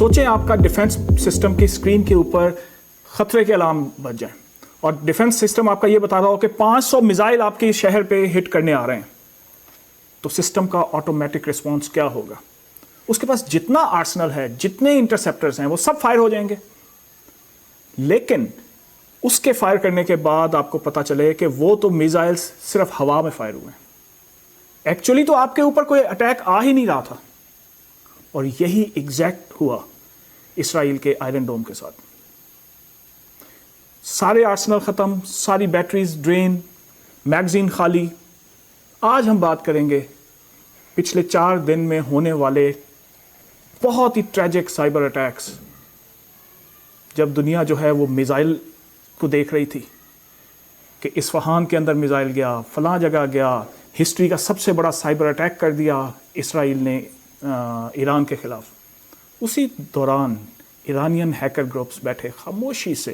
सोचें आपका defence system की स्क्रीन के ऊपर खतरे के अलार्म बज जाए और डिफेंस सिस्टम आपका ये बता रहा हो कि 500 मिसाइल आपके शहर पे हिट करने आ रहे हैं, तो सिस्टम का ऑटोमेटिक रिस्पॉन्स क्या होगा? उसके पास जितना आर्सनल है, जितने इंटरसेप्टर्स हैं, वो सब फायर हो जाएंगे। लेकिन उसके फायर करने के बाद आपको पता चले कि वो तो मिसाइल्स सिर्फ हवा में फायर हुए, एक्चुअली तो आपके ऊपर कोई अटैक आ ही नहीं रहा था। और यही एग्जैक्ट हुआ इसराइल के आयरन डोम के साथ। सारे आर्सनल खत्म, सारी बैटरीज ड्रेन, मैगजीन खाली। आज हम बात करेंगे पिछले 4 दिन में होने वाले बहुत ही ट्रेजिक साइबर अटैक्स, जब दुनिया जो है वो मिसाइल को देख रही थी कि इस्फहान के अंदर मिसाइल गया, फलां जगह गया, हिस्ट्री का सबसे बड़ा साइबर अटैक कर दिया इसराइल ने ईरान के खिलाफ। उसी दौरान ईरानियन हैकर ग्रुप्स बैठे खामोशी से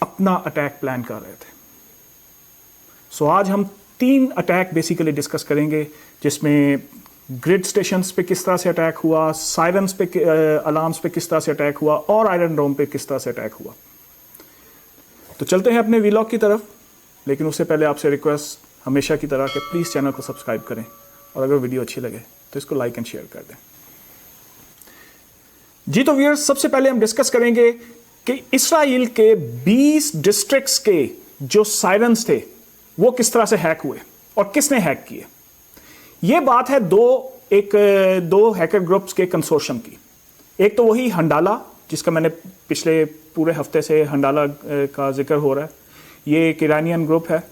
अपना अटैक प्लान कर रहे थे। सो आज हम 3 अटैक बेसिकली डिस्कस करेंगे, जिसमें ग्रिड स्टेशंस पे किस तरह से अटैक हुआ, सायरन्स पे अलार्म्स पे किस तरह से अटैक हुआ और आयरन डोम पे किस तरह से अटैक हुआ। तो चलते हैं अपने वीलॉग की तरफ, लेकिन उससे पहले आपसे रिक्वेस्ट हमेशा की तरह कि प्लीज़ चैनल को सब्सक्राइब करें और अगर वीडियो अच्छी लगे तो इसको लाइक एंड शेयर कर दें। जी तो व्यूअर्स, सबसे पहले हम डिस्कस करेंगे कि इसराइल के 20 डिस्ट्रिक्ट्स के जो सायरन्स थे वो किस तरह से हैक हुए और किसने हैक किए। ये बात है दो हैकर ग्रुप्स के कंसोर्शियम की। एक तो वही हंडाला, जिसका मैंने पिछले पूरे हफ्ते से हंडाला का जिक्र हो रहा है। ये एक ईरानियन ग्रुप है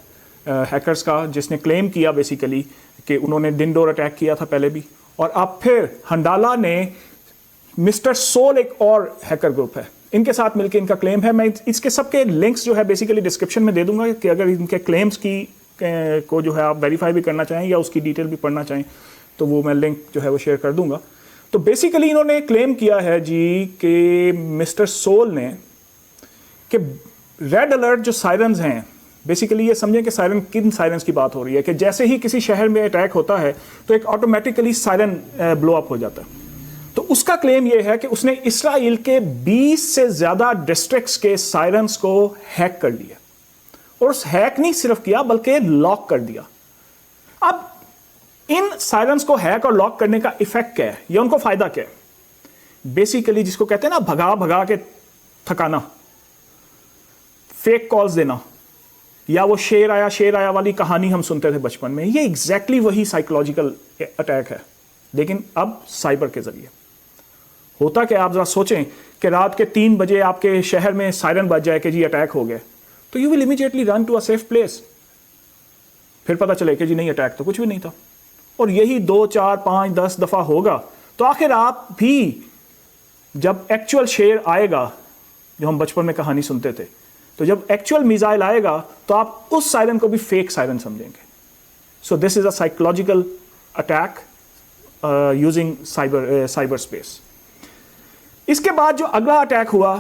हैकर्स का, जिसने क्लेम किया बेसिकली कि उन्होंने दिन डोर अटैक किया था पहले भी, और अब फिर हंडाला ने मिस्टर सोल, एक और हैकर ग्रुप है, इनके साथ मिलकर इनका क्लेम है। मैं इसके सबके लिंक्स जो है बेसिकली डिस्क्रिप्शन में दे दूंगा कि अगर इनके क्लेम्स को जो है आप वेरीफाई भी करना चाहें या उसकी डिटेल भी पढ़ना चाहें तो वो मैं लिंक जो है वो शेयर कर दूंगा। तो बेसिकली इन्होंने क्लेम किया है जी कि मिस्टर सोल ने कि रेड अलर्ट जो सायरन्स हैं, बेसिकली ये समझें कि सायरन, किन सायरन्स की बात हो रही है कि जैसे ही किसी शहर में अटैक होता है तो एक ऑटोमेटिकली सायरन ब्लो अप हो जाता है। तो उसका क्लेम ये है कि उसने इसराइल के 20 से ज्यादा डिस्ट्रिक्ट्स के सायरन्स को हैक कर लिया, और उस हैक नहीं सिर्फ किया बल्कि लॉक कर दिया। अब इन सायरन्स को हैक और लॉक करने का इफेक्ट क्या है, या उनको फायदा क्या है? बेसिकली जिसको कहते हैं ना भगा भगा के थकाना, फेक कॉल्स देना, या वो शेर आया वाली कहानी हम सुनते थे बचपन में, ये एग्जैक्टली वही साइकोलॉजिकल अटैक है, लेकिन अब साइबर के जरिए। होता कि आप जरा सोचें कि रात के 3 बजे आपके शहर में सायरन बज जाए कि जी अटैक हो गया, तो you will immediately run to a safe place. फिर पता चले कि जी नहीं, अटैक तो कुछ भी नहीं था। और यही 2, 4, 5, 10 दफा होगा तो आखिर आप भी, जब एक्चुअल शेर आएगा, जो हम बचपन में कहानी सुनते थे, तो जब एक्चुअल मिसाइल आएगा तो आप उस सायरन को भी फेक सायरन समझेंगे। So this is a psychological attack using cyber space. इसके बाद जो अगला अटैक हुआ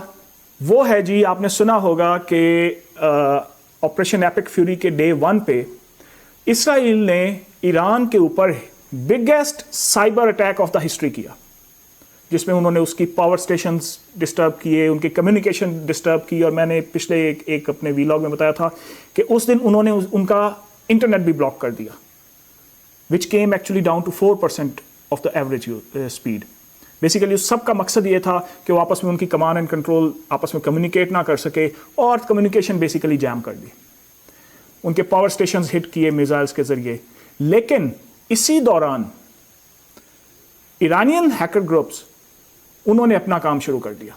वो है जी, आपने सुना होगा कि ऑपरेशन एपिक फ्यूरी के डे 1 पे इसराइल ने ईरान के ऊपर biggest cyber attack of the history किया, जिसमें उन्होंने उसकी पावर स्टेशंस डिस्टर्ब किए, उनकी कम्युनिकेशन डिस्टर्ब की। और मैंने पिछले एक अपने वीलॉग में बताया था कि उस दिन उन्होंने उनका इंटरनेट भी ब्लॉक कर दिया, which came actually down to 4% of the average speed. Basically उस सब का मकसद ये था कि वो आपस में उनकी कमांड एंड कंट्रोल आपस में कम्युनिकेट ना कर सके, और कम्युनिकेशन बेसिकली जैम कर दी। उनके पावर स्टेशंस हिट किए मिसाइल्स के जरिए। लेकिन इसी दौरान ईरानियन हैकर ग्रुप्स, उन्होंने अपना काम शुरू कर दिया।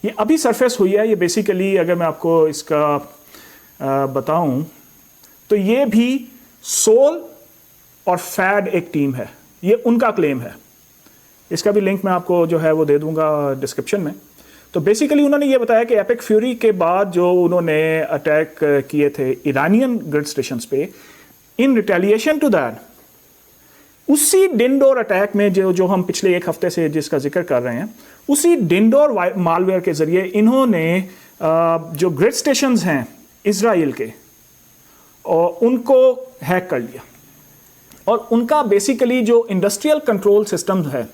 ये अभी सरफेस हुई है। ये बेसिकली अगर मैं आपको इसका बताऊं तो ये भी सोल और फैड एक टीम है, ये उनका क्लेम है। इसका भी लिंक मैं आपको जो है वो दे दूंगा डिस्क्रिप्शन में। तो बेसिकली उन्होंने ये बताया कि एपिक फ्यूरी के बाद जो उन्होंने अटैक किए थे ईरानियन ग्रिड स्टेशंस पे, इन रिटेलिएशन टू दैट, उसी डिंडोर अटैक में जो हम पिछले 1 हफ्ते से जिसका जिक्र कर रहे हैं, उसी डिंडोर मालवेयर के जरिए इन्होंने जो ग्रिड स्टेशंस हैं इजराइल के, और उनको हैक कर लिया। और उनका बेसिकली जो इंडस्ट्रियल कंट्रोल सिस्टम है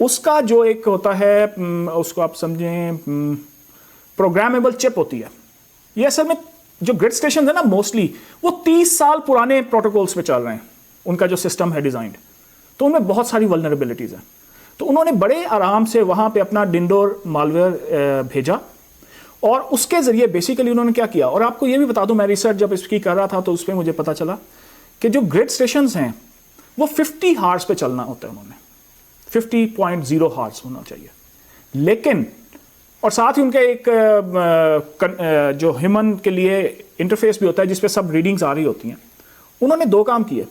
उसका जो एक होता है, उसको आप समझें प्रोग्रामेबल चिप होती है। ये असल में जो ग्रिड स्टेशन है ना, मोस्टली वो 30 साल पुराने प्रोटोकॉल्स पे चल रहे हैं, उनका जो सिस्टम है डिजाइंड, तो उनमें बहुत सारी वल्नरेबिलिटीज हैं। तो उन्होंने बड़े आराम से वहां पे अपना डिंडोर मालवेयर भेजा, और उसके जरिए बेसिकली उन्होंने क्या किया। और आपको ये भी बता दूं, मैं रिसर्च जब इसकी कर रहा था तो उस पर मुझे पता चला कि जो ग्रिड स्टेशन हैं वो 50 हार्स पे चलना होता है, उन्होंने 50.0 हार्स होना चाहिए। लेकिन और साथ ही उनके एक जो ह्यूमन के लिए इंटरफेस भी होता है जिसपे सब रीडिंग्स आ रही होती हैं। उन्होंने दो काम किए।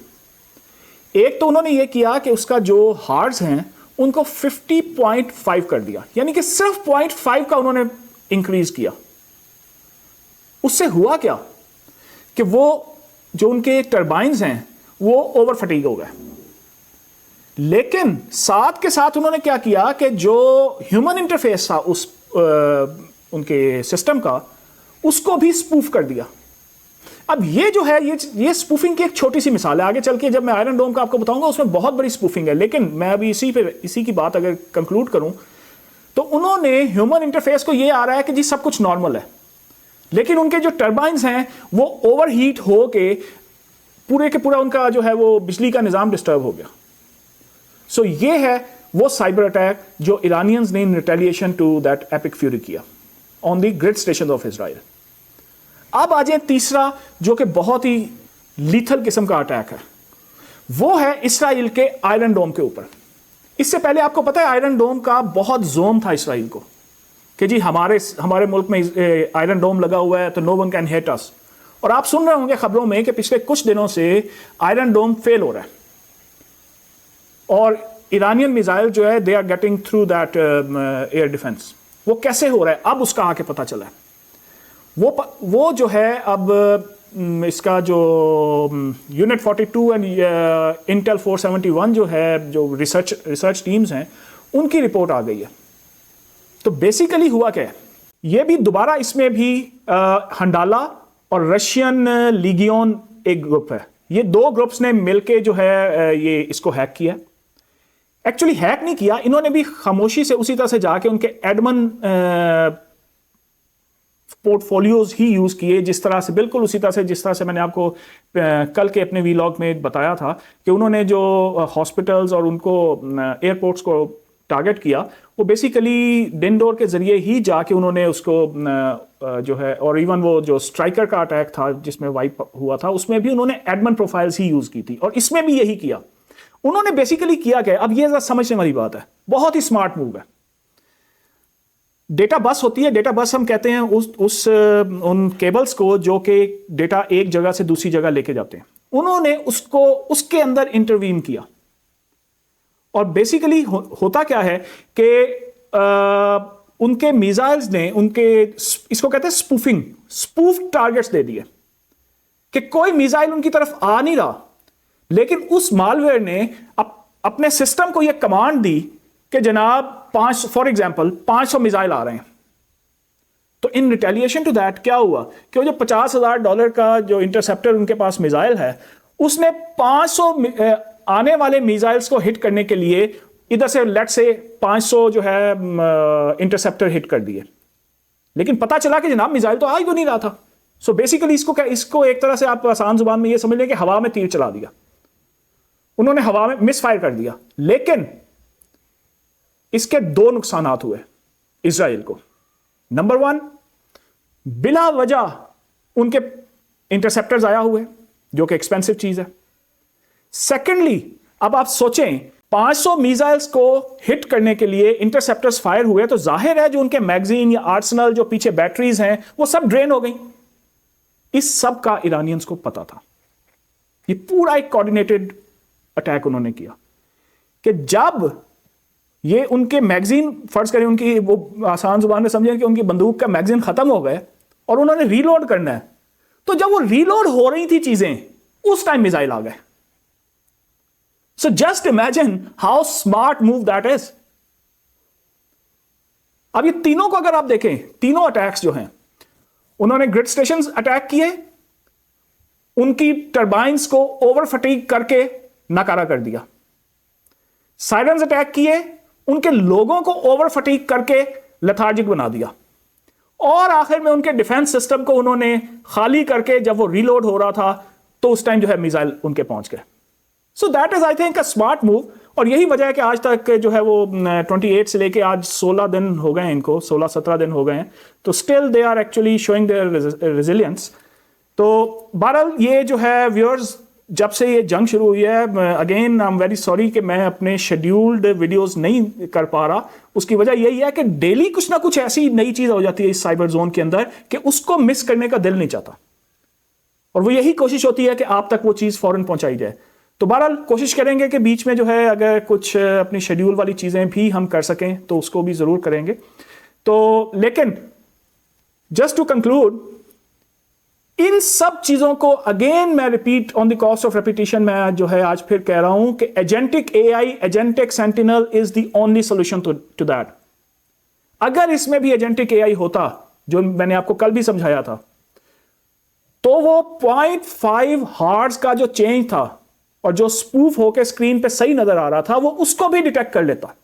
एक तो उन्होंने ये किया कि उसका जो हार्स हैं उनको 50.5 कर दिया, यानी कि सिर्फ 0.5 का उन्होंने इंक्रीज किया। उससे हुआ क्या कि वो जो उनके टरबाइन्स हैं वो ओवर फटीग हो गए। लेकिन साथ के साथ उन्होंने क्या किया कि जो ह्यूमन इंटरफेस था उस उनके सिस्टम का, उसको भी स्पूफ कर दिया। अब ये जो है ये स्पूफिंग की एक छोटी सी मिसाल है। आगे चल के जब मैं आयरन डोम का आपको बताऊंगा उसमें बहुत बड़ी स्पूफिंग है, लेकिन मैं अभी इसी की बात अगर कंक्लूड करूं तो उन्होंने ह्यूमन इंटरफेस को ये आ रहा है कि जी सब कुछ नॉर्मल है, लेकिन उनके जो टर्बाइन्स हैं वो ओवरहीट हो के पूरे के पूरा उनका जो है वो बिजली का निजाम डिस्टर्ब हो गया। सो ये है वो साइबर अटैक जो इरानियंस ने in retaliation to that epic fury किया on the grid station of Israel. अब आ जाए तीसरा जो कि बहुत ही लीथल किस्म का अटैक है, वो है इसराइल के आयरन डोम के ऊपर। इससे पहले आपको पता है आयरन डोम का बहुत जोम था इसराइल को कि जी हमारे मुल्क में आयरन डोम लगा हुआ है तो no one can hit us. और आप सुन रहे होंगे खबरों में कि पिछले कुछ दिनों से आयरन डोम फेल हो रहा है और ईरानियन मिसाइल जो है they are getting through that air defence. वो कैसे हो रहा है अब उसका आके पता चला है। वो जो है अब इसका जो यूनिट 42 एंड इंटेल 471 जो है जो रिसर्च टीम्स हैं उनकी रिपोर्ट आ गई है। तो बेसिकली हुआ क्या है, ये भी दोबारा इसमें भी हंडाला और रशियन लीगियोन एक ग्रुप है, ये दो ग्रुप्स ने मिलके जो है ये इसको हैक किया। एक्चुअली हैक नहीं किया इन्होंने भी खामोशी से उसी तरह से जाके उनके एडमन पोर्टफोलियोज ही यूज किए, जिस तरह से बिल्कुल उसी तरह से जिस तरह से मैंने आपको कल के अपने वीलॉग में बताया था कि उन्होंने जो हॉस्पिटल्स और उनको एयरपोर्ट्स को टारगेट किया, वो बेसिकली डिंडोर के जरिए ही जाके उन्होंने उसको जो है, और इवन वो जो स्ट्राइकर का अटैक था जिसमें वाइप हुआ था उसमें भी उन्होंने एडमन प्रोफाइल्स ही यूज की थी, और इसमें भी यही किया उन्होंने। बेसिकली किया क्या, अब ये समझने वाली बात है, बहुत ही स्मार्ट मूव है। डेटा बस होती है, डेटा बस हम कहते हैं उन केबल्स को जो कि डेटा एक जगह से दूसरी जगह लेके जाते हैं। उन्होंने उसको उसके अंदर इंटरवीन किया, और बेसिकली होता क्या है कि उनके मिसाइल्स ने उनके इसको कहते हैं स्पूफ टारगेट्स दे दिए कि कोई मिसाइल उनकी तरफ आ नहीं रहा, लेकिन उस मालवेयर ने अपने सिस्टम को यह कमांड दी कि जनाब फॉर एग्जांपल 500 मिसाइल आ रहे हैं। तो इन रिटेलिएशन टू दैट क्या हुआ कि वो जो $50,000 का जो इंटरसेप्टर उनके पास मिसाइल है, उसने 500 आने वाले मिसाइल्स को हिट करने के लिए इधर से लेट से 500 जो है इंटरसेप्टर हिट कर दिए। लेकिन पता चला कि जनाब मिसाइल तो आ ही नहीं रहा था। सो बेसिकली इसको एक तरह से आप आसान जुबान में ये समझ लें कि हवा में तीर चला दिया, उन्होंने हवा में मिस फायर कर दिया। लेकिन इसके दो नुकसानात हुए इजराइल को। नंबर 1, बिला वजह उनके इंटरसेप्टर्स आया हुए जो कि एक्सपेंसिव चीज है। सेकेंडली, अब आप सोचें 500 मिसाइल्स को हिट करने के लिए इंटरसेप्टर्स फायर हुए तो जाहिर है जो उनके मैगजीन या आर्सेनल जो पीछे बैटरीज हैं वो सब ड्रेन हो गई। इस सब का ईरानियंस को पता था। ये पूरा एक कोऑर्डिनेटेड अटैक उन्होंने किया कि जब ये उनके मैगजीन, फर्ज करें उनकी, वो आसान जुबान में समझें कि उनकी बंदूक का मैगजीन खत्म हो गए और उन्होंने रीलोड करना है, तो जब वो रीलोड हो रही थी चीजें उस टाइम मिसाइल आ गए। So just imagine how smart move that is. अब ये तीनों को अगर आप देखें, तीनों अटैक्स जो हैं, उन्होंने ग्रिड स्टेशन अटैक किए, उनकी टर्बाइंस को ओवर फटीग करके नाकारा कर दिया। साइरेंस अटैक किए, उनके लोगों को ओवर फटीक करके लेथार्जिक बना दिया, और आखिर में उनके डिफेंस सिस्टम को उन्होंने खाली करके जब वो रीलोड हो रहा था तो उस टाइम जो है मिसाइल उनके पहुंच गए। सो that is I think a smart move, और यही वजह है कि आज तक जो है वो 28 से लेके आज 16 दिन हो गए हैं, इनको 16-17 दिन हो गए हैं, तो still they are actually showing their resilience. तो बहरहाल ये जो है व्यूअर्स, जब से ये जंग शुरू हुई है, again I am very sorry कि मैं अपने शेड्यूल्ड वीडियोस नहीं कर पा रहा। उसकी वजह यही है कि डेली कुछ ना कुछ ऐसी नई चीज हो जाती है इस साइबर जोन के अंदर कि उसको मिस करने का दिल नहीं चाहता, और वो यही कोशिश होती है कि आप तक वो चीज फौरन पहुंचाई जाए। तो बहरहाल कोशिश करेंगे कि बीच में जो है अगर कुछ अपनी शेड्यूल वाली चीजें भी हम कर सकें तो उसको भी जरूर करेंगे। तो लेकिन जस्ट टू कंक्लूड, इन सब चीजों को अगेन मैं repeat on the cost of repetition मैं जो है आज फिर कह रहा हूं कि agentic AI, agentic sentinel is the only solution to that. अगर इसमें भी एजेंटिक एआई होता, जो मैंने आपको कल भी समझाया था, तो वो 0.5 हार्ट्ज का जो चेंज था और जो स्पूफ होकर स्क्रीन पे सही नजर आ रहा था, वो उसको भी डिटेक्ट कर लेता।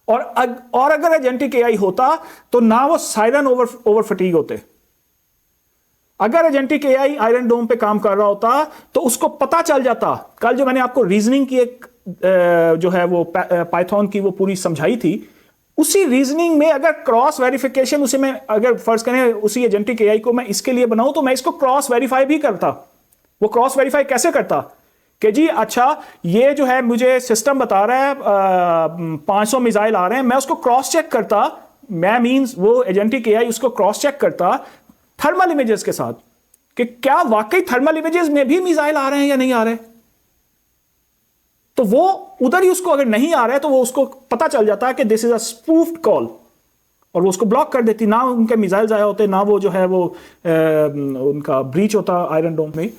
और अगर एजेंटिक एआई होता तो ना वो साइरन ओवर फटीग होते। अगर एजेंटिक एआई आयरन डोम पे काम कर रहा होता तो उसको पता चल जाता। कल जो मैंने आपको रीजनिंग की एक जो है वो पाइथन की वो पूरी समझाई थी, उसी रीजनिंग में अगर क्रॉस वेरिफिकेशन, उसे मैं अगर फर्ज करें उसी एजेंटिक एआई को मैं इसके लिए बनाऊं तो मैं इसको क्रॉस वेरीफाई भी करता। वो क्रॉस वेरीफाई कैसे करता कि जी अच्छा ये जो है मुझे सिस्टम बता रहा है 500 मिसाइल आ रहे हैं, मैं उसको क्रॉस चेक करता। मैं मींस वो एजेंटिक एआई उसको क्रॉस चेक करता थर्मल इमेजेस के साथ कि क्या वाकई थर्मल इमेजेस में भी मिसाइल आ रहे हैं या नहीं आ रहे। तो वो उधर ही उसको अगर नहीं आ रहा है तो वो उसको पता चल जाता है कि this is a spoofed call, और वो उसको ब्लॉक कर देती। ना उनके मिसाइल आया होते, ना वो जो है वो उनका ब्रीच होता आयरन डोम में।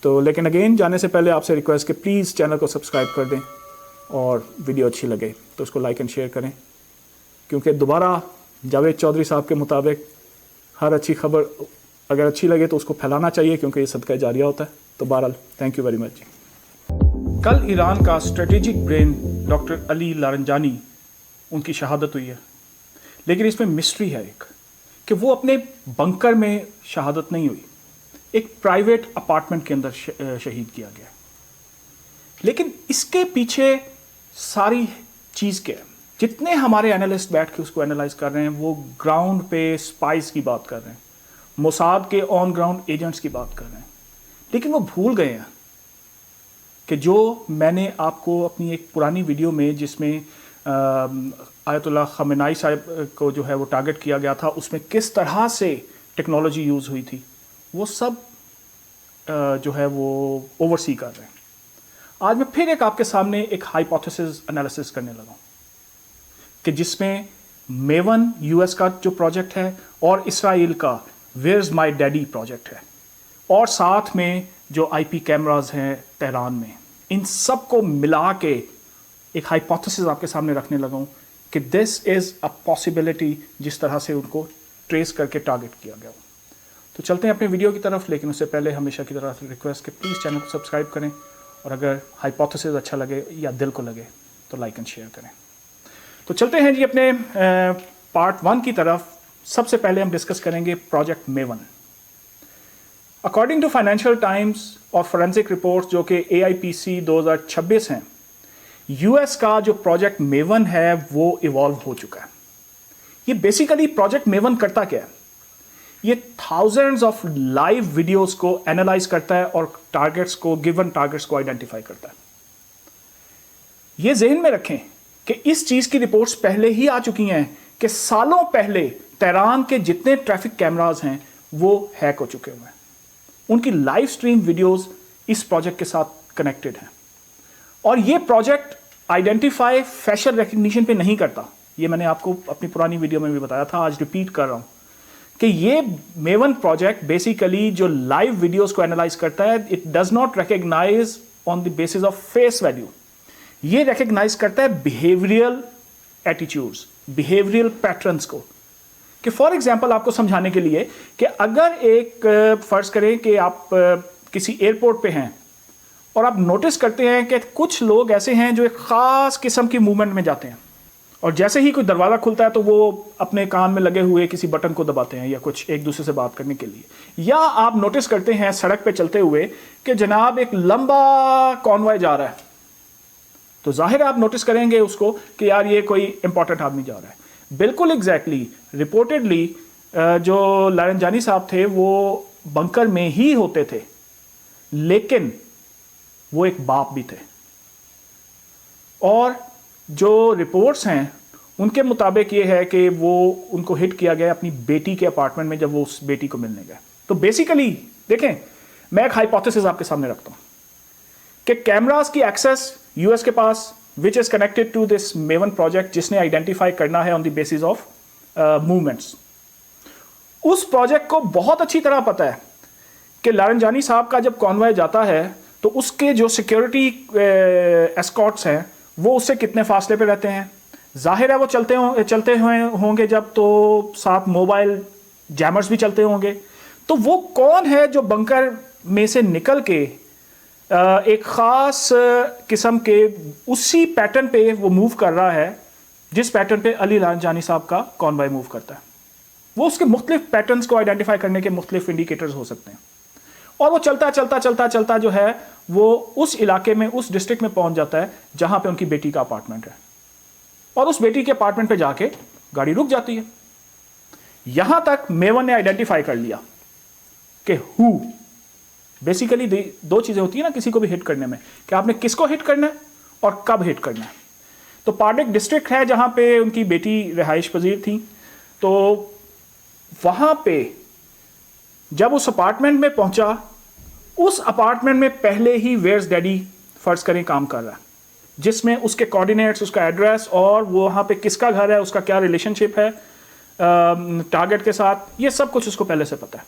तो लेकिन अगेन जाने से पहले आपसे रिक्वेस्ट कि प्लीज़ चैनल को सब्सक्राइब कर दें, और वीडियो अच्छी लगे तो उसको लाइक एंड शेयर करें, क्योंकि दोबारा जावेद चौधरी साहब के मुताबिक हर अच्छी खबर अगर अच्छी लगे तो उसको फैलाना चाहिए, क्योंकि ये सदका जारिया होता है। तो बहरहाल थैंक यू वेरी मच। कल ईरान का स्ट्रेटेजिक ब्रेन डॉक्टर अली लारंजानी, उनकी शहादत हुई है, लेकिन इसमें मिस्ट्री है एक कि वो अपने बंकर में शहादत नहीं हुई, एक प्राइवेट अपार्टमेंट के अंदर शहीद किया गया। लेकिन इसके पीछे सारी चीज़ क्या है? जितने हमारे एनालिस्ट बैठ के उसको एनालाइज कर रहे हैं, वो ग्राउंड पे स्पाइस की बात कर रहे हैं, मोसाद के ऑन ग्राउंड एजेंट्स की बात कर रहे हैं, लेकिन वो भूल गए हैं कि जो मैंने आपको अपनी एक पुरानी वीडियो में जिसमें आयतुल्लाह खमेनाई साहब को जो है वो टारगेट किया गया था, उसमें किस तरह से टेक्नोलॉजी यूज़ हुई थी, वो सब जो है वो ओवरसी कर रहे हैं। आज मैं फिर एक आपके सामने एक हाइपोथेसिस एनालिसिस करने लगा कि जिसमें मेवन यूएस का जो प्रोजेक्ट है और इसराइल का वेयर्स माय डैडी प्रोजेक्ट है, और साथ में जो आईपी कैमरास हैं तेहरान में, इन सब को मिला के एक हाइपोथेसिस आपके सामने रखने लगा हूं कि दिस इज़ अ पॉसिबिलिटी जिस तरह से उनको ट्रेस करके टारगेट किया गया। तो चलते हैं अपने वीडियो की तरफ, लेकिन उससे पहले हमेशा की तरह रिक्वेस्ट कि प्लीज़ चैनल को सब्सक्राइब करें, और अगर हाइपोथेसिस अच्छा लगे या दिल को लगे तो लाइक एंड शेयर करें। तो चलते हैं जी अपने पार्ट 1 की तरफ। सबसे पहले हम डिस्कस करेंगे project Maven. According to Financial Times और फोरेंसिक रिपोर्ट्स जो कि AIPC 2026 हैं, यूएस का जो प्रोजेक्ट मेवन है वो इवॉल्व हो चुका है। ये बेसिकली प्रोजेक्ट मेवन करता क्या है? ये थाउजेंड्स ऑफ लाइव वीडियोस को एनालाइज करता है और टारगेट्स को, गिवन टारगेट्स को आइडेंटिफाई करता है। ये जहन में रखें कि इस चीज की रिपोर्ट्स पहले ही आ चुकी हैं कि सालों पहले तेहरान के जितने ट्रैफिक कैमरास हैं वो हैक हो चुके हुए हैं। उनकी लाइव स्ट्रीम वीडियोस इस प्रोजेक्ट के साथ कनेक्टेड हैं, और ये प्रोजेक्ट आइडेंटिफाई फेशियल रिकग्निशन पे नहीं करता। ये मैंने आपको अपनी पुरानी वीडियो में भी बताया था, आज रिपीट कर रहा हूं कि ये मेवन प्रोजेक्ट बेसिकली जो लाइव वीडियोस को एनालाइज करता है, it does not recognise on the basis of face value. ये रिकग्नाइज करता है बिहेवियरल एटीट्यूड्स, बिहेवियरल पैटर्न्स को। कि फॉर एग्जांपल आपको समझाने के लिए कि अगर एक फर्ज करें कि आप किसी एयरपोर्ट पे हैं और आप नोटिस करते हैं कि कुछ लोग ऐसे हैं जो एक ख़ास किस्म की मूवमेंट में जाते हैं, और जैसे ही कोई दरवाज़ा खुलता है तो वो अपने कान में लगे हुए किसी बटन को दबाते हैं या कुछ एक दूसरे से बात करने के लिए। या आप नोटिस करते हैं सड़क पे चलते हुए कि जनाब एक लंबा कॉन्वॉय जा रहा है, तो जाहिर है आप नोटिस करेंगे उसको कि यार ये कोई इंपॉर्टेंट आदमी जा रहा है। बिल्कुल एग्जैक्टली रिपोर्टेडली जो लारंजानी साहब थे वो बंकर में ही होते थे, लेकिन वो एक बाप भी थे। और जो रिपोर्ट्स हैं उनके मुताबिक ये है कि वो उनको हिट किया गया अपनी बेटी के अपार्टमेंट में जब वो उस बेटी को मिलने गए। तो बेसिकली देखें, मैं एक हाइपोथेसिस आपके सामने रखता हूं कि कैमरास की एक्सेस यूएस के पास, which is connected to this Maven project, जिसने आइडेंटिफाई करना है on the basis of movements. उस प्रोजेक्ट को बहुत अच्छी तरह पता है कि लारंजानी साहब का जब कॉन्वॉय जाता है तो उसके जो सिक्योरिटी एस्कॉर्ट्स हैं वो उससे कितने फासले पे रहते हैं। जाहिर है वो चलते हुए होंगे जब, तो साथ मोबाइल जैमर्स भी चलते होंगे। तो वो कौन है जो बंकर में से निकल के एक ख़ास किस्म के उसी पैटर्न पे वो मूव कर रहा है जिस पैटर्न पे अली लारंजानी साहब का कॉन्वॉय मूव करता है। वो उसके मुख्तलिफ पैटर्न्स को आइडेंटिफाई करने के मुख्तलिफ इंडिकेटर्स हो सकते हैं। और वो चलता जो है वो उस इलाके में, उस डिस्ट्रिक्ट में पहुंच जाता है जहां पे उनकी बेटी का अपार्टमेंट है, और उस बेटी के अपार्टमेंट पे जाके गाड़ी रुक जाती है। यहां तक मेवन ने आइडेंटिफाई कर लिया कि हु बेसिकली दो चीजें होती है ना किसी को भी हिट करने में, कि आपने किसको हिट करना है और कब हिट करना है। तो पार्डेक डिस्ट्रिक्ट है जहां पे उनकी बेटी रिहाइश पजीर थी, तो वहां पे जब उस अपार्टमेंट में पहुंचा, उस अपार्टमेंट में पहले ही वेयर्स डैडी फर्ज करें काम कर रहा है, जिसमें उसके कोऑर्डिनेट्स, उसका एड्रेस और वो वहां पे किसका घर है, उसका क्या रिलेशनशिप है टारगेट के साथ, ये सब कुछ उसको पहले से पता है।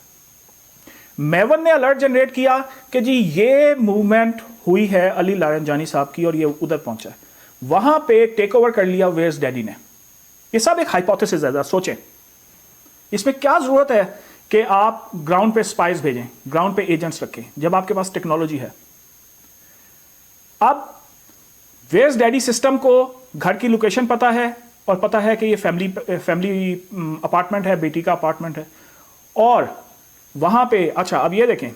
मेवन ने अलर्ट जनरेट किया कि जी ये मूवमेंट हुई है अली लारंजानी साहब की और ये उधर पहुंचा है। वहां पे टेक ओवर कर लिया वेयर्स डैडी ने। ये सब एक हाइपोथेसिस है, सोचें इसमें क्या जरूरत है कि आप ग्राउंड पे स्पाइस भेजें, ग्राउंड पे एजेंट्स रखें, जब आपके पास टेक्नोलॉजी है। अब वेयर्स डैडी सिस्टम को घर की लोकेशन पता है और पता है कि ये फैमिली अपार्टमेंट है, बेटी का अपार्टमेंट है, और वहां पे अच्छा अब ये देखें,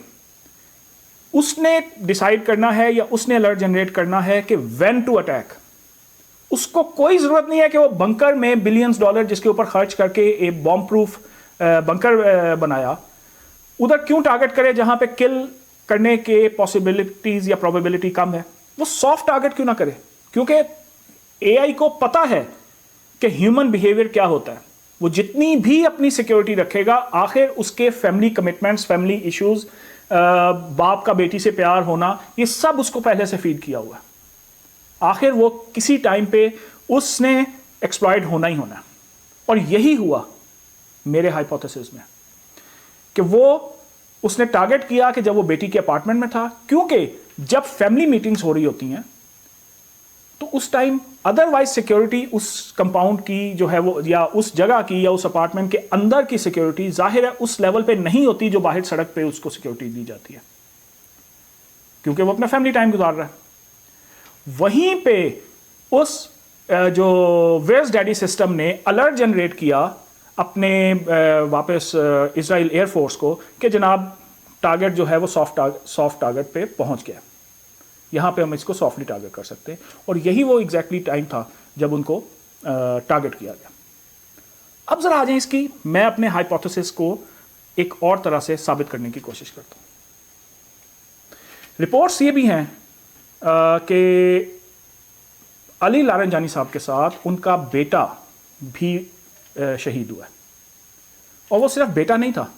उसने डिसाइड करना है या उसने अलर्ट जनरेट करना है कि व्हेन टू अटैक। उसको कोई जरूरत नहीं है कि वो बंकर में बिलियंस डॉलर जिसके ऊपर खर्च करके एक बॉम्ब प्रूफ बंकर बनाया, उधर क्यों टारगेट करे जहां पे किल करने के पॉसिबिलिटीज या प्रोबेबिलिटी कम है। वो सॉफ्ट टारगेट क्यों ना करे, क्योंकि एआई को पता है कि ह्यूमन बिहेवियर क्या होता है। वो जितनी भी अपनी सिक्योरिटी रखेगा, आखिर उसके फैमिली कमिटमेंट्स, फैमिली इश्यूज, बाप का बेटी से प्यार होना, ये सब उसको पहले से फीड किया हुआ है। आखिर वो किसी टाइम पे उसने एक्सप्लॉइट होना ही होना। और यही हुआ मेरे हाइपोथेसिस में कि वो उसने टारगेट किया कि जब वो बेटी के अपार्टमेंट में था, क्योंकि जब फैमिली मीटिंग्स हो रही होती हैं तो उस टाइम अदरवाइज सिक्योरिटी उस कंपाउंड की जो है वो, या उस जगह की या उस अपार्टमेंट के अंदर की सिक्योरिटी जाहिर है उस लेवल पे नहीं होती जो बाहर सड़क पे उसको सिक्योरिटी दी जाती है, क्योंकि वो अपना फैमिली टाइम गुजार रहा है। वहीं पे उस जो वेयर्स डैडी सिस्टम ने अलर्ट जनरेट किया अपने वापस इजराइल एयरफोर्स को कि जनाब टारगेट जो है वो सॉफ्ट टारगेट पे पहुंच गया, यहाँ पे हम इसको सॉफ्टली टारगेट कर सकते हैं। और यही वो एग्जैक्टली टाइम था जब उनको टारगेट किया गया। अब जरा आ जाए इसकी, मैं अपने हाइपोथेसिस को एक और तरह से साबित करने की कोशिश करता हूँ। रिपोर्ट्स ये भी हैं कि अली लारंजानी साहब के साथ उनका बेटा भी शहीद हुआ है, और वो सिर्फ बेटा नहीं था,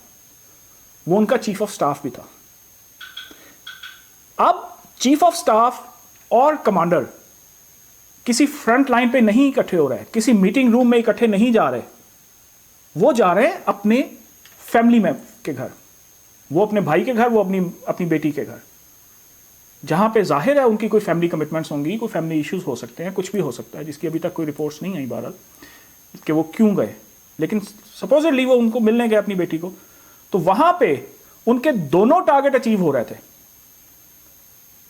वो उनका चीफ ऑफ स्टाफ भी था। अब चीफ ऑफ स्टाफ और कमांडर किसी फ्रंट लाइन पे नहीं इकट्ठे हो रहे, किसी मीटिंग रूम में इकट्ठे नहीं जा रहे, वो जा रहे हैं अपने फैमिली में के घर, वो अपने भाई के घर, वो अपनी बेटी के घर, जहां पे जाहिर है उनकी कोई फैमिली कमिटमेंट्स होंगी, कोई फैमिली इश्यूज हो सकते हैं, कुछ भी हो सकता है जिसकी अभी तक कोई रिपोर्ट्स नहीं आई बहरहाल कि वो क्यों गए, लेकिन सपोजिटली वो उनको मिलने गए अपनी बेटी को। तो वहां पे उनके दोनों टारगेट अचीव हो रहे थे।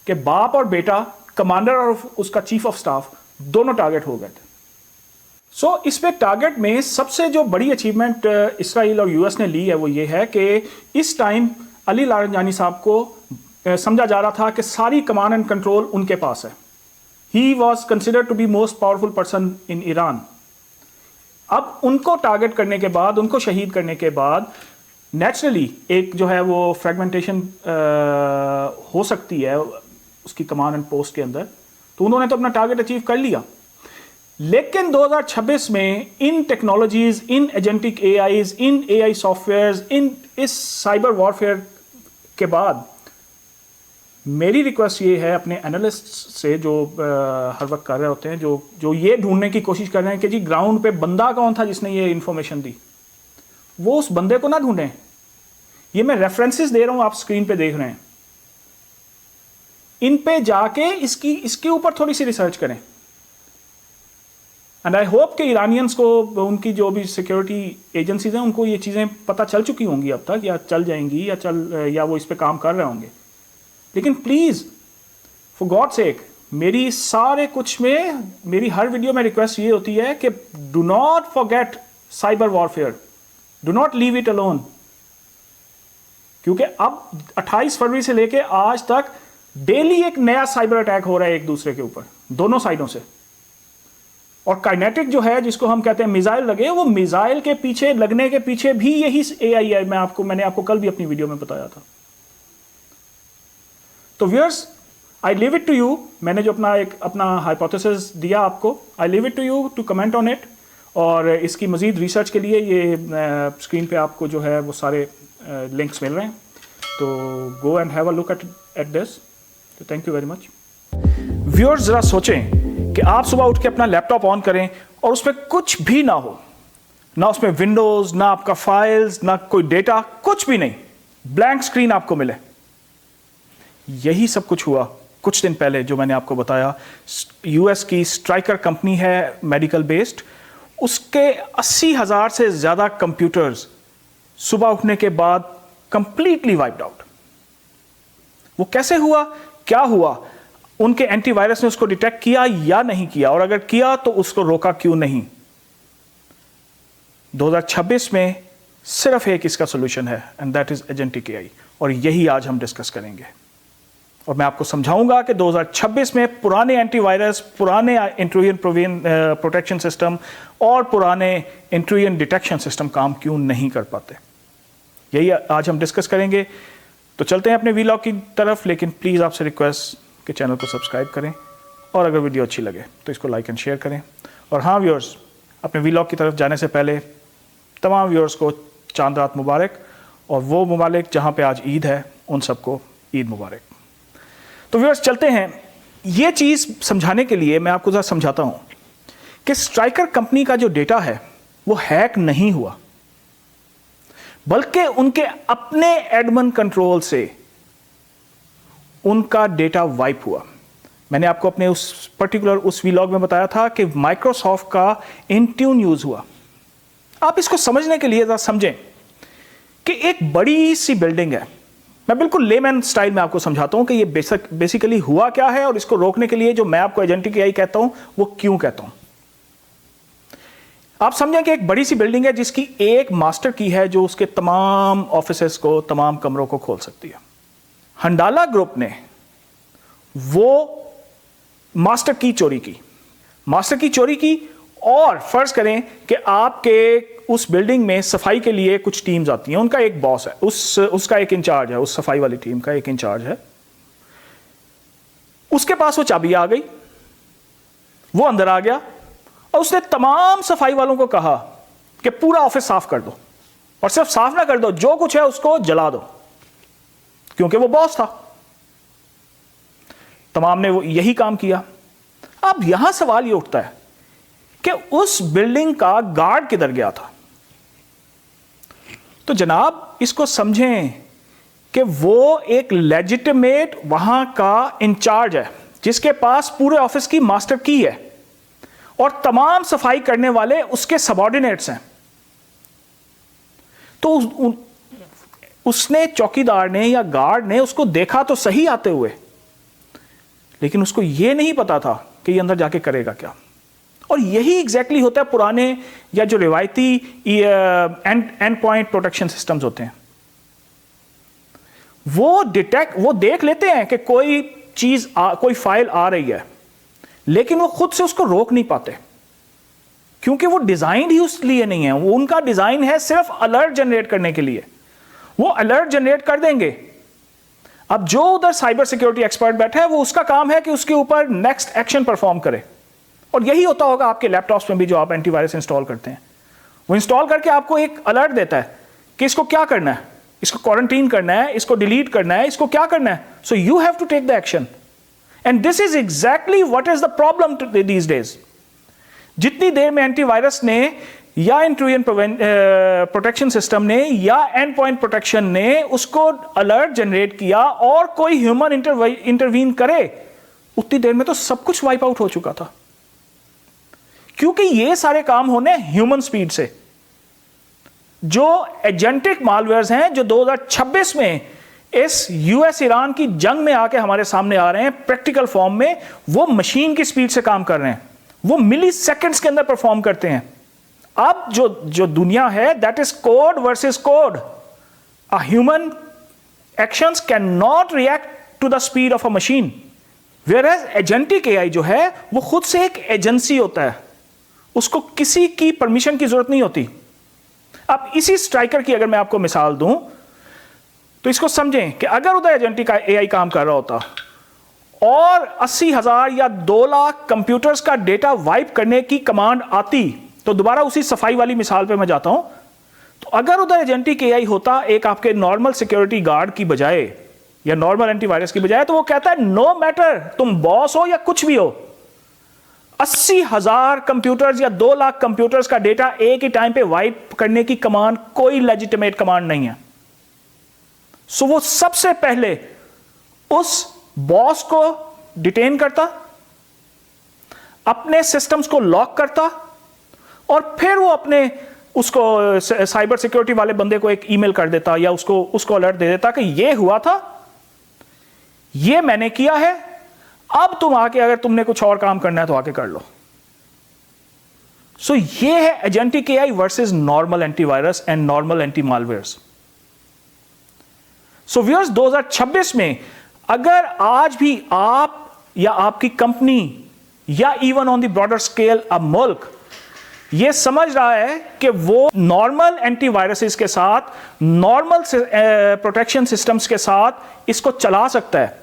कि बाप और बेटा, कमांडर और उसका चीफ ऑफ स्टाफ, दोनों टारगेट हो गए थे। सो इस पे टारगेट में सबसे जो बड़ी अचीवमेंट इसराइल और यूएस ने ली है वो ये है कि इस टाइम अली लारंजानी साहब को समझा जा रहा था कि सारी कमांड एंड कंट्रोल उनके पास है। He was considered to be most powerful person in Iran. अब उनको टारगेट करने के बाद, उनको शहीद करने के बाद नेचुरली एक जो है वो फ्रेगमेंटेशन हो सकती है उसकी कमांड एंड पोस्ट के अंदर, तो उन्होंने तो अपना टारगेट अचीव कर लिया। लेकिन 2026 में इन टेक्नोलॉजीज, इन एजेंटिक एआईज, इन एआई सॉफ्टवेयर्स, इन इस साइबर वॉरफेयर के बाद मेरी रिक्वेस्ट ये है अपने एनालिस्ट से जो हर वक्त कर रहे होते हैं, जो ये ढूंढने की कोशिश कर रहे हैं कि जी ग्राउंड पे बंदा कौन था जिसने ये इंफॉर्मेशन दी, वो उस बंदे को ना ढूंढें। ये मैं रेफरेंसेस दे रहा हूं, आप स्क्रीन पे देख रहे हैं, इन पे जाके इसके ऊपर थोड़ी सी रिसर्च करें। एंड आई होप कि ईरानियंस को, उनकी जो भी सिक्योरिटी एजेंसीज हैं, उनको ये चीज़ें पता चल चुकी होंगी अब तक, या चल जाएंगी, या वो इस पे काम कर रहे होंगे। लेकिन प्लीज़ फॉर गॉड सेक, मेरी सारे कुछ में, मेरी हर वीडियो में रिक्वेस्ट ये होती है कि do not forget cyber warfare, do not leave it alone. क्योंकि अब 28 फरवरी से लेके आज तक डेली एक नया साइबर अटैक हो रहा है एक दूसरे के ऊपर, दोनों साइडों से। और काइनेटिक जो है, जिसको हम कहते हैं मिसाइल लगे, वो मिसाइल के पीछे लगने के पीछे भी यही एआई है। मैंने आपको कल भी अपनी वीडियो में बताया था। तो viewers, I leave it to you. मैंने जो अपना हाइपोथेसिस दिया आपको, I leave it to you to comment on it. और इसकी मजीद रिसर्च के लिए ये स्क्रीन पे आपको जो है वो सारे लिंक्स मिल रहे हैं, तो go and have a look at this. तो thank you very much. Viewers, ज़रा सोचें कि आप सुबह उठ के अपना लैपटॉप ऑन करें और उसमें कुछ भी ना हो, ना उसमें विंडोज़, ना आपका फाइल्स, ना कोई डेटा, कुछ भी नहीं, ब्लैंक स्क्रीन आपको मिले। यही सब कुछ हुआ कुछ दिन पहले, जो मैंने आपको बताया। यूएस की स्ट्राइकर कंपनी है मेडिकल बेस्ड, उसके 80,000 से ज़्यादा कंप्यूटर्स सुबह उठने के बाद कंप्लीटली वाइप्ड आउट। वो कैसे हुआ, क्या हुआ, उनके एंटीवायरस ने उसको डिटेक्ट किया या नहीं किया, और अगर किया तो उसको रोका क्यों नहीं। 2026 में सिर्फ एक इसका सोल्यूशन है, and that is agentic AI, और यही आज हम डिस्कस करेंगे। और मैं आपको समझाऊंगा कि 2026 में पुराने एंटीवायरस, पुराने इंट्रूजन प्रोटेक्शन सिस्टम और पुराने इंट्रूजन डिटेक्शन सिस्टम काम क्यों नहीं कर पाते। यही आज हम डिस्कस करेंगे। तो चलते हैं अपने वीलॉग की तरफ, लेकिन प्लीज़ आपसे रिक्वेस्ट कि चैनल को सब्सक्राइब करें, और अगर वीडियो अच्छी लगे तो इसको लाइक एंड शेयर करें। और हाँ व्यूअर्स, अपने वीलॉग की तरफ जाने से पहले तमाम व्यूअर्स को चांद रात मुबारक, और वो मुबारक जहाँ पे आज ईद है, उन सबको ईद मुबारक। तो व्यूअर्स, चलते हैं। ये चीज़ समझाने के लिए मैं आपको ज़रा समझाता हूँ कि स्ट्राइकर कंपनी का जो डेटा है वो हैक नहीं हुआ, बल्कि उनके अपने एडमिन कंट्रोल से उनका डेटा वाइप हुआ। मैंने आपको अपने उस पर्टिकुलर उस वीलॉग में बताया था कि माइक्रोसॉफ्ट का इंट्यून यूज हुआ। आप इसको समझने के लिए जरा समझें कि एक बड़ी सी बिल्डिंग है। मैं बिल्कुल लेमैन स्टाइल में आपको समझाता हूं कि ये बेसिकली हुआ क्या है, और इसको रोकने के लिए जो मैं आपको एजेंटिक एआई कहता हूं वो क्यों कहता हूं। आप समझें कि एक बड़ी सी बिल्डिंग है जिसकी एक मास्टर की है जो उसके तमाम ऑफिसेस को, तमाम कमरों को खोल सकती है। हंडाला ग्रुप ने वो मास्टर की चोरी की, और फर्ज करें कि आपके उस बिल्डिंग में सफाई के लिए कुछ टीम्स आती हैं, उनका एक बॉस है, उसका एक इंचार्ज है, उस सफाई वाली टीम का एक इंचार्ज है। उसके पास वो चाबी आ गई, वो अंदर आ गया, और उसने तमाम सफाई वालों को कहा कि पूरा ऑफिस साफ कर दो, और सिर्फ साफ ना कर दो, जो कुछ है उसको जला दो, क्योंकि वो बॉस था। तमाम ने वो यही काम किया। अब यहां सवाल ये उठता है कि उस बिल्डिंग का गार्ड किधर गया था। तो जनाब, इसको समझें कि वो एक लेजिटिमेट वहां का इंचार्ज है जिसके पास पूरे ऑफिस की मास्टर की है, और तमाम सफाई करने वाले उसके सबऑर्डिनेट्स हैं। तो उसने, चौकीदार ने या गार्ड ने उसको देखा तो सही आते हुए, लेकिन उसको ये नहीं पता था कि ये अंदर जाके करेगा क्या। और यही एग्जैक्टली होता है पुराने या जो रिवायती एंड पॉइंट प्रोटेक्शन सिस्टम्स होते हैं। वो देख लेते हैं कि कोई चीज कोई फाइल आ रही है, लेकिन वो खुद से उसको रोक नहीं पाते, क्योंकि वो डिजाइन ही उस लिए नहीं है। वो उनका डिजाइन है सिर्फ अलर्ट जनरेट करने के लिए। वो अलर्ट जनरेट कर देंगे। अब जो उधर साइबर सिक्योरिटी एक्सपर्ट बैठा है, वो उसका काम है कि उसके ऊपर नेक्स्ट एक्शन परफॉर्म करे। और यही होता होगा आपके लैपटॉप्स में भी, जो आप एंटीवायरस इंस्टॉल करते हैं। वो इंस्टॉल करके आपको एक अलर्ट देता है कि इसको क्या करना है, इसको क्वारंटीन करना है, इसको डिलीट करना है, इसको क्या करना है। So you have to take the action. And this is exactly what is the problem these days. जितनी देर में एंटीवायरस ने या इंट्रूजन प्रोटेक्शन सिस्टम ने या एंड पॉइंट प्रोटेक्शन ने उसको अलर्ट जनरेट किया और कोई ह्यूमन इंटरवीन करे, उतनी देर में तो सब कुछ वाइप आउट हो चुका था। क्योंकि ये सारे काम होने ह्यूमन स्पीड से। जो एजेंटिक मालवेयर्स हैं जो 2026 में इस यूएस ईरान की जंग में आके हमारे सामने आ रहे हैं प्रैक्टिकल फॉर्म में, वो मशीन की स्पीड से काम कर रहे हैं। वो मिली सेकेंड्स के अंदर परफॉर्म करते हैं। अब जो दुनिया है, that is code versus code. A human actions can not react to the speed of a machine, whereas agentic AI जो है वो खुद से एक एजेंसी होता है, उसको किसी की परमिशन की जरूरत नहीं होती। अब इसी स्ट्राइकर की अगर मैं आपको मिसाल दूं तो इसको समझें कि अगर उधर एजेंटिक एआई काम कर रहा होता और 80,000 या 2 लाख कंप्यूटर्स का डेटा वाइप करने की कमांड आती, तो दोबारा उसी सफाई वाली मिसाल पे मैं जाता हूं, तो अगर उधर एजेंटिक एआई होता एक आपके नॉर्मल सिक्योरिटी गार्ड की बजाय या नॉर्मल एंटीवायरस की बजाय, तो वो कहता है नो मैटर तुम बॉस हो या कुछ भी हो, 80,000 कंप्यूटर्स या 2 लाख कंप्यूटर्स का डेटा एक ही टाइम पे वाइप करने की कमांड कोई लेजिटिमेट कमांड नहीं है। सो वो सबसे पहले उस बॉस को डिटेन करता, अपने सिस्टम्स को लॉक करता, और फिर वो अपने उसको साइबर सिक्योरिटी वाले बंदे को एक ईमेल कर देता या उसको अलर्ट दे देता कि ये हुआ था, ये मैंने किया है, अब तुम आके अगर तुमने कुछ और काम करना है तो आके कर लो। सो ये है agentic AI versus normal antivirus and normal anti malwares. So viewers, 2026 में अगर आज भी आप या आपकी कंपनी या even on the broader scale अ मुल्क ये समझ रहा है कि वो नॉर्मल एंटीवायरसेस के साथ, नॉर्मल प्रोटेक्शन सिस्टम्स के साथ इसको चला सकता है,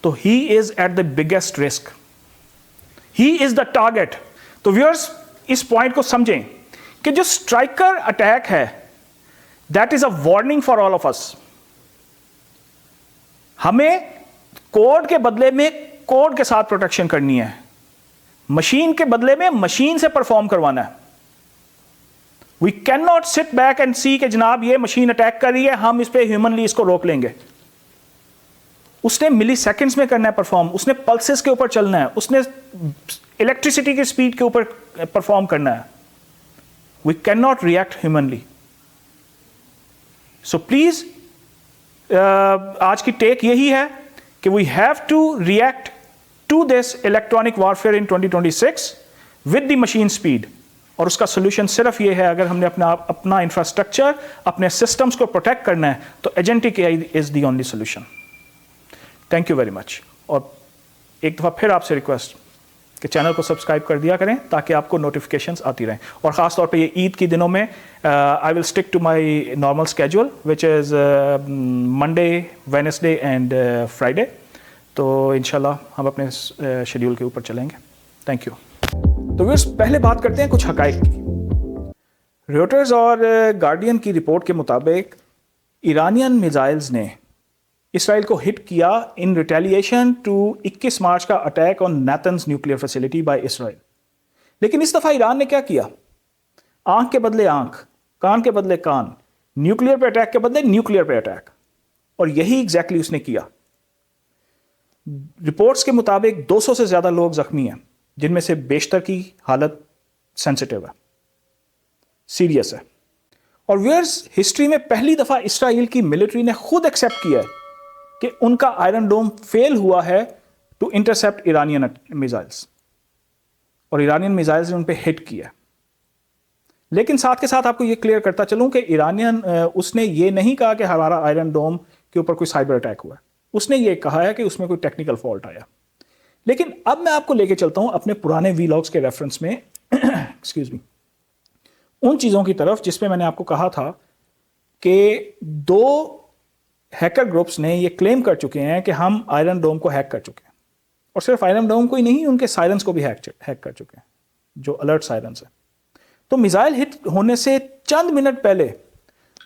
तो he is at the biggest risk, he is the target. तो व्यूअर्स, इस पॉइंट को समझें कि जो स्ट्राइकर अटैक है that is a warning for all of us. हमें कोड के बदले में कोड के साथ प्रोटेक्शन करनी है, मशीन के बदले में मशीन से परफॉर्म करवाना है। We can not sit back and see कि जनाब ये मशीन अटैक कर रही है, हम इस पे ह्यूमनली इसको रोक लेंगे। उसने मिली सेकेंड्स में करना है परफॉर्म, उसने पल्सेस के ऊपर चलना है, उसने इलेक्ट्रिसिटी की स्पीड के ऊपर परफॉर्म करना है। We can not react humanly. So please आज की टेक यही है कि we have to react to this electronic warfare in 2026 with the machine speed. और उसका सोल्यूशन सिर्फ ये है, अगर हमने अपना इंफ्रास्ट्रक्चर, अपने सिस्टम्स को प्रोटेक्ट करना है, तो agentic AI is the only solution. Thank you very much. और एक दफ़ा फिर आपसे रिक्वेस्ट कि चैनल को सब्सक्राइब कर दिया करें ताकि आपको नोटिफिकेशंस आती रहें। और ख़ास तौर पे ये ईद के दिनों में I will stick to my normal schedule which is Monday, Wednesday and Friday. तो इंशाल्लाह हम अपने शेड्यूल के ऊपर चलेंगे। Thank you. तो व्यूअर्स, पहले बात करते हैं कुछ हकाइक की। रॉयटर्स और गार्डियन की रिपोर्ट के मुताबिक ईरानियन मिसाइल्स ने इसराइल को हिट किया इन रिटेलिएशन टू 21 मार्च का attack on Natanz nuclear facility by Israel. लेकिन इस दफ़ा ईरान ने क्या किया? आंख के बदले आंख, कान के बदले कान, न्यूक्लियर पे अटैक के बदले न्यूक्लियर पे अटैक। और यही एग्जैक्टली उसने किया। रिपोर्ट्स के मुताबिक 200 से ज़्यादा लोग जख्मी हैं, जिनमें से बेशतर की हालत सेंसिटिव है, सीरियस है। और व्यूअर्स, हिस्ट्री में पहली दफ़ा इसराइल की मिलिट्री ने खुद एक्सेप्ट किया है कि उनका आयरन डोम फेल हुआ है टू इंटरसेप्ट ईरानियन मिसाइल्स, और ईरानियन मिसाइल्स ने उन पे हिट किया। लेकिन साथ के साथ आपको ये क्लियर करता चलूं कि ईरानियन उसने ये नहीं कहा कि हमारा आयरन डोम के ऊपर कोई साइबर अटैक हुआ, उसने ये कहा है कि उसमें कोई टेक्निकल फॉल्ट आया। लेकिन अब मैं आपको लेके चलता हूं अपने पुराने वीलॉग्स के रेफरेंस में एक्सक्यूज मी, उन चीज़ों की तरफ जिसमें मैंने आपको कहा था कि 2 हैकर ग्रुप्स ने ये क्लेम कर चुके हैं कि हम आयरन डोम को हैक कर चुके हैं, और सिर्फ आयरन डोम को ही नहीं, उनके सायरन्स को भी हैक कर चुके हैं, जो अलर्ट सायरन्स है। तो मिसाइल हिट होने से चंद मिनट पहले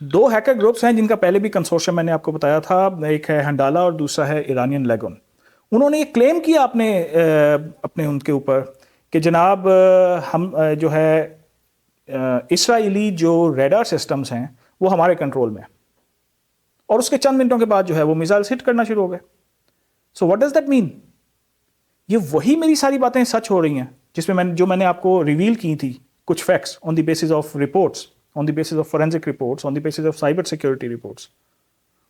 2 हैकर ग्रुप्स हैं जिनका पहले भी कंसोर्शियम मैंने आपको बताया था, एक है हंडाला और दूसरा है ईरानियन लेगन। उन्होंने ये क्लेम किया अपने उनके ऊपर कि जनाब हम जो है इस्राएली जो रेडार सिस्टम्स हैं वो हमारे कंट्रोल में, और उसके चंद मिनटों के बाद जो है वो मिसाइल्स हिट करना शुरू हो गए। So what does that mean? ये वही मेरी सारी बातें सच हो रही हैं जिसमें मैंने आपको रिवील की थी, कुछ facts on the basis of reports, on the basis of forensic reports, on the basis of cyber security reports.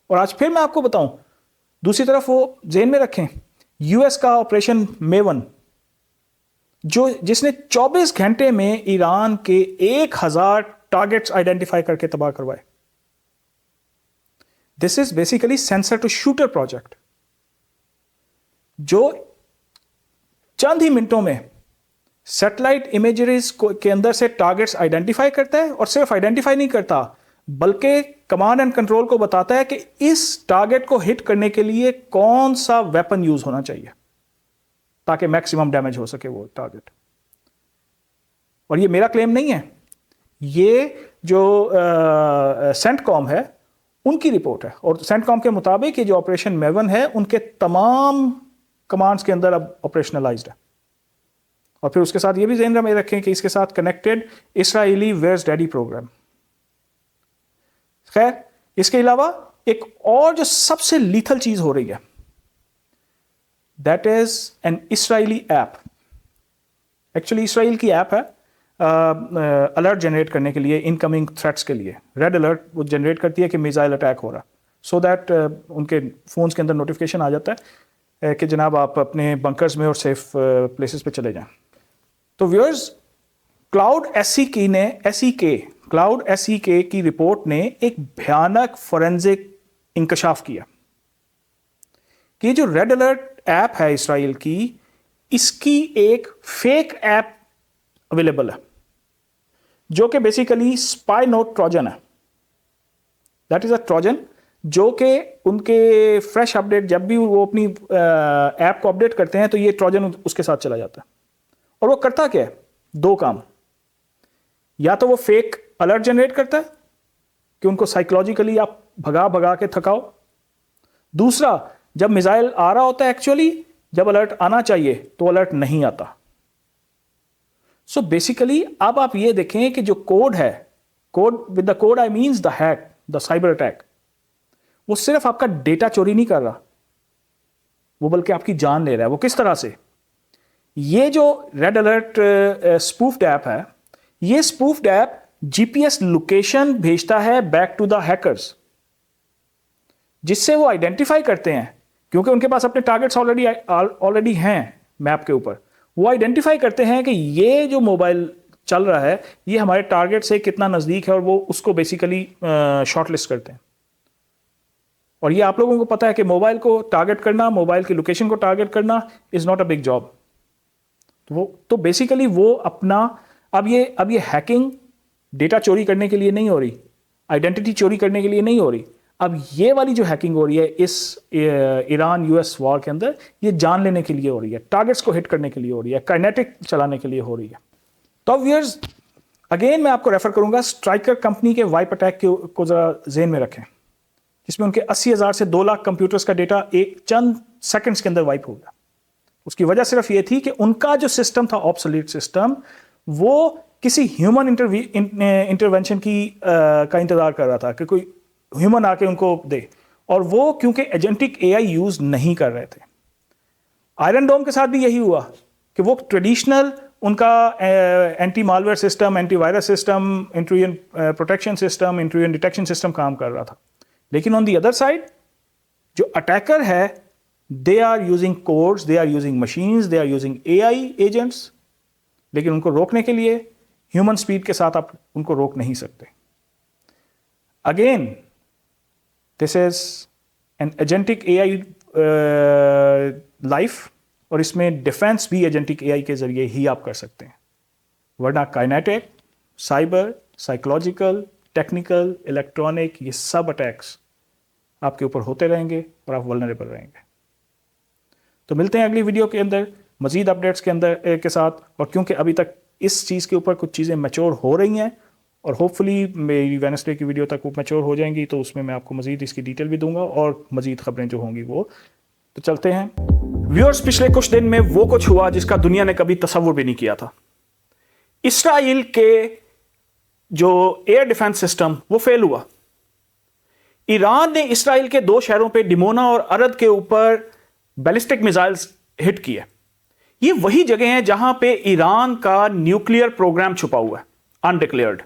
और आज फिर मैं आपको बताऊं, दूसरी तरफ वो जेन में रखें, यूएस का ऑपरेशन मेवन जिसने 24 घंटे में ईरान के 1000 टारगेट्स आइडेंटिफाई करके तबाह करवाए। This is basically sensor to shooter project, जो चंद ही मिनटों में सैटेलाइट इमेजरीज के अंदर से टारगेट्स आइडेंटिफाई करता है, और सिर्फ आइडेंटिफाई नहीं करता बल्कि कमांड एंड कंट्रोल को बताता है कि इस टारगेट को हिट करने के लिए कौन सा वेपन यूज होना चाहिए ताकि मैक्सिमम डैमेज हो सके वो टारगेट। और ये मेरा क्लेम नहीं है, ये जो सेंटकॉम है उनकी रिपोर्ट है, और सेंटकॉम के मुताबिक ये जो ऑपरेशन मेवन है उनके तमाम कमांड्स के अंदर अब ऑपरेशनलाइज्ड है। और फिर उसके साथ ये भी ज़हन में रखें कि इसके साथ connected Israeli where's daddy program. खैर, इसके अलावा एक और जो सबसे लीथल चीज हो रही है, that is an Israeli app. Actually Israel की ऐप है अलर्ट जनरेट करने के लिए, इनकमिंग थ्रेट्स के लिए। रेड अलर्ट वो जनरेट करती है कि मिसाइल अटैक हो रहा, सो दैट उनके फोन्स के अंदर नोटिफिकेशन आ जाता है कि जनाब आप अपने बंकर्स में और सेफ प्लेसेस पे चले जाएं। तो व्यूअर्स, क्लाउड एसईके की रिपोर्ट ने एक भयानक फोरेंसिक इंकशाफ किया कि ये जो रेड अलर्ट ऐप है इसराइल की, इसकी एक फेक ऐप अवेलेबल है जो कि बेसिकली स्पाई नोट ट्रोजन है। दैट इज अ ट्रोजन जो कि उनके फ्रेश अपडेट, जब भी वो अपनी ऐप को अपडेट करते हैं तो ये ट्रोजन उसके साथ चला जाता है। और वो करता क्या है? 2 काम। या तो वो फेक अलर्ट जनरेट करता है कि उनको साइकोलॉजिकली आप भगा के थकाओ। दूसरा, जब मिसाइल आ रहा होता है, एक्चुअली जब अलर्ट आना चाहिए तो अलर्ट नहीं आता। सो बेसिकली अब आप ये देखें कि जो कोड है, with the code I means the hack, the cyber attack, वो सिर्फ आपका डेटा चोरी नहीं कर रहा, वो बल्कि आपकी जान ले रहा है। वो किस तरह से? ये जो रेड अलर्ट स्पूफ्ड ऐप है, ये स्पूफ्ड ऐप जीपीएस लोकेशन भेजता है बैक टू द हैकर्स, जिससे वो आइडेंटिफाई करते हैं, क्योंकि उनके पास अपने टारगेट्स ऑलरेडी हैं मैप के ऊपर। वो आइडेंटिफाई करते हैं कि ये जो मोबाइल चल रहा है ये हमारे टारगेट से कितना नज़दीक है, और वो उसको बेसिकली शॉर्टलिस्ट करते हैं। और ये आप लोगों को पता है कि मोबाइल को टारगेट करना, मोबाइल की लोकेशन को टारगेट करना is not a big job. तो बेसिकली वो अपना अब ये हैकिंग डेटा चोरी करने के लिए नहीं हो रही, आइडेंटिटी चोरी करने के लिए नहीं हो रही। अब ये वाली जो हैकिंग हो रही है इस ईरान यूएस वॉर के अंदर, ये जान लेने के लिए हो रही है, टारगेट्स को हिट करने के लिए हो रही है, काइनेटिक चलाने के लिए हो रही है। तो व्यूअर्स, अगेन मैं आपको रेफर करूंगा स्ट्राइकर कंपनी के वाइप अटैक को जरा जेन में रखें, जिसमें उनके 80,000 से 2 लाख कंप्यूटर्स का डेटा एक चंद सेकंड्स के अंदर वाइप हो गया। उसकी वजह सिर्फ ये थी कि उनका जो सिस्टम था, ऑब्सोलीट सिस्टम, वो किसी ह्यूमन इंटरवेंशन का इंतजार कर रहा था कि कोई ह्यूमन आके उनको दे, और वो क्योंकि एजेंटिक एआई यूज नहीं कर रहे थे। आयरन डोम के साथ भी यही हुआ कि वो ट्रेडिशनल उनका anti malware system, anti virus system, intrusion protection system, intrusion detection system काम कर रहा था। लेकिन ऑन दी अदर साइड जो अटैकर है they are using codes, they are using machines, they are using AI agents, लेकिन उनको रोकने के लिए ह्यूमन स्पीड के साथ आप उनको रोक नहीं सकते। Again this is an agentic AI life, और इसमें डिफेंस भी एजेंटिक AI के जरिए ही आप कर सकते हैं, वरना kinetic, cyber, psychological, technical, electronic, ये सब अटैक्स आपके ऊपर होते रहेंगे और आप वल्नरेबल रहेंगे। तो मिलते हैं अगली वीडियो के अंदर मजीद अपडेट्स के अंदर के साथ। और क्योंकि अभी तक इस चीज़ के ऊपर कुछ चीज़ें मैच्योर हो रही हैं और होपफुली मेरी वेडनेसडे की वीडियो तक वो मैच्योर हो जाएंगी, तो उसमें मैं आपको मजीद इसकी डिटेल भी दूंगा और मजीद खबरें जो होंगी वो। तो चलते हैं व्यूअर्स, पिछले कुछ दिन में वो कुछ हुआ जिसका दुनिया ने कभी तसव्वुर भी नहीं किया था। इसराइल के जो एयर डिफेंस सिस्टम वो फेल हुआ। ईरान ने इसराइल के 2 शहरों पे डिमोना और अरद के ऊपर बैलिस्टिक मिसाइल्स हिट किए। ये वही जगह हैं जहां पे ईरान का न्यूक्लियर प्रोग्राम छुपा हुआ है, अनडिक्लेयर्ड।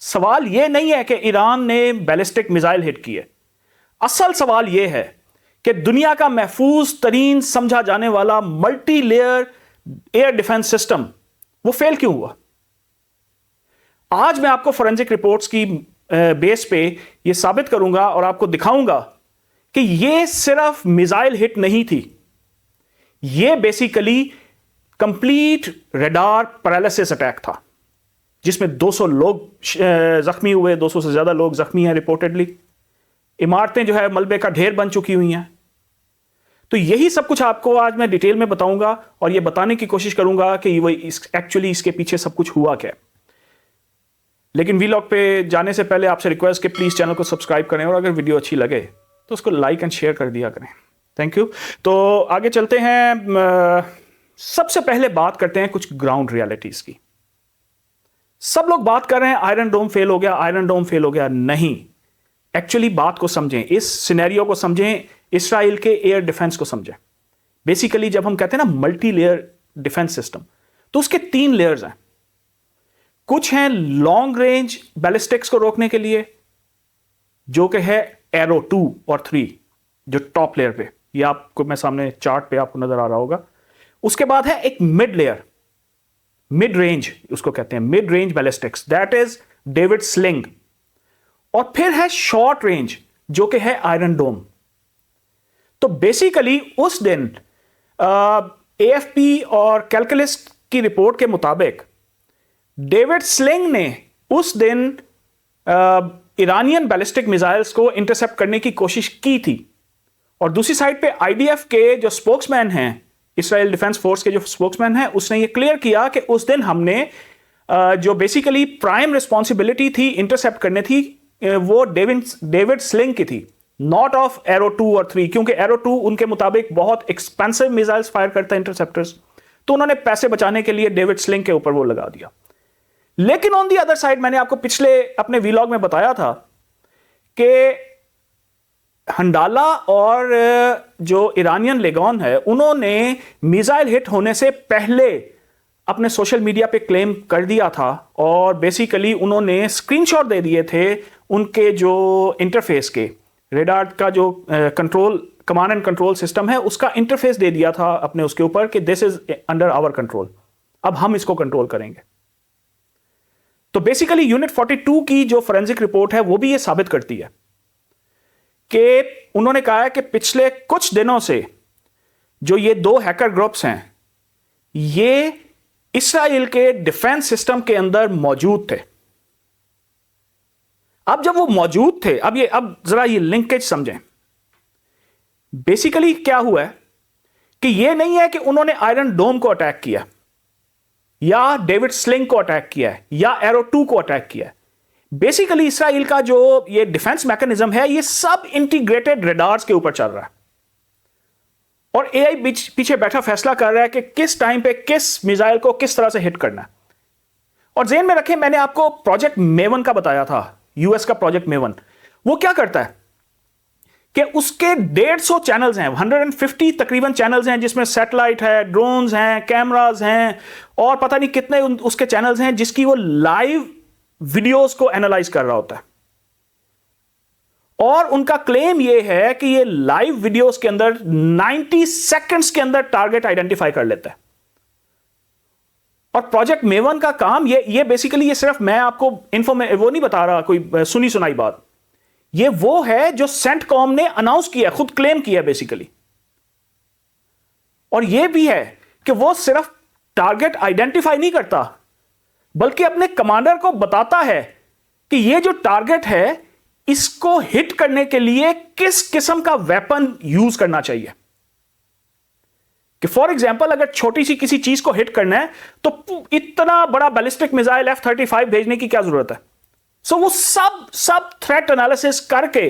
सवाल यह नहीं है कि ईरान ने बैलिस्टिक मिसाइल हिट किए, असल सवाल यह है कि दुनिया का महफूज तरीन समझा जाने वाला multi layer air defence system वो फेल क्यों हुआ। आज मैं आपको फोरेंसिक रिपोर्ट्स की बेस पे ये साबित करूंगा और आपको दिखाऊंगा कि ये सिर्फ मिसाइल हिट नहीं थी, ये basically complete radar paralysis attack था, जिसमें 200 लोग जख्मी हुए, 200 से ज्यादा लोग जख्मी हैं रिपोर्टेडली। इमारतें जो है मलबे का ढेर बन चुकी हुई हैं। तो यही सब कुछ आपको आज मैं डिटेल में बताऊंगा और ये बताने की कोशिश करूंगा कि एक्चुअली इसके पीछे सब कुछ हुआ क्या। लेकिन वीलॉग पे जाने से पहले आपसे रिक्वेस्ट कि प्लीज चैनल को सब्सक्राइब करें और अगर वीडियो अच्छी लगे तो उसको लाइक एंड शेयर कर दिया करें। Thank you. तो आगे चलते हैं। सबसे पहले बात करते हैं कुछ ग्राउंड रियलिटीज की। सब लोग बात कर रहे हैं आयरन डोम फेल हो गया, आयरन डोम फेल हो गया। नहीं, एक्चुअली बात को समझें, इस सिनेरियो को समझें, इसराइल के एयर डिफेंस को समझें। बेसिकली जब हम कहते हैं ना मल्टी लेयर डिफेंस सिस्टम, तो उसके 3 लेयर्स हैं। कुछ हैं लॉन्ग रेंज बैलिस्टिक्स को रोकने के लिए, जो कि है एरो 2 और 3, जो टॉप लेयर पे, ये आपको मैं सामने चार्ट पे आपको नजर आ रहा होगा। उसके बाद है एक मिड लेयर, मिड रेंज उसको कहते हैं, mid range ballistics, that is David sling. और फिर है शॉर्ट रेंज, जो कि है आयरन डोम। तो बेसिकली उस दिन AFP और कैलकुलस की रिपोर्ट के मुताबिक डेविड स्लिंग ने उस दिन ईरानियन बैलिस्टिक मिसाइल्स को इंटरसेप्ट करने की कोशिश की थी। और दूसरी साइड पे IDF के जो स्पोक्समैन हैं, इसराइल डिफेंस फोर्स के जो स्पोक्समैन हैं, उसने ये क्लियर किया कि उस दिन हमने जो बेसिकली प्राइम रिस्पॉन्सिबिलिटी थी इंटरसेप्ट करने थी, वो डेविड स्लिंग की थी, नॉट ऑफ एरो 2 और 3, क्योंकि एरो 2 उनके मुताबिक बहुत एक्सपेंसिव मिसाइल्स फायर करता है, इंटरसेप्टर्स। तो उन्होंने पैसे बचाने के लिए डेविड स्लिंग के ऊपर वो लगा दिया। लेकिन ऑन दी अदर साइड, मैंने आपको पिछले अपने वीलॉग में बताया था कि हंडाला और जो ईरानियन लेगॉन है, उन्होंने मिसाइल हिट होने से पहले अपने सोशल मीडिया पे क्लेम कर दिया था और बेसिकली उन्होंने स्क्रीनशॉट दे दिए थे उनके जो इंटरफेस के, रेडार का जो control command and control system है, उसका इंटरफेस दे दिया था अपने उसके ऊपर कि this is under our control, अब हम इसको कंट्रोल करेंगे। तो बेसिकली यूनिट 42 की जो फोरेंसिक रिपोर्ट है वो भी ये साबित करती है कि उन्होंने कहा है कि पिछले कुछ दिनों से जो ये 2 हैकर ग्रुप्स हैं, ये इसराइल के डिफेंस सिस्टम के अंदर मौजूद थे। अब जब वो मौजूद थे, अब जरा ये लिंकेज समझें। बेसिकली क्या हुआ है कि ये नहीं है कि उन्होंने आयरन डोम को अटैक किया या डेविड स्लिंग को अटैक किया है या एरो 2 को अटैक किया है। बेसिकली इसराइल का जो ये डिफेंस मैकेनिज्म है, ये सब इंटीग्रेटेड रडार्स के ऊपर चल रहा है और AI पीछे बैठा फैसला कर रहा है कि किस टाइम पे किस मिसाइल को किस तरह से हिट करना है। और ज़हन में रखें, मैंने आपको प्रोजेक्ट मेवन का बताया था, US का प्रोजेक्ट मेवन। वो क्या करता है कि उसके 150 चैनल्स हैं, 150 तकरीबन चैनल्स हैं, जिसमें सैटेलाइट है, ड्रोन्स हैं, कैमरास हैं और पता नहीं कितने उसके चैनल्स हैं, जिसकी वो लाइव वीडियोस को एनालाइज कर रहा होता है। और उनका क्लेम ये है कि ये लाइव वीडियोस के अंदर 90 सेकंड्स के अंदर टारगेट आइडेंटिफाई कर लेता है। और प्रोजेक्ट मेवन का काम ये बेसिकली, ये सिर्फ मैं आपको वो नहीं बता रहा कोई सुनी सुनाई बात, ये वो है जो सेंटकॉम ने अनाउंस किया, खुद क्लेम किया बेसिकली। और ये भी है कि वो सिर्फ टारगेट आइडेंटिफाई नहीं करता, बल्कि अपने कमांडर को बताता है कि ये जो टारगेट है इसको हिट करने के लिए किस किस्म का वेपन यूज करना चाहिए। कि फॉर एग्जांपल अगर छोटी सी किसी चीज को हिट करना है तो इतना बड़ा बैलिस्टिक मिसाइल F-35 भेजने की क्या जरूरत है। सो वो सब थ्रेट एनालिसिस करके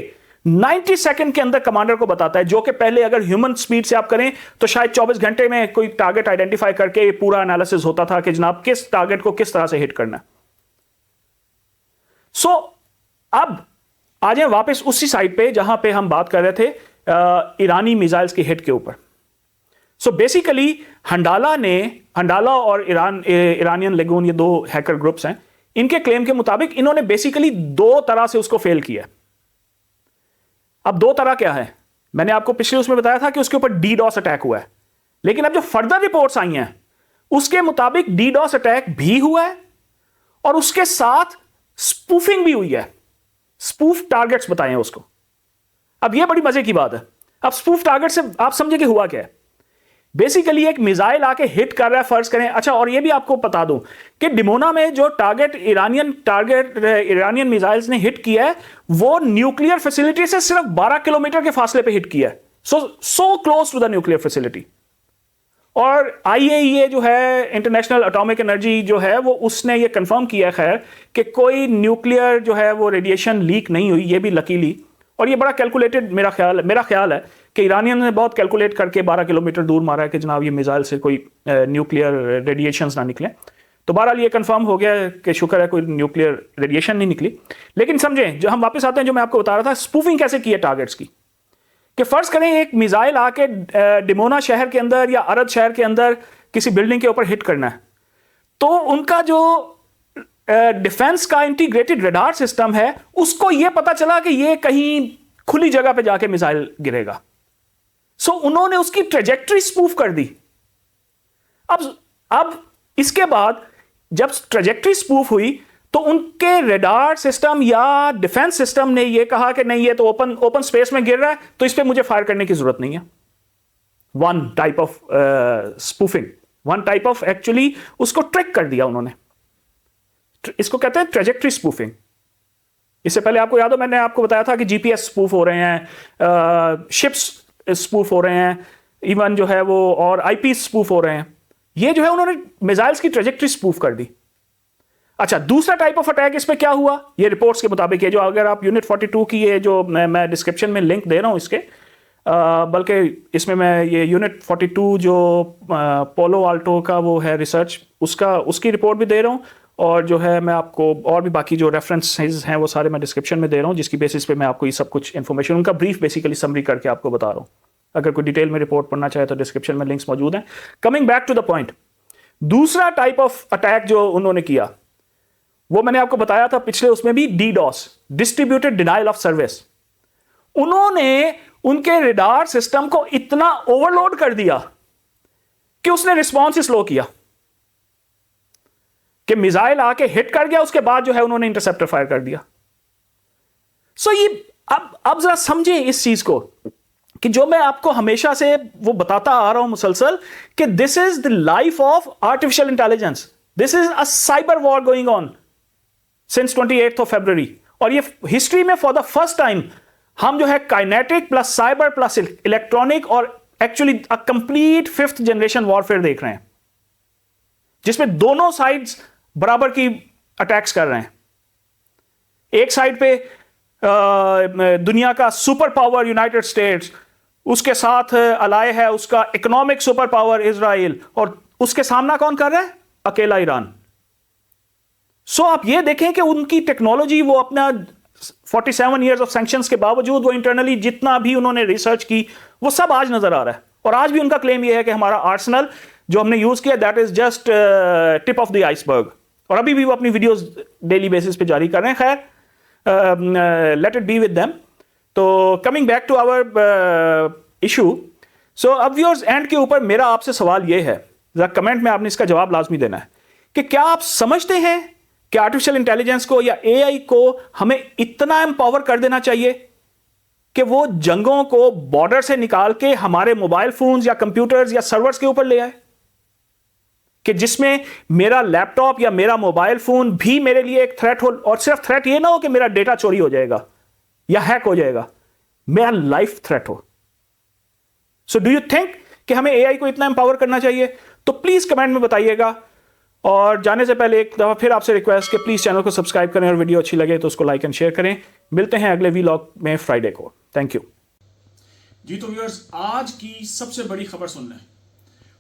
90 सेकंड के अंदर कमांडर को बताता है, जो कि पहले अगर ह्यूमन स्पीड से आप करें तो शायद 24 घंटे में कोई टारगेट आइडेंटिफाई करके पूरा एनालिसिस होता था कि जनाब किस टारगेट को किस तरह से हिट करना है। सो अब आ जाए वापस उसी साइड पे जहां पे हम बात कर रहे थे ईरानी मिसाइल्स की हिट के ऊपर। सो बेसिकली हंडाला और इरानियन लेगून, ये दो हैकर ग्रुप्स हैं, इनके क्लेम के मुताबिक इन्होंने बेसिकली दो तरह से उसको फेल किया। अब दो तरह क्या है, मैंने आपको पिछले उसमें बताया था कि उसके ऊपर DDoS अटैक हुआ है, लेकिन अब जो फर्दर रिपोर्ट्स आई हैं उसके मुताबिक DDoS अटैक भी हुआ है और उसके साथ स्पूफिंग भी हुई है। स्पूफ टारगेट्स बताए हैं उसको। अब यह बड़ी मजे की बात है। अब स्पूफ टारगेट से आप समझे कि हुआ क्या है। बेसिकली एक मिसाइल आके हिट कर रहा है, फर्ज करें। अच्छा, और ये भी आपको बता दूं कि डिमोना में जो इरानियन मिसाइल्स ने हिट किया है वो न्यूक्लियर फैसिलिटी से सिर्फ 12 किलोमीटर के फासले पे हिट किया है। So close to the nuclear facility. और IAEA जो है, इंटरनेशनल एटॉमिक एनर्जी जो है, वो उसने ये कंफर्म किया खैर कि कोई न्यूक्लियर जो है वो रेडिएशन लीक नहीं हुई, ये भी लकीली। और ये बड़ा कैलकुलेटेड मेरा ख्याल है कि ईरानियन ने बहुत कैलकुलेट करके 12 किलोमीटर दूर मारा है कि जनाब ये मिसाइल से कोई न्यूक्लियर रेडिएशंस ना निकले। तो बहरहाल ये कंफर्म हो गया कि शुक्र है कोई न्यूक्लियर रेडिएशन नहीं निकली। लेकिन समझें, जो हम वापस आते हैं, जो मैं आपको बता रहा था स्पूफिंग कैसे की है टारगेट्स की, कि फर्ज करें एक मिसाइल आके डिमोना शहर के अंदर या अरद शहर के अंदर किसी बिल्डिंग के ऊपर हिट करना है, तो उनका जो डिफेंस का इंटीग्रेटेड रडार सिस्टम है उसको यह पता चला कि ये कहीं खुली जगह पे जाके मिसाइल गिरेगा। सो उन्होंने उसकी ट्रेजेक्टरी स्पूफ कर दी। अब इसके बाद जब ट्रेजेक्टरी स्पूफ हुई तो उनके रडार सिस्टम या डिफेंस सिस्टम ने यह कहा कि नहीं, ये तो ओपन स्पेस में गिर रहा है, तो इस पे मुझे फायर करने की जरूरत नहीं है। One type of spoofing, one type of actually उसको ट्रिक कर दिया उन्होंने। इसको कहते हैं ट्रेजेक्टरी स्पूफिंग। इससे पहले आपको याद हो, मैंने आपको बताया था कि GPS स्पूफ हो रहे हैं, शिप्स स्पूफ हो रहे हैं, इवन जो है वो और IP स्पूफ हो रहे हैं। ये जो है उन्होंने मिसाइल्स की ट्रेजेक्टरी स्पूफ कर दी। अच्छा, दूसरा टाइप ऑफ अटैक इस पे क्या हुआ, ये रिपोर्ट्स के मुताबिक है, जो अगर आप यूनिट 42 की ये जो मैं डिस्क्रिप्शन में लिंक दे रहा हूं इसके, बल्कि इसमें मैं ये यूनिट 42 जो पोलो आल्टो का वो है रिसर्च, उसकी रिपोर्ट भी दे रहा हूं। और जो है मैं आपको और भी बाकी जो रेफरेंसेस हैं वो सारे मैं डिस्क्रिप्शन में दे रहा हूं, जिसकी बेसिस पे मैं आपको ये सब कुछ इन्फॉर्मेशन, उनका ब्रीफ बेसिकली समरी करके आपको बता रहा हूं। अगर कोई डिटेल में रिपोर्ट पढ़ना चाहे तो डिस्क्रिप्शन में लिंक्स मौजूद हैं। Coming back to the point, दूसरा टाइप ऑफ अटैक जो उन्होंने किया वो मैंने आपको बताया था पिछले उसमें भी, DDoS, distributed denial of service. उन्होंने उनके रडार सिस्टम को इतना ओवरलोड कर दिया कि उसने रिस्पॉन्स ही स्लो किया, कि मिसाइल आके हिट कर गया, उसके बाद जो है उन्होंने इंटरसेप्टर फायर कर दिया। सो ये अब जरा समझे इस चीज को कि जो मैं आपको हमेशा से वो बताता आ रहा हूं मुसलसल, कि this is the life of artificial intelligence, this is a cyber war going on since 28th of February। और ये हिस्ट्री में फॉर द फर्स्ट टाइम हम जो है kinetic plus cyber plus electronic और actually a complete 5th generation warfare देख रहे हैं, जिसमें दोनों साइड्स बराबर की अटैक्स कर रहे हैं। एक साइड पे दुनिया का सुपर पावर यूनाइटेड स्टेट्स, उसके साथ अलाय है उसका इकोनॉमिक सुपर पावर इजराइल, और उसके सामना कौन कर रहा है, अकेला ईरान। सो आप ये देखें कि उनकी टेक्नोलॉजी, वो अपना 47 ईयर्स ऑफ सैंक्शंस के बावजूद वो इंटरनली जितना भी उन्होंने रिसर्च की वो सब आज नजर आ रहा है। और आज भी उनका क्लेम ये है कि हमारा आर्सेनल जो हमने यूज किया that is just tip of the iceberg. और अभी भी वो अपनी वीडियोस डेली बेसिस पे जारी कर रहे हैं। खैर, let it be with them. तो coming back to our issue, so अब व्यूअर्स एंड के ऊपर मेरा आपसे सवाल यह है, जरा कमेंट में आपने इसका जवाब लाजमी देना है कि क्या आप समझते हैं कि आर्टिफिशियल इंटेलिजेंस को या एआई को हमें इतना एम्पावर कर देना चाहिए कि वो जंगों को बॉर्डर से निकाल के हमारे मोबाइल फोन्स या कंप्यूटर्स या सर्वर्स के ऊपर ले आए, कि जिसमें मेरा लैपटॉप या मेरा मोबाइल फोन भी मेरे लिए एक थ्रेट हो, और सिर्फ थ्रेट ये ना हो कि मेरा डेटा चोरी हो जाएगा या हैक हो जाएगा, मेरा लाइफ थ्रेट हो। सो डू यू थिंक कि हमें एआई को इतना एम्पावर करना चाहिए? तो प्लीज कमेंट में बताइएगा। और जाने से पहले एक दफा फिर आपसे रिक्वेस्ट कि प्लीज चैनल को सब्सक्राइब करें और वीडियो अच्छी लगे तो उसको लाइक एंड शेयर करें। मिलते हैं अगले व्लॉग में फ्राइडे को। थैंक यू जी। तो व्यूअर्स, आज की सबसे बड़ी खबर सुन लें।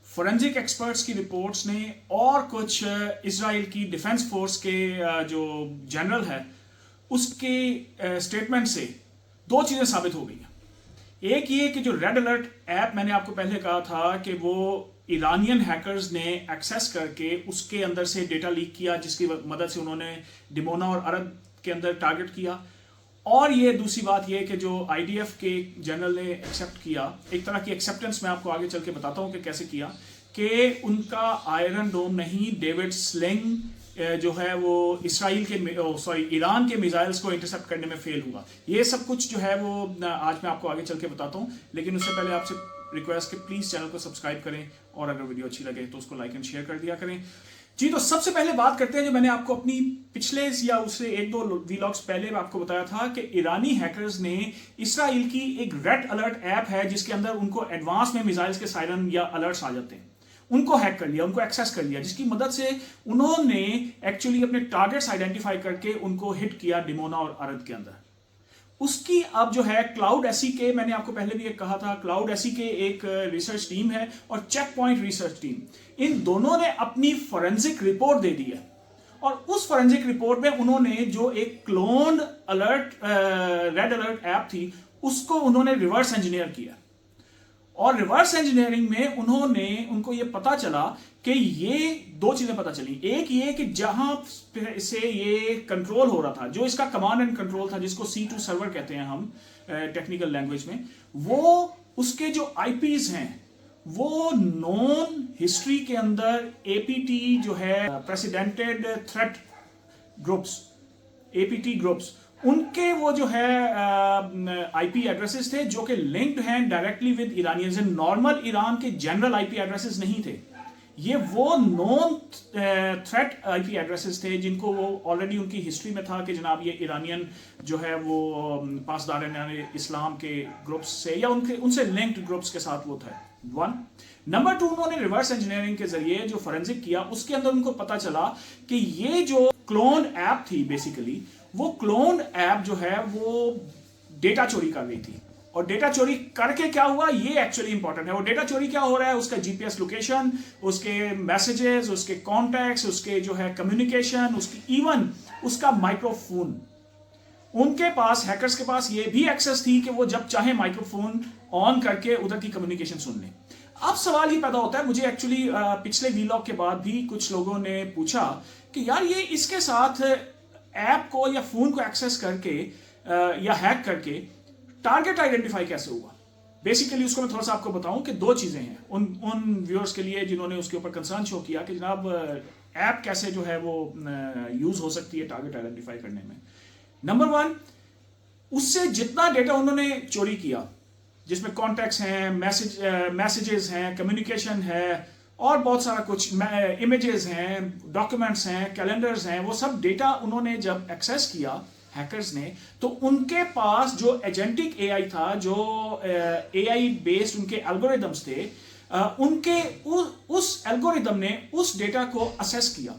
फोरेंसिक एक्सपर्ट्स की रिपोर्ट्स ने और कुछ इजराइल की डिफेंस फोर्स के जो जनरल है उसके स्टेटमेंट से दो चीजें साबित हो गई हैं। एक ये कि जो रेड अलर्ट ऐप मैंने आपको पहले कहा था कि वो ईरानियन हैकर्स ने एक्सेस करके उसके अंदर से डेटा लीक किया, जिसकी मदद से उन्होंने डिमोना और अरब के अंदर टारगेट किया। और ये दूसरी बात ये कि जो आईडीएफ के जनरल ने एक्सेप्ट किया, एक तरह की एक्सेप्टेंस मैं आपको आगे चल के बताता हूँ कि कैसे किया, कि उनका आयरन डोम नहीं, डेविड स्लिंग जो है वो इसराइल के ईरान के मिसाइल्स को इंटरसेप्ट करने में फेल हुआ। ये सब कुछ जो है वो आज मैं आपको आगे चल के बताता हूँ, लेकिन उससे पहले आपसे रिक्वेस्ट कि प्लीज चैनल को सब्सक्राइब करें और अगर वीडियो अच्छी लगे तो उसको लाइक एंड शेयर कर दिया करें। जी, तो सबसे पहले बात करते हैं जो मैंने आपको अपनी पिछले या उससे एक दो व्लॉग्स पहले आपको बताया था कि ईरानी हैकर्स ने इसराइल की एक रेड अलर्ट ऐप है जिसके अंदर उनको एडवांस में मिसाइल्स के सायरन या अलर्ट्स आ जाते हैं, उनको हैक कर लिया, उनको एक्सेस कर लिया, जिसकी मदद से उन्होंने एक्चुअली अपने टारगेट्स आइडेंटिफाई करके उनको हिट किया डिमोना और अरद के अंदर। उसकी अब जो है क्लाउड एसईके, मैंने आपको पहले भी एक कहा था, क्लाउड एसईके एक रिसर्च टीम है और चेक पॉइंट रिसर्च टीम, इन दोनों ने अपनी फोरेंसिक रिपोर्ट दे दी है। और उस फोरेंसिक रिपोर्ट में उन्होंने जो एक clone alert red alert app थी उसको उन्होंने रिवर्स इंजीनियर किया। और रिवर्स इंजीनियरिंग में उनको ये पता चला कि ये दो चीजें पता चली। एक ये कि जहां से ये कंट्रोल हो रहा था, जो इसका कमांड एंड कंट्रोल था, जिसको C2 सर्वर कहते हैं हम टेक्निकल लैंग्वेज में, वो उसके जो आईपीज हैं वो नॉन हिस्ट्री के अंदर APT जो है प्रेसिडेंटेड थ्रेट ग्रुप्स, APT ग्रुप्स, उनके वो जो है आईपी एड्रेसेस थे जो कि लिंक्ड हैं directly with Iranians. Normal Iran के जनरल आईपी एड्रेसेस नहीं थे, ये वो नॉन थ्रेट आईपी एड्रेसेस थे जिनको वो ऑलरेडी उनकी हिस्ट्री में था कि जनाब ये ईरानियन जो है वो पासदार इस्लाम के ग्रुप्स से या उनसे लिंक्ड ग्रुप्स के साथ वो था। वन नंबर टू, उन्होंने रिवर्स इंजीनियरिंग के जरिए जो फोरेंसिक किया उसके अंदर उनको पता चला कि ये जो क्लोन ऐप थी बेसिकली, वो क्लोन ऐप जो है वो डेटा चोरी कर रही थी। और डेटा चोरी करके क्या हुआ, ये एक्चुअली इंपॉर्टेंट है। वो डेटा चोरी क्या हो रहा है, उसका जीपीएस लोकेशन, उसके मैसेजेस, उसके कॉन्टैक्ट्स, उसके जो है कम्युनिकेशन, उसकी इवन उसका माइक्रोफोन, उनके पास हैकर्स के पास ये भी एक्सेस थी कि वो जब चाहे माइक्रोफोन ऑन करके उधर की कम्युनिकेशन सुन लें। अब सवाल ये पैदा होता है, मुझे एक्चुअली पिछले व्लॉग के बाद भी कुछ लोगों ने पूछा कि यार ये इसके साथ ऐप को या फोन को एक्सेस करके या हैक करके टारगेट आइडेंटिफाई कैसे हुआ। बेसिकली उसको मैं थोड़ा सा आपको बताऊं कि दो चीजें हैं उन व्यूअर्स के लिए जिन्होंने उसके ऊपर कंसर्न शो किया कि जनाब ऐप कैसे जो है वो यूज हो सकती है टारगेट आइडेंटिफाई करने में। नंबर वन, उससे जितना डेटा उन्होंने चोरी किया, जिसमें कॉन्टैक्ट्स हैं, मैसेजेस हैं, कम्युनिकेशन है और बहुत सारा कुछ, इमेजेस हैं, डॉक्यूमेंट्स हैं, कैलेंडर्स हैं, वो सब डेटा उन्होंने जब एक्सेस किया हैकर्स ने, तो उनके पास जो एजेंटिक एआई था, जो एआई बेस्ड उनके एल्गोरिदम्स थे, उनके उस एल्गोरिदम ने उस डेटा को असेस किया,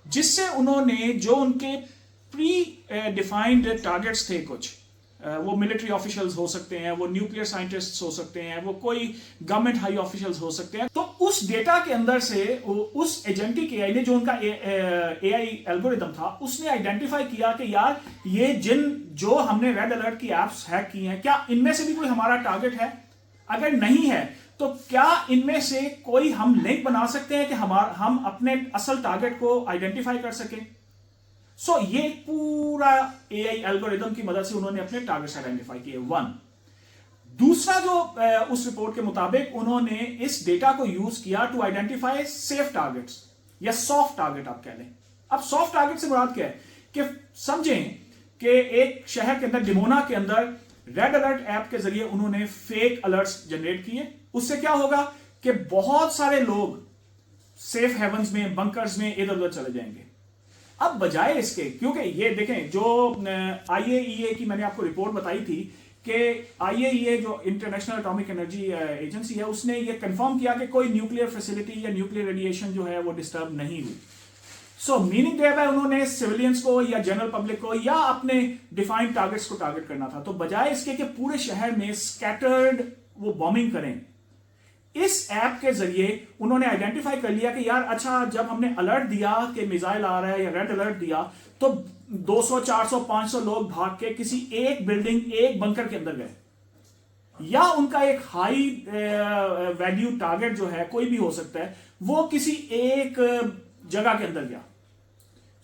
जिससे उन्होंने जो उनके प्री डिफाइंड टारगेट्स थे, कुछ वो मिलिट्री ऑफिशियल्स हो सकते हैं, वो न्यूक्लियर साइंटिस्ट्स हो सकते हैं, वो कोई गवर्नमेंट हाई ऑफिशियल्स हो सकते हैं, तो उस डेटा के अंदर से उस एजेंटिक एआई ने, जो उनका एआई एल्गोरिदम था, उसने आइडेंटिफाई किया कि यार ये जो हमने रेड अलर्ट की एप्स हैक की हैं, क्या इनमें से भी कोई हमारा टारगेट है? अगर नहीं है तो क्या इनमें से कोई हम लिंक बना सकते हैं कि हम अपने असल टारगेट को आइडेंटिफाई कर सकें? सो ये पूरा एआई एल्गोरिदम की मदद से उन्होंने अपने टारगेट्स आइडेंटिफाई किए। वन, दूसरा जो उस रिपोर्ट के मुताबिक उन्होंने इस डेटा को यूज किया टू आइडेंटिफाई सेफ टारगेट्स या सॉफ्ट टारगेट आप कह लें। अब सॉफ्ट टारगेट से मुराद क्या है कि समझें कि एक शहर के अंदर, डिमोना के अंदर, रेड अलर्ट ऐप के जरिए उन्होंने फेक अलर्ट्स जनरेट किए। उससे क्या होगा कि बहुत सारे लोग सेफ हेवंस में, बंकर्स में इधर उधर चले जाएंगे। अब बजाय इसके, क्योंकि ये देखें जो आईएईए की मैंने आपको रिपोर्ट बताई थी कि आईएईए जो इंटरनेशनल एटॉमिक एनर्जी एजेंसी है, उसने ये कंफर्म किया कि कोई न्यूक्लियर फैसिलिटी या न्यूक्लियर रेडिएशन जो है वो डिस्टर्ब नहीं हुई। सो मीनिंग देयर बाय उन्होंने सिविलियंस को या जनरल पब्लिक को या अपने डिफाइंड टारगेट्स को टारगेट करना था। तो बजाय इसके कि पूरे शहर में स्कैटर्ड वो बॉम्बिंग करें, इस ऐप के जरिए उन्होंने आइडेंटिफाई कर लिया कि यार अच्छा, जब हमने अलर्ट दिया कि मिसाइल आ रहा है या रेड अलर्ट दिया, तो 200, 400, 500 लोग भाग के किसी एक बिल्डिंग, एक बंकर के अंदर गए, या उनका एक हाई वैल्यू टारगेट जो है, कोई भी हो सकता है, वो किसी एक जगह के अंदर गया।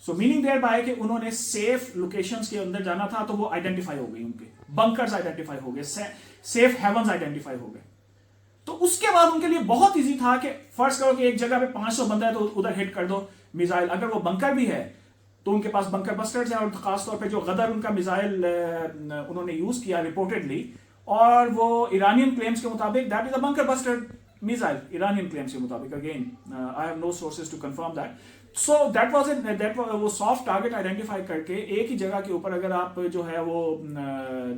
सो मीनिंग देयर बाय कि उन्होंने सेफ लोकेशंस के अंदर जाना था, तो वो आइडेंटिफाई हो गई, उनके बंकर्स आइडेंटिफाई हो गए, सेफ हेवंस आइडेंटिफाई हो गए। तो उसके बाद उनके लिए बहुत इजी था कि फर्ज करो कि एक जगह पे 500 बंदा है तो उधर हिट कर दो मिसाइल। अगर वो बंकर भी है तो उनके पास बंकर बस्टर्स हैं, और खासतौर पे जो गदर उनका मिसाइल उन्होंने यूज किया रिपोर्टेडली, और वो ईरानियन क्लेम्स के मुताबिक that is a bunker buster missile, Iranian claims के मुताबिक। Again I have no sources to confirm that. So that was it, वो सॉफ्ट टारगेट आइडेंटिफाई करके एक ही जगह के ऊपर अगर आप जो है वो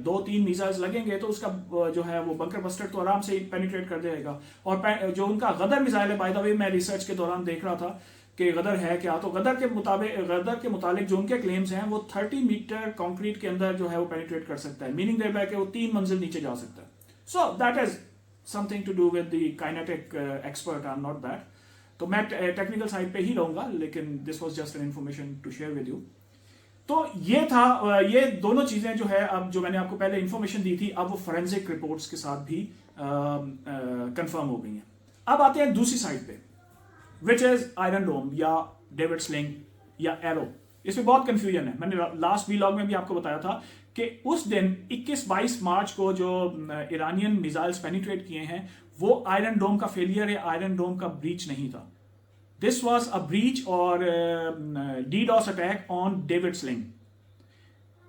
2-3 मिसाइल्स लगेंगे तो उसका जो है वो बंकर बस्टर तो आराम से पेनिट्रेट कर देगा। और जो उनका गदर मिसाइल है, बाय द वे मैं रिसर्च के दौरान देख रहा था कि गदर है क्या, तो गदर के मुताबिक जो उनके क्लेम्स हैं वो 30 मीटर कंक्रीट के अंदर जो है वो पेनिट्रेट कर सकता है, मीनिंग देयर बाय कि वो 3 मंजिल नीचे जा सकता है। So that is something to do with the kinetic expert, I am not that. तो मैं टेक्निकल साइड पे ही रहूंगा, लेकिन this was just an information to share with you. तो ये था, ये दोनों चीजें जो है, अब जो मैंने आपको पहले इन्फॉर्मेशन दी थी, अब वो फोरेंसिक रिपोर्ट्स के साथ भी कंफर्म हो गई हैं। अब आते हैं दूसरी साइड पे, विच इज आयरन डोम या डेविड स्लिंग या एरो। इसमें बहुत कंफ्यूजन है। मैंने लास्ट व्लॉग में भी आपको बताया था कि उस दिन 21-22 मार्च को जो ईरानियन मिसाइल्स पेनिट्रेट किए हैं, वो आयरन डोम का फेलियर है, आयरन डोम का ब्रीच नहीं था। दिस वॉज अ ब्रीच और DDoS attack on David Sling.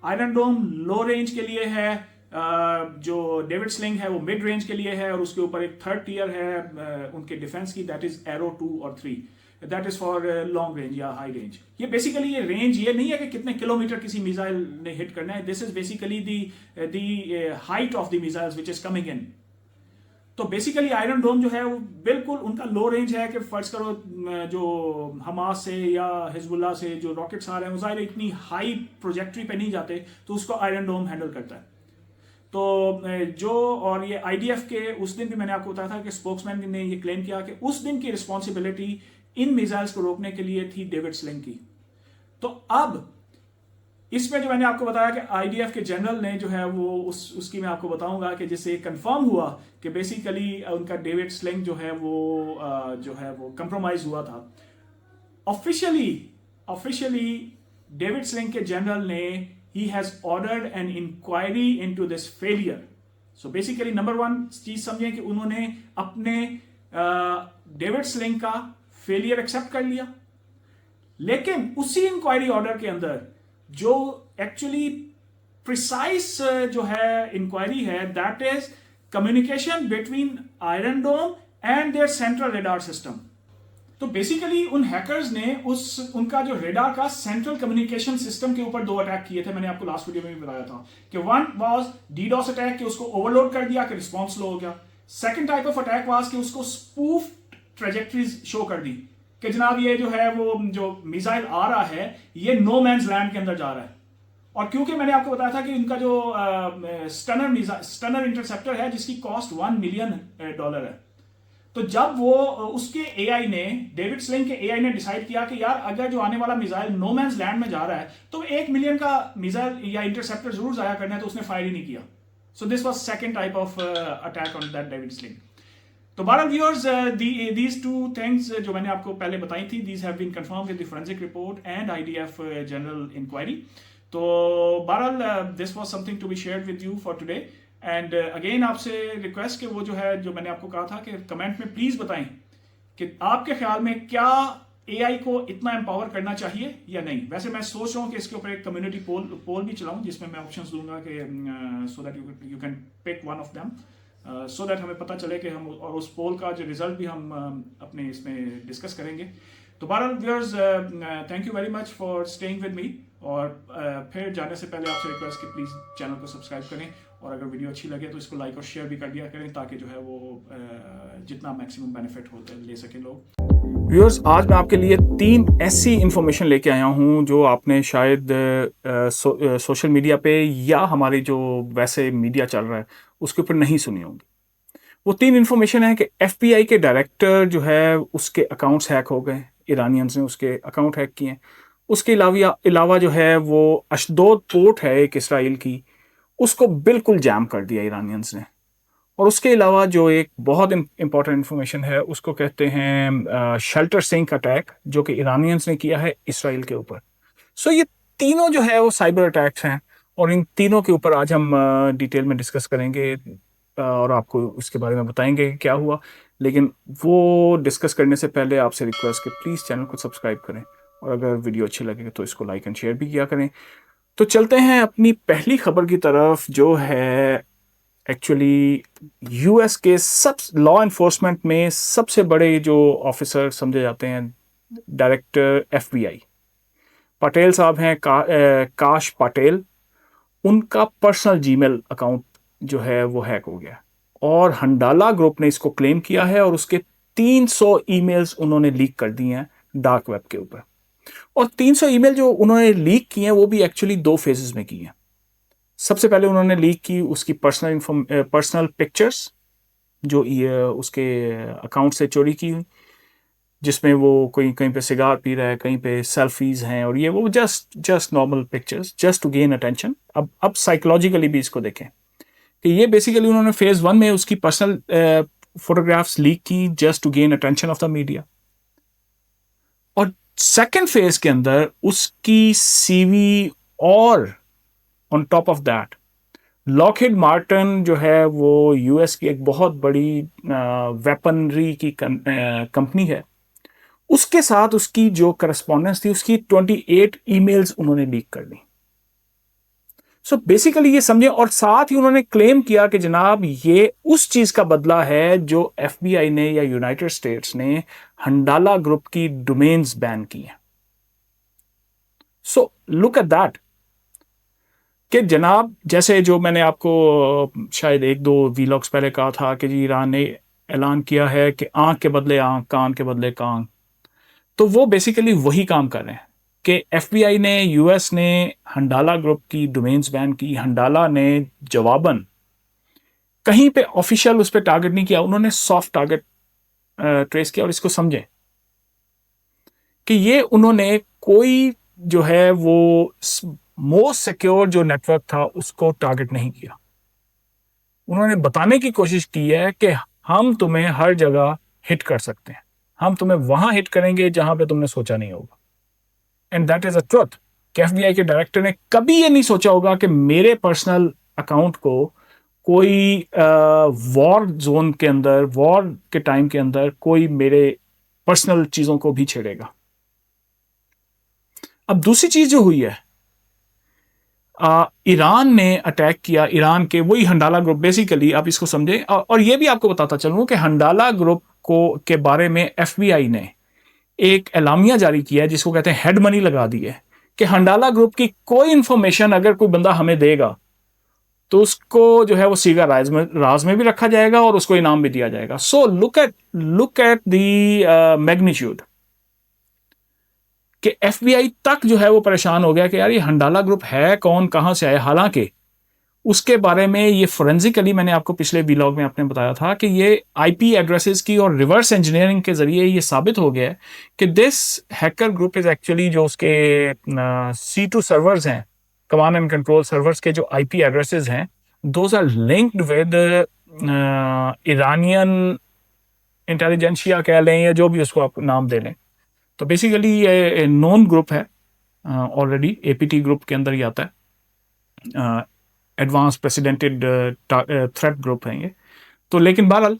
Iron Dome low range के लिए है, जो डेविड स्लिंग है वो मिड रेंज के लिए है, और उसके ऊपर एक थर्ड टियर है उनके डिफेंस की, दैट इज एरो 2 और 3, that is for long range या हाई रेंज। ये बेसिकली ये रेंज ये नहीं है कि कितने किलोमीटर किसी मिसाइल ने हिट करना है, this is basically the height of the missiles which is coming in. तो बेसिकली आयरन डोम जो है वो बिल्कुल उनका लो रेंज है कि फर्ज करो जो हमास से या हिजबुल्लाह से जो रॉकेट्स आ रहे हैं वो ज़ाहिर इतनी हाई प्रोजेक्ट्री पे नहीं जाते, तो उसको आयरन डोम हैंडल करता है। तो जो, और ये आईडीएफ के उस दिन भी मैंने आपको बताया था कि स्पोक्समैन ने ये क्लेम किया कि उस दिन की रिस्पॉन्सिबिलिटी इन मिसाइल्स को रोकने के लिए थी डेविड स्लिंग की। तो अब इसमें जो मैंने आपको बताया कि आईडीएफ के जनरल ने जो है वो उसकी मैं आपको बताऊंगा कि जिससे कंफर्म हुआ कि बेसिकली उनका डेविड स्लिंग जो है वो कंप्रोमाइज हुआ था। ऑफिशियली डेविड स्लिंग के जनरल ने he has ordered an inquiry into this failure. So basically number 1 चीज समझें कि उन्होंने अपने डेविड स्लिंग का फेलियर एक्सेप्ट कर लिया, लेकिन उसी इंक्वायरी ऑर्डर के अंदर जो एक्चुअली प्रिसाइज जो है इंक्वायरी है, that is communication between Iron Dome and their central radar system. तो बेसिकली उन हैकर्स ने उनका जो रेडार का सेंट्रल कम्युनिकेशन सिस्टम के ऊपर 2 अटैक किए थे, मैंने आपको लास्ट वीडियो में भी बताया था कि वन वाज डीडॉस अटैक कि उसको ओवरलोड कर दिया कि रिस्पांस स्लो हो गया। Second type of attack was कि उसको स्पूफ ट्रेजेक्टरीज शो कर दी कि जनाब ये जो है वो जो मिसाइल आ रहा है ये नो मैन्स लैंड के अंदर जा रहा है। और क्योंकि मैंने आपको बताया था कि उनका जो स्टनर इंटरसेप्टर है जिसकी कॉस्ट $1 मिलियन है, तो जब वो उसके एआई ने, डेविड स्लिंग के एआई ने डिसाइड किया कि यार अगर जो आने वाला मिसाइल नो मैन्स लैंड में जा रहा है तो 1 मिलियन का मिसाइल या इंटरसेप्टर जरूर जाया करना है, तो उसने फायर ही नहीं किया। So this was second type of attack on that David sling. तो बहरहाल व्यूअर्स, दीज टू थिंग्स जो मैंने आपको पहले बताई थी, these have been confirmed in the forensic report and IDF general inquiry. तो बहरहाल this was something to be shared with you for today. And again आपसे रिक्वेस्ट कि वो जो है, जो मैंने आपको कहा था कि कमेंट में प्लीज बताएं कि आपके ख्याल में क्या एआई को इतना एम्पावर करना चाहिए या नहीं। वैसे मैं सोच रहा हूँ कि इसके ऊपर एक कम्युनिटी पोल भी चलाऊं, जिसमें मैं ऑप्शंस दूंगा कि so that you can pick one of them, so that हमें पता चले कि हम, और उस पोल का जो रिजल्ट भी हम अपने इसमें डिस्कस करेंगे। तो बहरहाल viewers, thank you very much for staying with me. और फिर जाने से पहले आपसे रिक्वेस्ट कि प्लीज़ चैनल को सब्सक्राइब करें, और अगर वीडियो अच्छी लगे तो इसको लाइक और शेयर भी कर दिया करें, ताकि जो है वो जितना मैक्सिमम बेनिफिट होता है ले सकें लोग। व्यूअर्स, आज मैं आपके लिए 3 ऐसी इंफॉर्मेशन लेके आया हूँ जो आपने शायद सोशल मीडिया पे या हमारी जो वैसे मीडिया चल रहा है उसके ऊपर नहीं सुनी होंगी। वो 3 इंफॉर्मेशन है कि एफबीआई के डायरेक्टर जो है उसके अकाउंट्स हैक हो गए, ईरानियंस ने उसके अकाउंट हैक किए हैं। उसके अलावा जो है वो अशदोद पोर्ट है एक इसराइल की, उसको बिल्कुल जैम कर दिया ईरानियंस ने। और उसके अलावा जो एक बहुत इंपॉर्टेंट इंफॉर्मेशन है उसको कहते हैं शेल्टर सिंक अटैक, जो कि ईरानियंस ने किया है इसराइल के ऊपर। सो ये तीनों जो है वो साइबर अटैक्स हैं, और इन तीनों के ऊपर आज हम डिटेल में डिस्कस करेंगे और आपको उसके बारे में बताएंगे कि क्या हुआ। लेकिन वो डिस्कस करने से पहले आपसे रिक्वेस्ट कि प्लीज़ चैनल को सब्सक्राइब करें, और अगर वीडियो अच्छी लगे तो इसको लाइक एंड शेयर भी किया करें। तो चलते हैं अपनी पहली खबर की तरफ, जो है एक्चुअली यूएस के सब लॉ एनफोर्समेंट में सबसे बड़े जो ऑफिसर समझे जाते हैं, डायरेक्टर एफबीआई पटेल साहब हैं, काश पटेल। उनका पर्सनल जीमेल अकाउंट जो है वो हैक हो गया, और हंडाला ग्रुप ने इसको क्लेम किया है, और उसके 300 ईमेल्स उन्होंने लीक कर दिए हैं डार्क वेब के ऊपर। और 300 ईमेल जो उन्होंने लीक किए हैं वो भी एक्चुअली 2 फेजेस में किए हैं। सबसे पहले उन्होंने लीक की उसकी पर्सनल पिक्चर्स जो उसके अकाउंट से चोरी की हुई, जिसमें वो कहीं पे सिगार पी रहा है, कहीं पे सेल्फीज हैं, और ये वो just normal pictures, just to gain attention. अब साइकोलॉजिकली भी इसको देखें कि ये बेसिकली उन्होंने फेज 1 में उसकी पर्सनल फोटोग्राफ्स लीक की just to gain attention of the media, और सेकेंड फेज के अंदर उसकी सीवी, और on top of that Lockheed Martin जो है वो यूएस की एक बहुत बड़ी वेपनरी की कंपनी है, उसके साथ उसकी जो करस्पॉन्डेंस थी उसकी 28 ईमेल्स उन्होंने लीक कर दी। सो बेसिकली ये समझे, और साथ ही उन्होंने क्लेम किया कि जनाब ये उस चीज का बदला है जो एफबीआई ने या यूनाइटेड स्टेट्स ने हंडाला ग्रुप की डोमेन्स बैन की हैं। सो लुक एट दैट कि जनाब, जैसे जो मैंने आपको शायद 1-2 वीलॉग्स पहले कहा था कि जी ईरान ने ऐलान किया है कि आंख के बदले आंख, कान के बदले कान, तो वो बेसिकली वही काम कर रहे हैं कि एफबीआई ने, यूएस ने हंडाला ग्रुप की डोमेन्स बैन की। हंडाला ने जवाबन कहीं पे ऑफिशियल उस पर टारगेट नहीं किया, उन्होंने सॉफ्ट टारगेट ट्रेस किया। और इसको समझें कि ये उन्होंने कोई जो है वो मोस्ट सिक्योर जो नेटवर्क था उसको टारगेट नहीं किया। उन्होंने बताने की कोशिश की है कि हम तुम्हें हर जगह हिट कर सकते हैं, हम तुम्हें वहां हिट करेंगे जहां पे तुमने सोचा नहीं होगा। And that is a truth कि एफबीआई के डायरेक्टर ने कभी ये नहीं सोचा होगा कि मेरे पर्सनल अकाउंट को कोई वॉर जोन के अंदर, वॉर के टाइम के अंदर कोई मेरे पर्सनल चीजों को भी छेड़ेगा। अब दूसरी चीज जो हुई है, ईरान ने अटैक किया, ईरान के वही हंडाला ग्रुप बेसिकली, आप इसको समझें। और ये भी आपको बताता चलूं कि हंडाला ग्रुप को के बारे में एफबीआई ने एक एलामिया जारी किया है जिसको कहते हैं हेड मनी लगा दी है कि हंडाला ग्रुप की कोई इंफॉर्मेशन अगर कोई बंदा हमें देगा तो उसको जो है वो सीगा राज में भी रखा जाएगा और उसको इनाम भी दिया जाएगा। सो लुक एट द मैग्नीट्यूड कि एफबीआई तक जो है वो परेशान हो गया कि यार ये हंडाला ग्रुप है कौन, कहां से आया। हालांकि उसके बारे में ये फोरेंसिकली मैंने आपको पिछले व्लॉग में आपने बताया था कि ये आईपी एड्रेसेस की और रिवर्स इंजीनियरिंग के जरिए ये साबित हो गया है कि this hacker group is actually जो उसके C2 सर्वर्स हैं, कमांड एंड कंट्रोल सर्वर्स के जो आईपी एड्रेसेस हैं, those are linked with Iranian intelligentsia कह लें या जो भी उसको आप नाम दे लें, तो बेसिकली ये नोन ग्रुप है, ऑलरेडी एपीटी ग्रुप के अंदर ही आता है, एडवांस प्रेसिडेंटेड थ्रेट ग्रुप है ये। तो लेकिन बहरहाल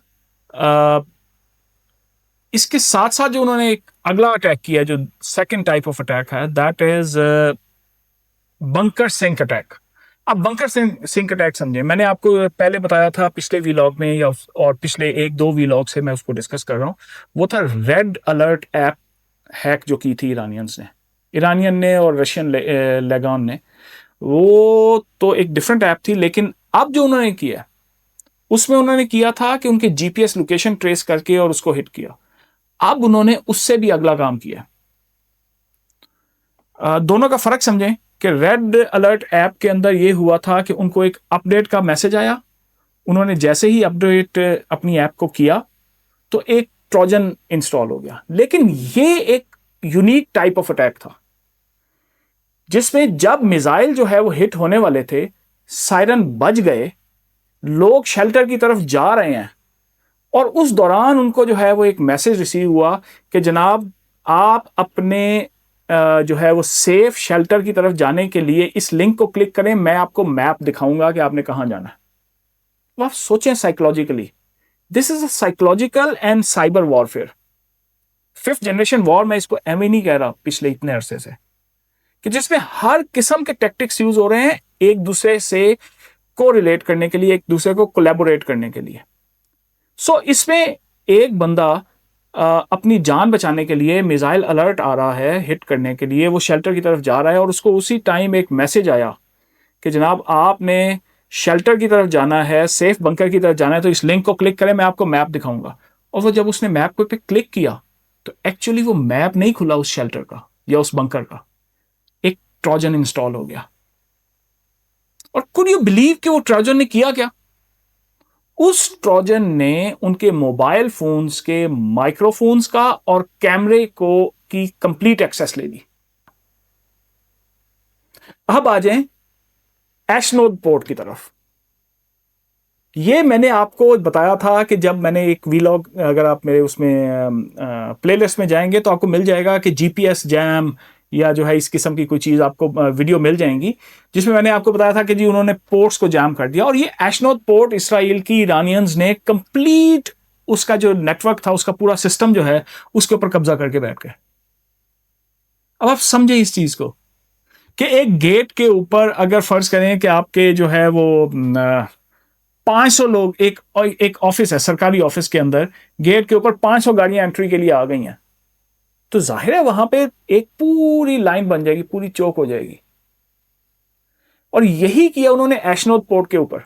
इसके साथ साथ जो उन्होंने एक अगला अटैक किया, जो सेकंड टाइप ऑफ अटैक है, that is bunker sink attack. अब बंकर सिंक अटैक समझे, मैंने आपको पहले बताया था पिछले वीलॉग में या और पिछले 1-2 वीलॉग से मैं उसको डिस्कस कर रहा हूँ। वो था रेड अलर्ट ऐप हैक जो की थी ईरानियन ने और रशियन लेगान ने। वो तो एक डिफरेंट ऐप थी, लेकिन अब जो उन्होंने किया उसमें उन्होंने किया था कि उनके जीपीएस लोकेशन ट्रेस करके और उसको हिट किया। अब उन्होंने उससे भी अगला काम किया। दोनों का फर्क समझें कि रेड अलर्ट ऐप के अंदर यह हुआ था कि उनको एक अपडेट का मैसेज आया, उन्होंने जैसे ही अपडेट अपनी ऐप को किया तो एक ट्रोजन इंस्टॉल हो गया। लेकिन यह एक यूनिक टाइप ऑफ अटैक था जिसमें जब मिसाइल जो है वो हिट होने वाले थे, सायरन बज गए, लोग शेल्टर की तरफ जा रहे हैं और उस दौरान उनको जो है वो एक मैसेज रिसीव हुआ कि जनाब आप अपने जो है वो सेफ शेल्टर की तरफ जाने के लिए इस लिंक को क्लिक करें, मैं आपको मैप दिखाऊंगा कि आपने कहां जाना है। तो आप सोचें psychologically, this is a psychological and cyber warfare. 5th generation war, मैं इसको एम ही नहीं कह रहा पिछले इतने अरसे से, कि जिसमें हर किस्म के टैक्टिक्स यूज हो रहे हैं एक दूसरे से को रिलेट करने के लिए, एक दूसरे को कोलैबोरेट करने के लिए। सो इसमें एक बंदा अपनी जान बचाने के लिए, मिसाइल अलर्ट आ रहा है हिट करने के लिए, वो शेल्टर की तरफ जा रहा है और उसको उसी टाइम एक मैसेज आया कि जनाब आपने शेल्टर की तरफ जाना है, सेफ बंकर की तरफ जाना है, तो इस लिंक को क्लिक करें, मैं आपको मैप दिखाऊंगा। और वो जब उसने मैप पे क्लिक किया तो एक्चुअली वो मैप नहीं खुला उस शेल्टर का या उस बंकर का, एक ट्रोजन इंस्टॉल हो गया। और कुड यू बिलीव कि वो ट्रोजन ने किया क्या? उस ट्रोजन ने उनके मोबाइल फोन्स के माइक्रोफोन्स का और कैमरे को की कंप्लीट एक्सेस ले ली। अब आ जाएं एशनोद पोर्ट की तरफ। ये मैंने आपको बताया था कि जब मैंने एक वीलॉग, अगर आप मेरे उसमें प्लेलिस्ट में जाएंगे तो आपको मिल जाएगा कि जीपीएस जैम या जो है इस किस्म की कोई चीज़ आपको वीडियो मिल जाएंगी, जिसमें मैंने आपको बताया था कि जी उन्होंने पोर्ट्स को जैम कर दिया। और ये एशनोद पोर्ट इसराइल की ईरानियंस ने कंप्लीट उसका जो नेटवर्क था, उसका पूरा सिस्टम जो है उसके ऊपर कब्जा करके बैठ गए। अब आप समझे इस चीज को कि एक गेट के ऊपर अगर फर्ज करें कि आपके जो है वो 500 लोग, एक ऑफिस है, सरकारी ऑफिस के अंदर गेट के ऊपर 500 गाड़ियां एंट्री के लिए आ गई हैं, तो जाहिर है वहां पे एक पूरी लाइन बन जाएगी, पूरी चौक हो जाएगी। और यही किया उन्होंने एशनोद पोर्ट के ऊपर,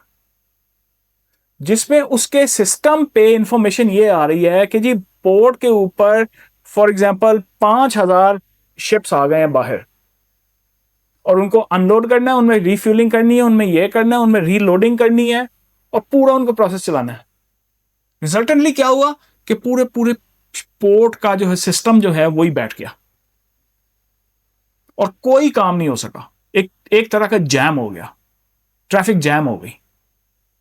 जिसमें उसके सिस्टम पे इंफॉर्मेशन ये आ रही है कि जी पोर्ट के ऊपर फॉर एग्जांपल 5000 शिप्स आ गए हैं बाहर और उनको अनलोड करना है, उनमें रिफ्यूलिंग करनी है, उनमें यह करना है, उनमें रीलोडिंग करनी है और पूरा उनको प्रोसेस चलाना है। रिजल्टेंटली क्या हुआ कि पूरे पूरे पोर्ट का जो है सिस्टम जो है वही बैठ गया और कोई काम नहीं हो सका। एक तरह का जैम हो गया, ट्रैफिक जैम हो गई।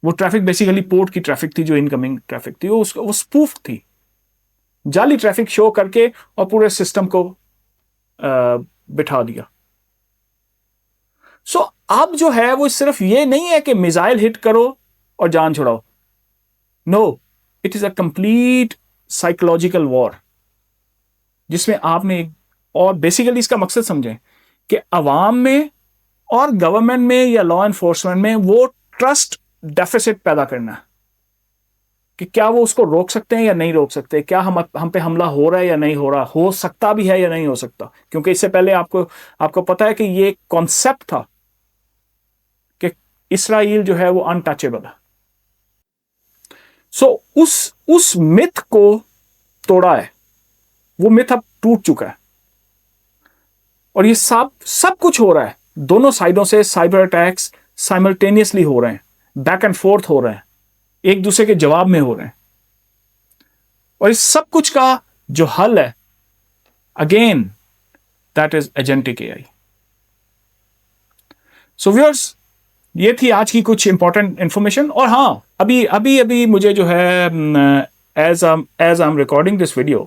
वो ट्रैफिक बेसिकली पोर्ट की ट्रैफिक थी, जो इनकमिंग ट्रैफिक थी, वो स्पूफ थी, जाली ट्रैफिक शो करके और पूरे सिस्टम को बिठा दिया। सो अब जो है वो सिर्फ ये नहीं है कि मिसाइल हिट करो और जान छुड़ाओ, no, it is a complete psychological war, जिसमें आपने और बेसिकली इसका मकसद समझें कि अवाम में और गवर्नमेंट में या लॉ एनफोर्समेंट में वो ट्रस्ट डेफिसिट पैदा करना है कि क्या वो उसको रोक सकते हैं या नहीं रोक सकते, क्या हम पे हमला हो रहा है या नहीं हो रहा, हो सकता भी है या नहीं हो सकता। क्योंकि इससे पहले आपको पता है कि ये कॉन्सेप्ट था कि इसराइल जो है वो अनटचेबल है। सो उस मिथ को तोड़ा है, वो मिथ अब टूट चुका है और ये सब कुछ हो रहा है। दोनों साइडों से साइबर अटैक्स साइमल्टेनियसली हो रहे हैं, बैक एंड फोर्थ हो रहे हैं, एक दूसरे के जवाब में हो रहे हैं। और इस सब कुछ का जो हल है, again, that is agentic AI. So viewers, ये थी आज की कुछ इंपॉर्टेंट इंफॉर्मेशन। और हाँ, अभी मुझे जो है as I'm recording this video,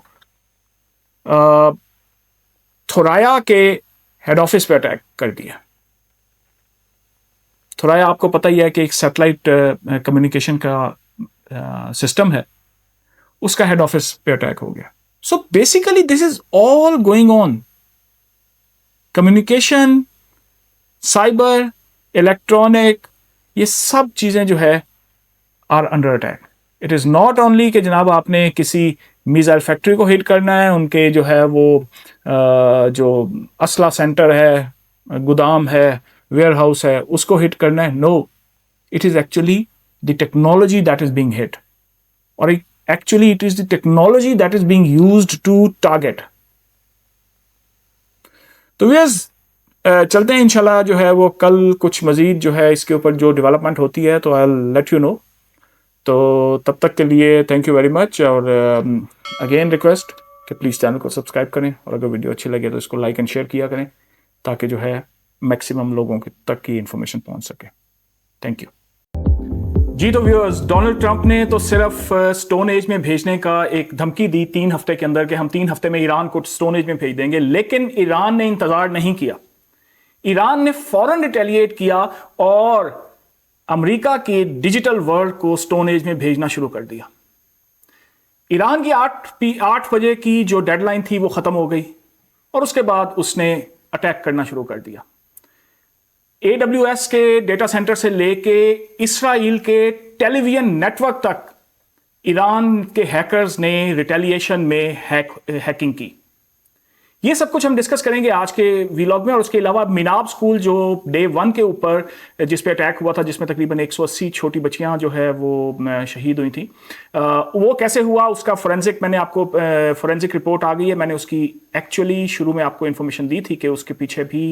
थोराया के हेड ऑफिस पे अटैक कर दिया। थोराया आपको पता ही है कि एक सैटेलाइट कम्युनिकेशन का सिस्टम है, उसका हेड ऑफिस पे अटैक हो गया। सो basically this is all going on. Communication, cyber, electronic, ये सब चीजें जो है are under attack. It is not only कि जनाब आपने किसी मिसाइल फैक्ट्री को हिट करना है, उनके जो है वो जो असला सेंटर है, गोदाम है, वेयर हाउस है, उसको हिट करना है। No, it is actually the technology that is being hit, और actually it is the technology that is being used to target. तो व्यूअर्स, चलते हैं इंशाल्लाह जो है वो कल कुछ मजीद जो है इसके ऊपर जो डेवलपमेंट होती है तो I will let you know. तो तब तक के लिए थैंक यू वेरी मच, और अगेन रिक्वेस्ट कि प्लीज़ चैनल को सब्सक्राइब करें, और अगर वीडियो अच्छी लगे तो इसको लाइक एंड शेयर किया करें ताकि जो है मैक्सिमम लोगों तक की इंफॉर्मेशन पहुंच सके। थैंक यू जी। तो व्यूअर्स, डोनाल्ड ट्रंप ने तो सिर्फ स्टोन एज में भेजने का एक धमकी दी 3 हफ्ते के अंदर कि हम 3 हफ्ते में ईरान को स्टोन एज में भेज देंगे, लेकिन ईरान ने इंतजार नहीं किया। ईरान ने फौरन रिटेलिएट किया और अमेरिका के डिजिटल वर्ल्ड को स्टोन एज में भेजना शुरू कर दिया। ईरान की 8 बजे की जो डेडलाइन थी वो खत्म हो गई, और उसके बाद उसने अटैक करना शुरू कर दिया। AWS के डेटा सेंटर से लेके इसराइल के टेलीविजन नेटवर्क तक ईरान के हैकर्स ने रिटेलिएशन में हैकिंग की। ये सब कुछ हम डिस्कस करेंगे आज के वीलॉग में, और उसके अलावा मिनाब स्कूल जो डे 1 के ऊपर जिस पे अटैक हुआ था, जिसमें तकरीबन 180 छोटी बच्चियां जो है वो शहीद हुई थी, वो कैसे हुआ, उसका फोरेंसिक मैंने आपको फोरेंसिक रिपोर्ट आ गई है। मैंने उसकी एक्चुअली शुरू में आपको इन्फॉर्मेशन दी थी कि उसके पीछे भी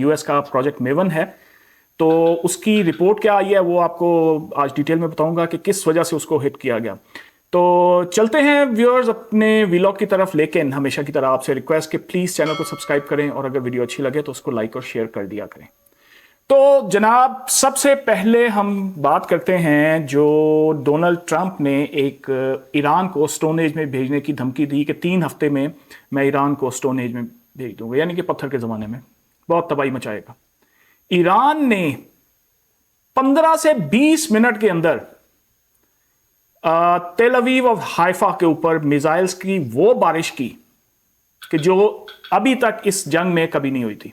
US का प्रोजेक्ट मेवन है। तो उसकी रिपोर्ट क्या आई है वो आपको आज डिटेल में बताऊंगा कि किस वजह से उसको हिट किया गया। तो चलते हैं व्यूअर्स अपने व्लॉग की तरफ, लेकिन हमेशा की तरह आपसे रिक्वेस्ट कि प्लीज़ चैनल को सब्सक्राइब करें, और अगर वीडियो अच्छी लगे तो उसको लाइक और शेयर कर दिया करें। तो जनाब, सबसे पहले हम बात करते हैं जो डोनाल्ड ट्रंप ने एक ईरान को स्टोन एज में भेजने की धमकी दी कि 3 हफ्ते में मैं ईरान को स्टोन एज में भेज दूंगा, यानी कि पत्थर के ज़माने में बहुत तबाही मचाएगा। ईरान ने 15 से 20 मिनट के अंदर तेल अवीव और हाइफा के ऊपर मिसाइल्स की वो बारिश की कि जो अभी तक इस जंग में कभी नहीं हुई थी।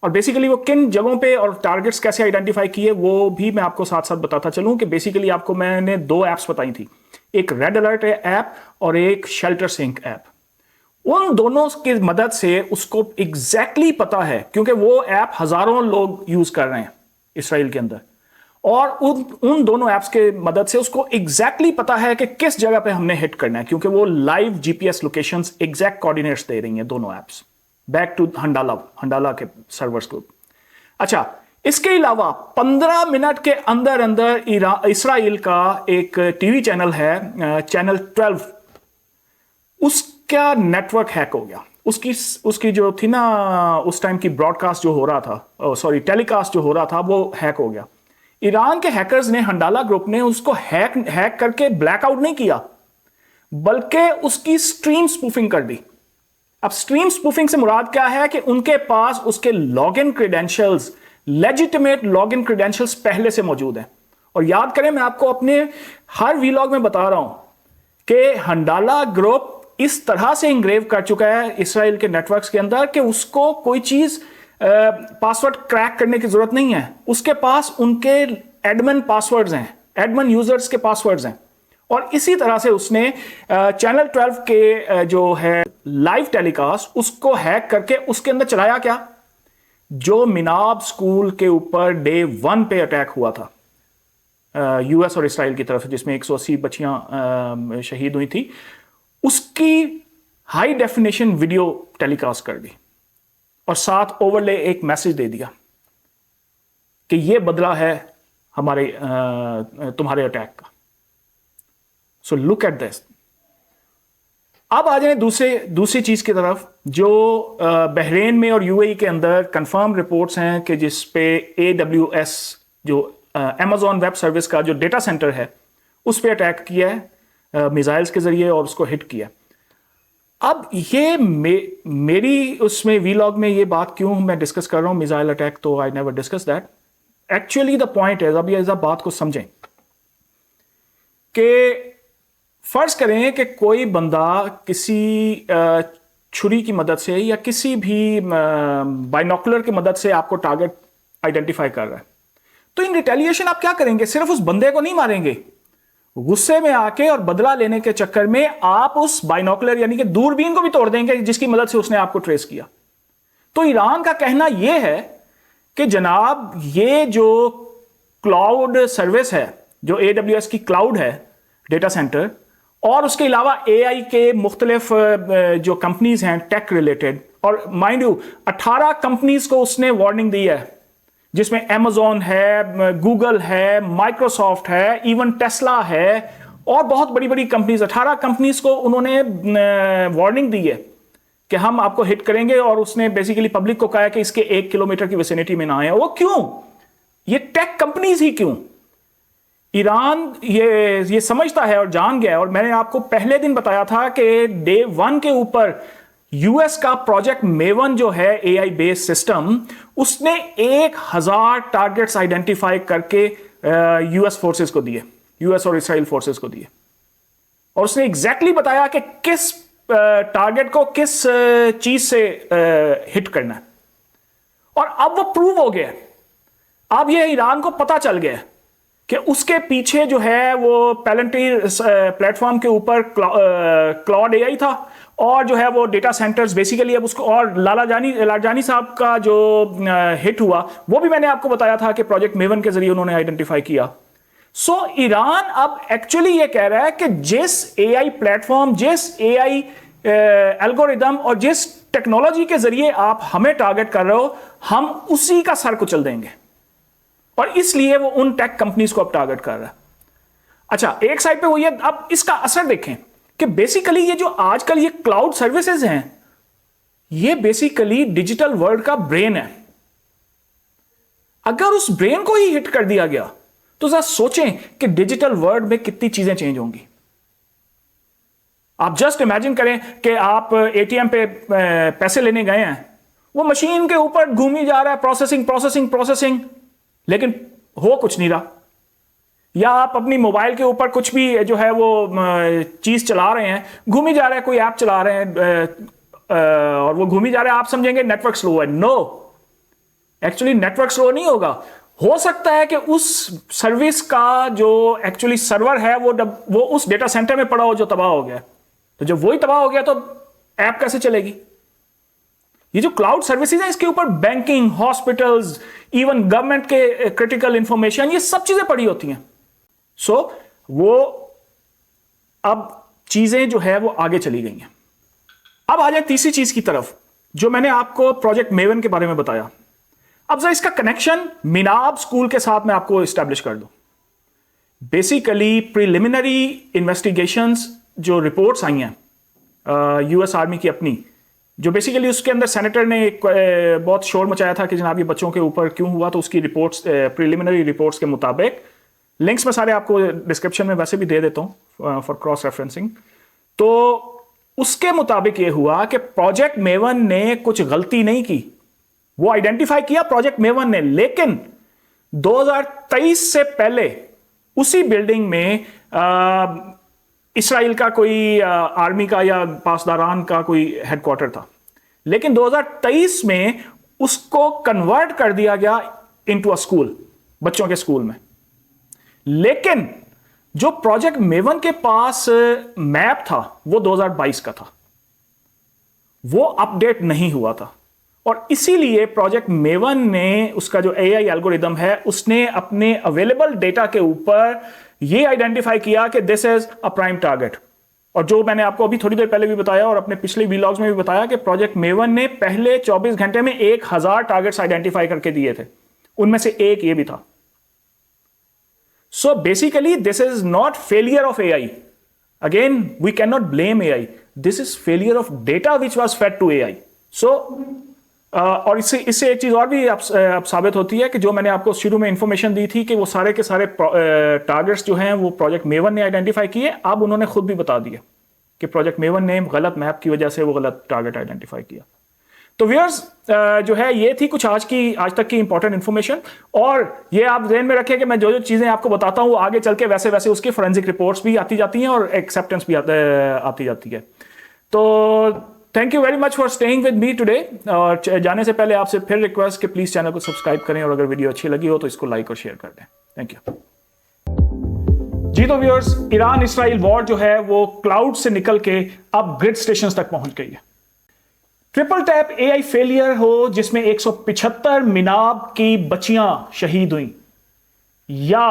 और बेसिकली वो किन जगहों पे और टारगेट्स कैसे आइडेंटिफाई किए वो भी मैं आपको साथ साथ बताता चलूं कि बेसिकली आपको मैंने 2 ऐप्स बताई थी, एक रेड अलर्ट ऐप और एक शेल्टर सिंक ऐप। उन दोनों की मदद से उसको एग्जैक्टली पता है, क्योंकि वो ऐप हजारों लोग यूज कर रहे हैं इसराइल के अंदर, और उन दोनों ऐप्स के मदद से उसको एग्जैक्टली पता है कि किस जगह पे हमने हिट करना है, क्योंकि वो live GPS locations exact coordinates दे रही हैं दोनों ऐप्स बैक टू हंडाला के सर्वर्स को। अच्छा, इसके अलावा 15 मिनट के अंदर अंदर इसराइल का एक टीवी चैनल है, चैनल 12, उसका नेटवर्क हैक हो गया। उसकी जो थी ना उस टाइम की ब्रॉडकास्ट जो हो रहा था, टेलीकास्ट जो हो रहा था, वो हैक हो गया। ईरान के हैकर्स ने, हंडाला ग्रुप ने उसको हैक करके ब्लैकआउट नहीं किया, बल्कि उसकी स्ट्रीम स्पूफिंग कर दी। अब स्ट्रीम स्पूफिंग से मुराद क्या है कि उनके पास उसके login credentials, legitimate login credentials पहले से मौजूद हैं। और याद करें, मैं आपको अपने हर वीलॉग में बता रहा हूं कि हंडाला ग्रुप इस तरह से इंग्रेव कर चुका है इसराइल के नेटवर्क्स के अंदर कि उसको कोई चीज पासवर्ड क्रैक करने की जरूरत नहीं है। उसके पास उनके एडमिन पासवर्ड्स हैं, एडमिन यूजर्स के पासवर्ड्स हैं। और इसी तरह से उसने चैनल 12 के जो है लाइव टेलीकास्ट, उसको हैक करके उसके अंदर चलाया क्या, जो मिनाब स्कूल के ऊपर डे 1 पे अटैक हुआ था US और इसराइल की तरफ से, जिसमें 180 बच्चियां शहीद हुई थी, उसकी हाई डेफिनेशन वीडियो टेलीकास्ट कर दी और साथ ओवरले एक मैसेज दे दिया कि यह बदला है हमारे तुम्हारे अटैक का। सो लुक एट दिस। अब आ जाए दूसरी चीज की तरफ, जो बहरेन में और UAE के अंदर कंफर्म रिपोर्ट्स हैं कि जिस पे AWS जो Amazon वेब सर्विस का जो डेटा सेंटर है उस पे अटैक किया है मिसाइल्स के जरिए और उसको हिट किया। अब ये मेरी उसमें वीलॉग में ये बात क्यों मैं डिस्कस कर रहा हूं मिसाइल अटैक, तो I never discuss that. Actually the point है, अब ये इस बात को समझें कि फर्ज करें कि कोई बंदा किसी छुरी की मदद से या किसी भी बाइनोकुलर की मदद से आपको टारगेट आइडेंटिफाई कर रहा है, तो इन रिटेलिएशन आप क्या करेंगे? सिर्फ उस बंदे को नहीं मारेंगे, गुस्से में आके और बदला लेने के चक्कर में आप उस बाइनोकुलर यानी कि दूरबीन को भी तोड़ देंगे जिसकी मदद से उसने आपको ट्रेस किया। तो ईरान का कहना यह है कि जनाब ये जो क्लाउड सर्विस है, जो AWS की क्लाउड है डेटा सेंटर, और उसके अलावा AI के मुख्तलिफ जो कंपनीज हैं टेक रिलेटेड, और माइंड यू 18 कंपनीज को उसने वार्निंग दी है, जिसमें Amazon है, गूगल है, माइक्रोसॉफ्ट है, इवन टेस्ला है और बहुत बड़ी बड़ी कंपनीज, 18 कंपनीज को उन्होंने वार्निंग दी है कि हम आपको हिट करेंगे। और उसने बेसिकली पब्लिक को कहा है कि इसके 1 किलोमीटर की विसिनिटी में ना आए। वो क्यों? ये टेक कंपनीज ही क्यों? ईरान ये समझता है और जान गया है, और मैंने आपको पहले दिन बताया था कि डे 1 के ऊपर यूएस का प्रोजेक्ट मेवन जो है AI बेस्ड सिस्टम, उसने 1000 टारगेट्स आइडेंटिफाई करके यूएस फोर्सेस को दिए, यूएस और इसराइल फोर्सेस को दिए, और उसने एग्जैक्टली बताया कि किस टारगेट को किस चीज से हिट करना है। और अब वो प्रूव हो गया, अब ये ईरान को पता चल गया कि उसके पीछे जो है वो पैलेंटीर प्लेटफॉर्म के ऊपर क्लाउड AI था, और जो है वो डेटा सेंटर्स बेसिकली अब उसको, और लारजानी साहब का जो हिट हुआ वो भी मैंने आपको बताया था कि प्रोजेक्ट मेवन के जरिए उन्होंने आइडेंटिफाई किया। सो ईरान अब एक्चुअली ये कह रहा है कि जिस AI प्लेटफॉर्म, जिस AI एल्गोरिदम और जिस टेक्नोलॉजी के जरिए आप हमें टारगेट कर रहे हो, हम उसी का सर कुचल देंगे, और इसलिए वो उन टेक कंपनीज को अब टारगेट कर रहा है। अच्छा, एक साइड पे वो ये, अब इसका असर देखें कि बेसिकली ये जो आजकल ये क्लाउड सर्विसेज हैं, ये बेसिकली डिजिटल वर्ल्ड का ब्रेन है। अगर उस ब्रेन को ही हिट कर दिया गया तो जरा सोचें कि डिजिटल वर्ल्ड में कितनी चीजें चेंज होंगी। आप जस्ट इमेजिन करें कि आप ATM पे पैसे लेने गए हैं, वो मशीन के ऊपर घूमी जा रहा है, प्रोसेसिंग, लेकिन हो कुछ नहीं रहा। या आप अपनी मोबाइल के ऊपर कुछ भी जो है वो चीज चला रहे हैं, घूमी जा रहा है, कोई ऐप चला रहे हैं और वो घूमी जा रहा है, आप समझेंगे नेटवर्क स्लो है। नो, एक्चुअली नेटवर्क स्लो नहीं होगा। हो सकता है कि उस सर्विस का जो एक्चुअली सर्वर है वो उस डेटा सेंटर में पड़ा हो जो तबाह हो गया। तो जब वही तबाह हो गया तो ऐप कैसे चलेगी? ये जो क्लाउड सर्विसेज है, इसके ऊपर बैंकिंग, हॉस्पिटल्स, इवन गवर्नमेंट के क्रिटिकल इंफॉर्मेशन, ये सब चीजें पड़ी होती हैं। सो वो अब चीजें जो है वो आगे चली गई हैं। अब आ जाए तीसरी चीज की तरफ, जो मैंने आपको प्रोजेक्ट मेवन के बारे में बताया। अब जरा इसका कनेक्शन मिनाब स्कूल के साथ मैं आपको एस्टैब्लिश कर दूं। बेसिकली प्रिलिमिनरी इन्वेस्टिगेशंस जो रिपोर्ट्स आई हैं यूएस आर्मी की अपनी, जो बेसिकली उसके अंदर सेनेटर ने एक बहुत शोर मचाया था कि जनाब ये बच्चों के ऊपर क्यों हुआ, तो उसकी रिपोर्ट्स, प्रिलिमिनरी रिपोर्ट्स के मुताबिक, लिंक्स में सारे आपको डिस्क्रिप्शन में वैसे भी दे देता हूं फॉर क्रॉस रेफरेंसिंग, तो उसके मुताबिक ये हुआ कि प्रोजेक्ट मेवन ने कुछ गलती नहीं की। वो आइडेंटिफाई किया प्रोजेक्ट मेवन ने, लेकिन 2023 से पहले उसी बिल्डिंग में इसराइल का कोई आर्मी का या पासदारान का कोई हेडक्वार्टर था, लेकिन 2023 में उसको कन्वर्ट कर दिया गया इनटू अ स्कूल, बच्चों के स्कूल में। लेकिन जो प्रोजेक्ट मेवन के पास मैप था वो 2022 का था, वो अपडेट नहीं हुआ था, और इसीलिए प्रोजेक्ट मेवन ने, उसका जो AI एल्गोरिदम है, उसने अपने अवेलेबल डेटा के ऊपर ये आइडेंटिफाई किया कि this is a prime target. और जो मैंने आपको अभी थोड़ी देर पहले भी बताया और अपने पिछले व्लॉग्स में भी बताया कि प्रोजेक्ट मेवन ने पहले 24 घंटे में 1000 टारगेट्स आइडेंटिफाई करके दिए थे, उनमें से एक ये भी था। So basically this is not failure of AI, again we can not blame AI, this is failure of data which was fed to AI। So और इससे एक चीज़ और भी अब साबित होती है कि जो मैंने आपको शुरू में इंफॉर्मेशन दी थी कि वो सारे के सारे टारगेट्स जो हैं वो प्रोजेक्ट मेवन ने आइडेंटिफाई किए, अब उन्होंने खुद भी बता दिया कि प्रोजेक्ट मेवन ने गलत मैप की वजह से वो गलत टारगेट आइडेंटिफाई किया। तो व्यूअर्स जो है ये थी कुछ आज तक की इंपॉर्टेंट इन्फॉर्मेशन, और ये आप ध्यान में रखें कि मैं जो चीज़ें आपको बताता हूँ आगे चल के वैसे वैसे उसकी फोरेंसिक रिपोर्ट्स भी आती जाती हैं और एक्सेप्टेंस भी आती जाती है। तो thank you very much for staying with me today, और जाने से पहले आपसे फिर रिक्वेस्ट कि प्लीज़ चैनल को सब्सक्राइब करें, और अगर वीडियो अच्छी लगी हो तो इसको लाइक और शेयर कर दें। थैंक यू जी। तो व्यूअर्स, ईरान इसराइल वॉर जो है वो क्लाउड से निकल के अब ग्रिड स्टेशन तक पहुंच गई है। ट्रिपल टैप एआई फेलियर हो जिसमें 175 मिनाब की बच्चियां शहीद हुई, या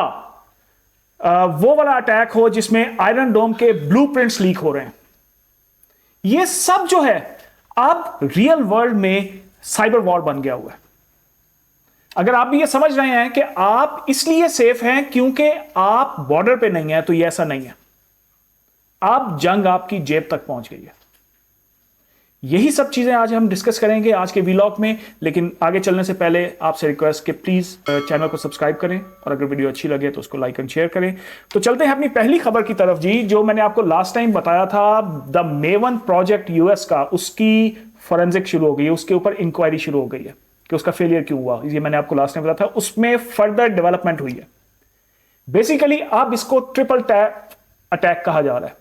वो वाला अटैक हो जिसमें आयरन डोम के ब्लूप्रिंट्स लीक हो रहे हैं, ये सब जो है अब रियल वर्ल्ड में साइबर वॉर बन गया हुआ है। अगर आप भी ये समझ रहे हैं कि आप इसलिए सेफ हैं क्योंकि आप बॉर्डर पे नहीं हैं, तो ये ऐसा नहीं है। अब जंग आपकी जेब तक पहुंच गई है। यही सब चीजें आज हम डिस्कस करेंगे आज के व्लॉग में, लेकिन आगे चलने से पहले आपसे रिक्वेस्ट कि प्लीज चैनल को सब्सक्राइब करें, और अगर वीडियो अच्छी लगे तो उसको लाइक एंड शेयर करें। तो चलते हैं अपनी पहली खबर की तरफ जी, जो मैंने आपको लास्ट टाइम बताया था, द मेवन प्रोजेक्ट यूएस का, उसकी फोरेंसिक शुरू हो गई है, उसके ऊपर इंक्वायरी शुरू हो गई है कि उसका फेलियर क्यों हुआ। ये मैंने आपको लास्ट टाइम बताया था, उसमें फर्दर डेवलपमेंट हुई है। बेसिकली अब इसको ट्रिपल टैप अटैक कहा जा रहा है,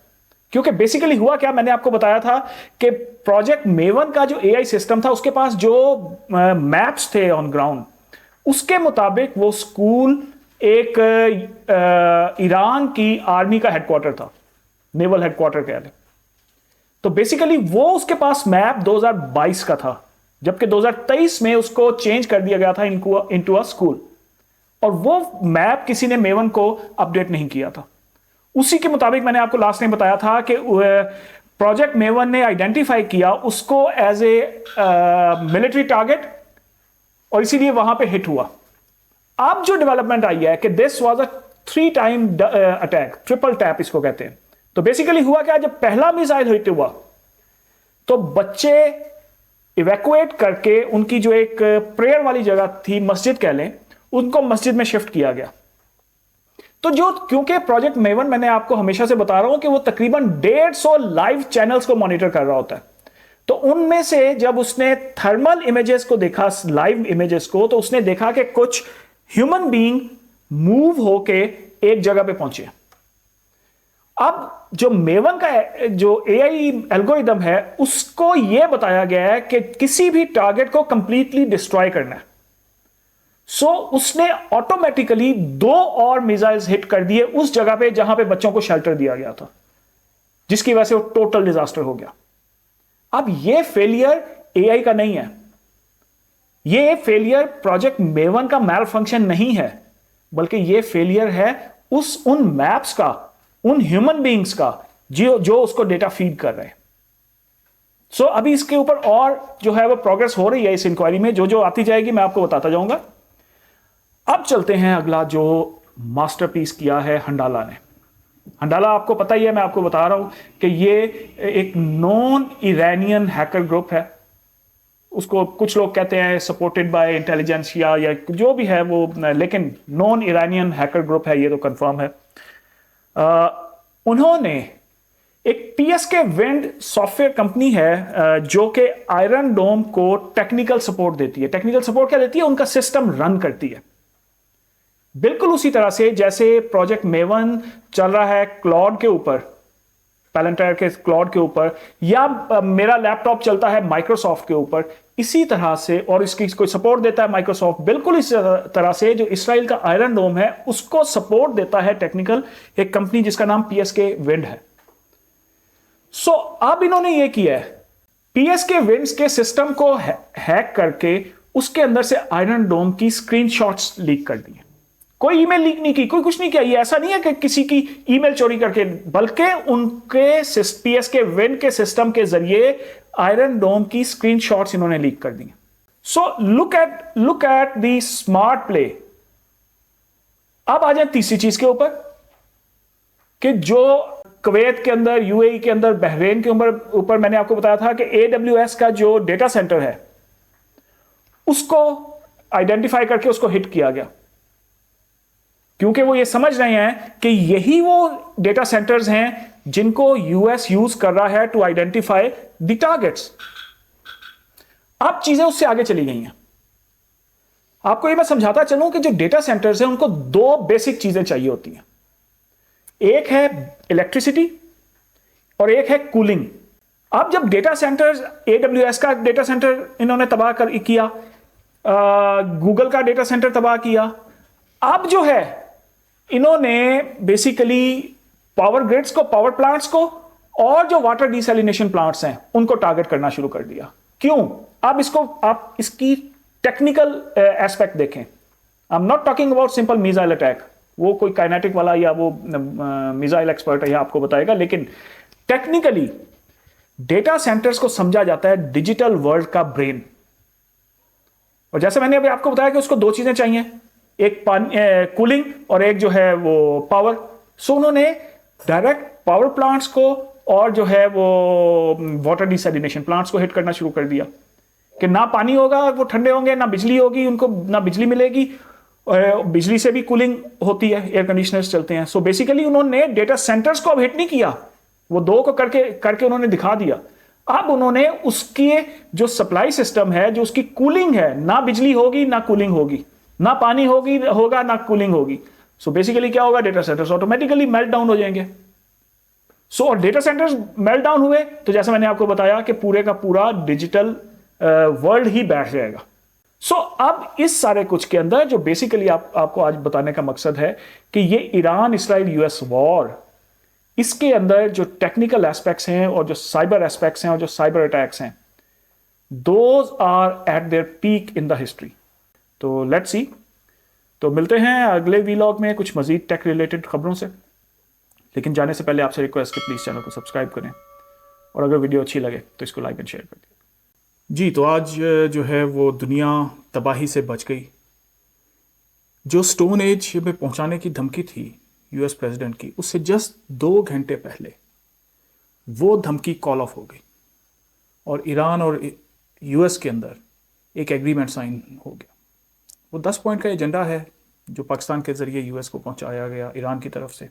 क्योंकि बेसिकली हुआ क्या, मैंने आपको बताया था कि प्रोजेक्ट मेवन का जो एआई सिस्टम था, उसके पास जो मैप्स थे ऑन ग्राउंड, उसके मुताबिक वो स्कूल एक ईरान की आर्मी का हेडक्वार्टर था, नेवल हेडक्वार्टर कह लें। तो बेसिकली वो उसके पास मैप 2022 का था, जबकि 2023 में उसको चेंज कर दिया गया था इनटू अ स्कूल, और वो मैप किसी ने मेवन को अपडेट नहीं किया था। उसी के मुताबिक मैंने आपको लास्ट टाइम बताया था कि प्रोजेक्ट मेवन ने आइडेंटिफाई किया उसको एज ए मिलिट्री टारगेट, और इसीलिए वहां पे हिट हुआ। अब जो डेवलपमेंट आई है कि this was a 3 time attack, triple tap इसको कहते हैं। तो बेसिकली हुआ क्या, जब पहला मिसाइल हिट हुआ तो बच्चे इवैक्यूएट करके उनकी जो एक प्रेयर वाली जगह थी, मस्जिद कह लें, उनको मस्जिद में शिफ्ट किया गया। तो क्योंकि प्रोजेक्ट मेवन, मैंने आपको हमेशा से बता रहा हूं कि वो तकरीबन 150 लाइव चैनल्स को मॉनिटर कर रहा होता है, तो उनमें से जब उसने थर्मल इमेजेस को देखा, लाइव इमेजेस को, तो उसने देखा कि कुछ ह्यूमन बीइंग मूव होके एक जगह पे पहुंचे। अब जो मेवन का जो एआई एल्गोरिदम है, उसको यह बताया गया है कि किसी भी टारगेट को कंप्लीटली डिस्ट्रॉय करना है। सो उसने ऑटोमेटिकली 2 और मिसाइल्स हिट कर दिए उस जगह पे जहां पे बच्चों को शेल्टर दिया गया था, जिसकी वजह से वो टोटल डिजास्टर हो गया। अब ये फेलियर एआई का नहीं है, ये फेलियर प्रोजेक्ट मेवन का मैल फंक्शन नहीं है, बल्कि ये फेलियर है उन मैप्स का, उन ह्यूमन बीइंग्स का जो उसको डेटा फीड कर रहे हैं। सो अभी इसके ऊपर और जो है वो प्रोग्रेस हो रही है इस इंक्वायरी में, जो आती जाएगी मैं आपको बताता जाऊंगा। अब चलते हैं अगला, जो मास्टरपीस किया है हंडाला ने। हंडाला आपको पता ही है, मैं आपको बता रहा हूं कि ये एक नॉन ईरानियन हैकर ग्रुप है। उसको कुछ लोग कहते हैं सपोर्टेड बाय इंटेलिजेंस या जो भी है वो, लेकिन नॉन ईरानियन हैकर ग्रुप है, ये तो कंफर्म है। उन्होंने एक पीएसके विंड सॉफ्टवेयर कंपनी है जो कि आयरन डोम को टेक्निकल सपोर्ट देती है। टेक्निकल सपोर्ट क्या देती है, उनका सिस्टम रन करती है, बिल्कुल उसी तरह से जैसे प्रोजेक्ट मेवन चल रहा है क्लाउड के ऊपर, पैलेंटायर के क्लाउड के ऊपर, या मेरा लैपटॉप चलता है माइक्रोसॉफ्ट के ऊपर, इसी तरह से, और इसकी कोई सपोर्ट देता है माइक्रोसॉफ्ट, बिल्कुल इस तरह से जो इसराइल का आयरन डोम है उसको सपोर्ट देता है टेक्निकल एक कंपनी जिसका नाम पीएसके विंड है। सो अब इन्होंने ये किया है, पीएसके विंड्स के सिस्टम को हैक करके उसके अंदर से आयरन डोम की स्क्रीनशॉट्स लीक कर दी। कोई ईमेल लीक नहीं की, कोई कुछ नहीं किया। ये ऐसा नहीं है कि किसी की ईमेल चोरी करके, बल्कि उनके पीएसके विंड के सिस्टम के जरिए आयरन डोम की स्क्रीनशॉट्स इन्होंने लीक कर दी। So look at the smart play. अब आ जाए तीसरी चीज के ऊपर कि जो कुवैत के अंदर, यूएई के अंदर, बहरेन के ऊपर मैंने आपको बताया था कि AWS का जो डेटा सेंटर है उसको आइडेंटिफाई करके उसको हिट किया गया, क्योंकि वो ये समझ रहे हैं कि यही वो डेटा सेंटर्स हैं जिनको यूएस यूज कर रहा है टू आइडेंटिफाई द टारगेट्स। अब चीजें उससे आगे चली गई हैं। आपको ये मैं समझाता चलूं कि जो डेटा सेंटर्स हैं उनको दो बेसिक चीजें चाहिए होती हैं, एक है इलेक्ट्रिसिटी और एक है कूलिंग। अब जब डेटा सेंटर्स, AWS का डेटा सेंटर इन्होंने तबाह किया, गूगल का डेटा सेंटर तबाह किया, अब जो है इन्होंने बेसिकली पावर ग्रिड्स को, पावर प्लांट्स को और जो वाटर डिसैलिनेशन प्लांट्स हैं उनको टारगेट करना शुरू कर दिया। क्यों? अब इसको आप इसकी टेक्निकल एस्पेक्ट देखें। आई am not talking about simple missile attack, वो कोई काइनेटिक वाला या वो मिसाइल एक्सपर्ट है आपको बताएगा, लेकिन टेक्निकली डेटा सेंटर्स को समझा जाता है डिजिटल वर्ल्ड का ब्रेन। और जैसे मैंने अभी आपको बताया कि उसको दो चीजें चाहिए, एक कूलिंग और एक जो है वो पावर। सो उन्होंने डायरेक्ट पावर प्लांट्स को और जो है वो वाटर डिसैलिनेशन प्लांट्स को हिट करना शुरू कर दिया कि ना पानी होगा वो ठंडे होंगे, ना बिजली होगी उनको, ना बिजली मिलेगी, और बिजली से भी कूलिंग होती है, एयर कंडीशनर्स चलते हैं। सो बेसिकली उन्होंने डेटा सेंटर्स को अब हिट नहीं किया, वो दो को करके उन्होंने दिखा दिया। अब उन्होंने उसके जो सप्लाई सिस्टम है, जो उसकी कूलिंग है, ना बिजली होगी ना कूलिंग होगी, ना पानी होगा ना कूलिंग होगी। सो बेसिकली क्या होगा, data centres automatically melt down हो जाएंगे। सो और डेटा सेंटर्स मेल्ट डाउन हुए तो जैसे मैंने आपको बताया कि पूरे का पूरा डिजिटल वर्ल्ड ही बैठ जाएगा। सो अब इस सारे कुछ के अंदर जो बेसिकली आपको आज बताने का मकसद है कि ये ईरान इस्राइल यूएस वॉर, इसके अंदर जो टेक्निकल एस्पेक्ट्स हैं और जो साइबर एस्पेक्ट्स हैं और जो साइबर अटैक्स हैं, those are at their peak in the history. तो लेट्स सी, तो मिलते हैं अगले वीलॉग में कुछ मजीद टेक रिलेटेड खबरों से। लेकिन जाने से पहले आपसे रिक्वेस्ट है प्लीज़ चैनल को सब्सक्राइब करें और अगर वीडियो अच्छी लगे तो इसको लाइक एंड शेयर कर दें। जी, तो आज जो है वो दुनिया तबाही से बच गई। जो स्टोन एज में पहुंचाने की धमकी थी यूएस प्रेसिडेंट की, उससे जस्ट 2 घंटे पहले वो धमकी कॉल ऑफ हो गई और ईरान और यूएस के अंदर एक एग्रीमेंट साइन हो गया। वो 10 पॉइंट का एजेंडा है जो पाकिस्तान के ज़रिए यूएस को पहुंचाया गया ईरान की तरफ से।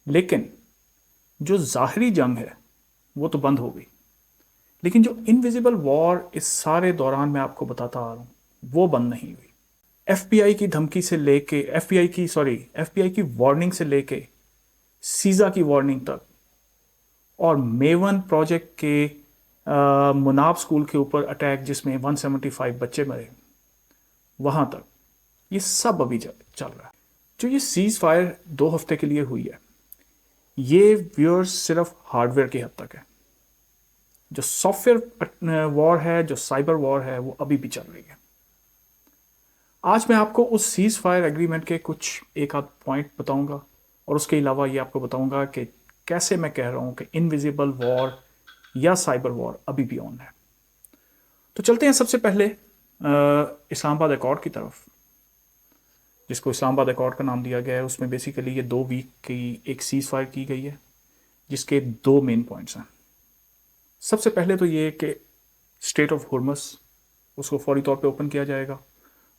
लेकिन जो ज़ाहरी जंग है वो तो बंद हो गई, लेकिन जो इनविजिबल वॉर इस सारे दौरान मैं आपको बताता आ रहा हूँ वो बंद नहीं हुई। एफबीआई की धमकी से लेके एफबीआई की वार्निंग से लेके सीजा की वार्निंग तक, और मेवन प्रोजेक्ट के मुनाब स्कूल के ऊपर अटैक जिसमें 175 बच्चे मरे, वहां तक ये सब अभी चल रहा है। जो ये सीज फायर 2 हफ्ते के लिए हुई है, ये व्यूअर्स सिर्फ हार्डवेयर की हद तक है। जो सॉफ्टवेयर वॉर है, जो साइबर वॉर है, वो अभी भी चल रही है। आज मैं आपको उस सीज फायर एग्रीमेंट के कुछ एक आध पॉइंट बताऊंगा और उसके अलावा ये आपको बताऊंगा कि कैसे मैं कह रहा हूं कि इनविजिबल वॉर या साइबर वॉर अभी भी ऑन है। तो चलते हैं सबसे पहले इस्लामाबाद अकॉर्ड की तरफ, जिसको इस्लामाबाद अकॉर्ड का नाम दिया गया है। उसमें बेसिकली ये 2 वीक की एक सीज फायर की गई है जिसके 2 मेन पॉइंट्स हैं। सबसे पहले तो ये कि स्ट्रेट ऑफ हुर्मस उसको फौरी तौर पे ओपन किया जाएगा,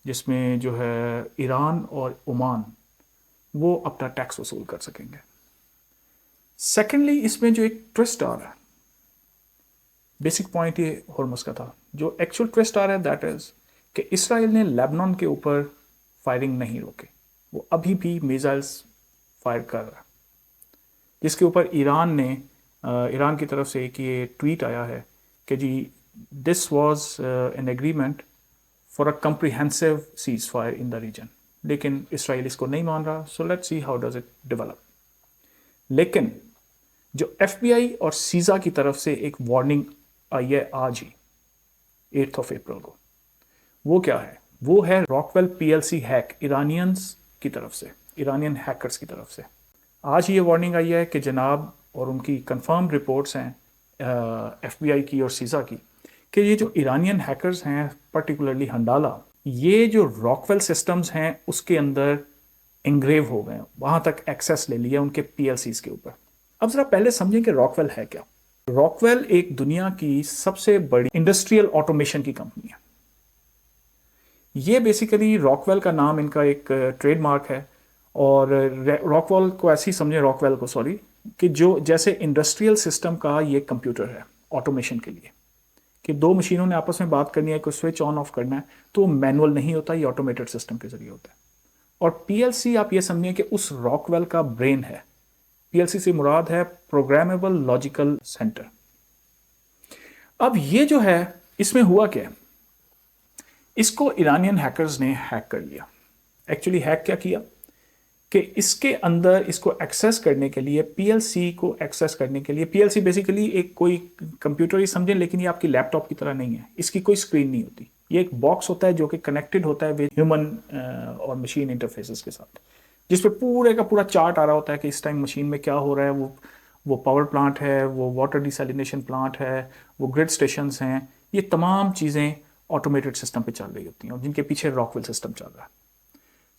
जिसमें जो है ईरान और ओमान वो अपना टैक्स वसूल कर सकेंगे। सेकेंडली, इसमें जो एक ट्विस्ट आ रहा है, बेसिक पॉइंट ये हुर्मस का था, जो एक्चुअल ट्विस्ट आ रहा है दैट इज कि इसराइल ने लेबनान के ऊपर फायरिंग नहीं रोके, वो अभी भी मिसाइल्स फायर कर रहा है, जिसके ऊपर ईरान की तरफ से एक ये ट्वीट आया है कि जी this was an agreement for a comprehensive cease fire in the region. लेकिन इसराइल इसको नहीं मान रहा। So let's see how does it develop. लेकिन जो एफबीआई और सीजा की तरफ से एक वार्निंग आई है आज ही 8 अप्रैल को, वो क्या है? वो है रॉकवेल पीएलसी हैक, ईरानियंस की तरफ से, ईरानियन हैकर्स की तरफ से। आज ये वार्निंग आई है कि जनाब, और उनकी कंफर्म रिपोर्ट्स हैं एफबीआई की और सीजा की, कि ये जो ईरानियन हैकर्स हैं, पर्टिकुलरली हंडाला, ये जो रॉकवेल सिस्टम्स हैं उसके अंदर इंग्रेव हो गए, वहाँ तक एक्सेस ले लिया उनके पीएलसीज के ऊपर। अब ज़रा पहले समझें कि रॉकवेल है क्या। रॉकवेल एक दुनिया की सबसे बड़ी इंडस्ट्रियल ऑटोमेशन की कंपनी है। ये बेसिकली रॉकवेल का नाम इनका एक ट्रेडमार्क है। और रॉकवेल को ऐसे ही समझें, रॉकवेल को सॉरी, कि जो जैसे इंडस्ट्रियल सिस्टम का ये कंप्यूटर है ऑटोमेशन के लिए, कि दो मशीनों ने आपस में बात करनी है, कोई स्विच ऑन ऑफ करना है, तो मैनुअल नहीं होता, ये ऑटोमेटेड सिस्टम के जरिए होता है। और पीएलसी आप ये समझिए कि उस रॉकवेल का ब्रेन है। पीएलसी से मुराद है प्रोग्रामेबल लॉजिकल सेंटर। अब ये जो है, इसमें हुआ क्या, इसको ईरानियन हैकर्स ने हैक कर लिया। एक्चुअली हैक क्या किया कि इसके अंदर इसको एक्सेस करने के लिए, पीएलसी को एक्सेस करने के लिए, पीएलसी बेसिकली एक कोई कंप्यूटर ही समझें, लेकिन ये आपकी लैपटॉप की तरह नहीं है, इसकी कोई स्क्रीन नहीं होती। ये एक बॉक्स होता है जो कि कनेक्टेड होता है विद ह्यूमन और मशीन इंटरफेसेस के साथ, जिस पे पूरे का पूरा चार्ट आ रहा होता है कि इस टाइम मशीन में क्या हो रहा है। वो पावर प्लांट है, वो वाटर डिसैलिनेशन प्लांट है, वो ग्रिड स्टेशंस हैं, ये तमाम चीज़ें ऑटोमेटेड सिस्टम पे चल रही होती हैं और जिनके पीछे रॉकवेल सिस्टम चल रहा है।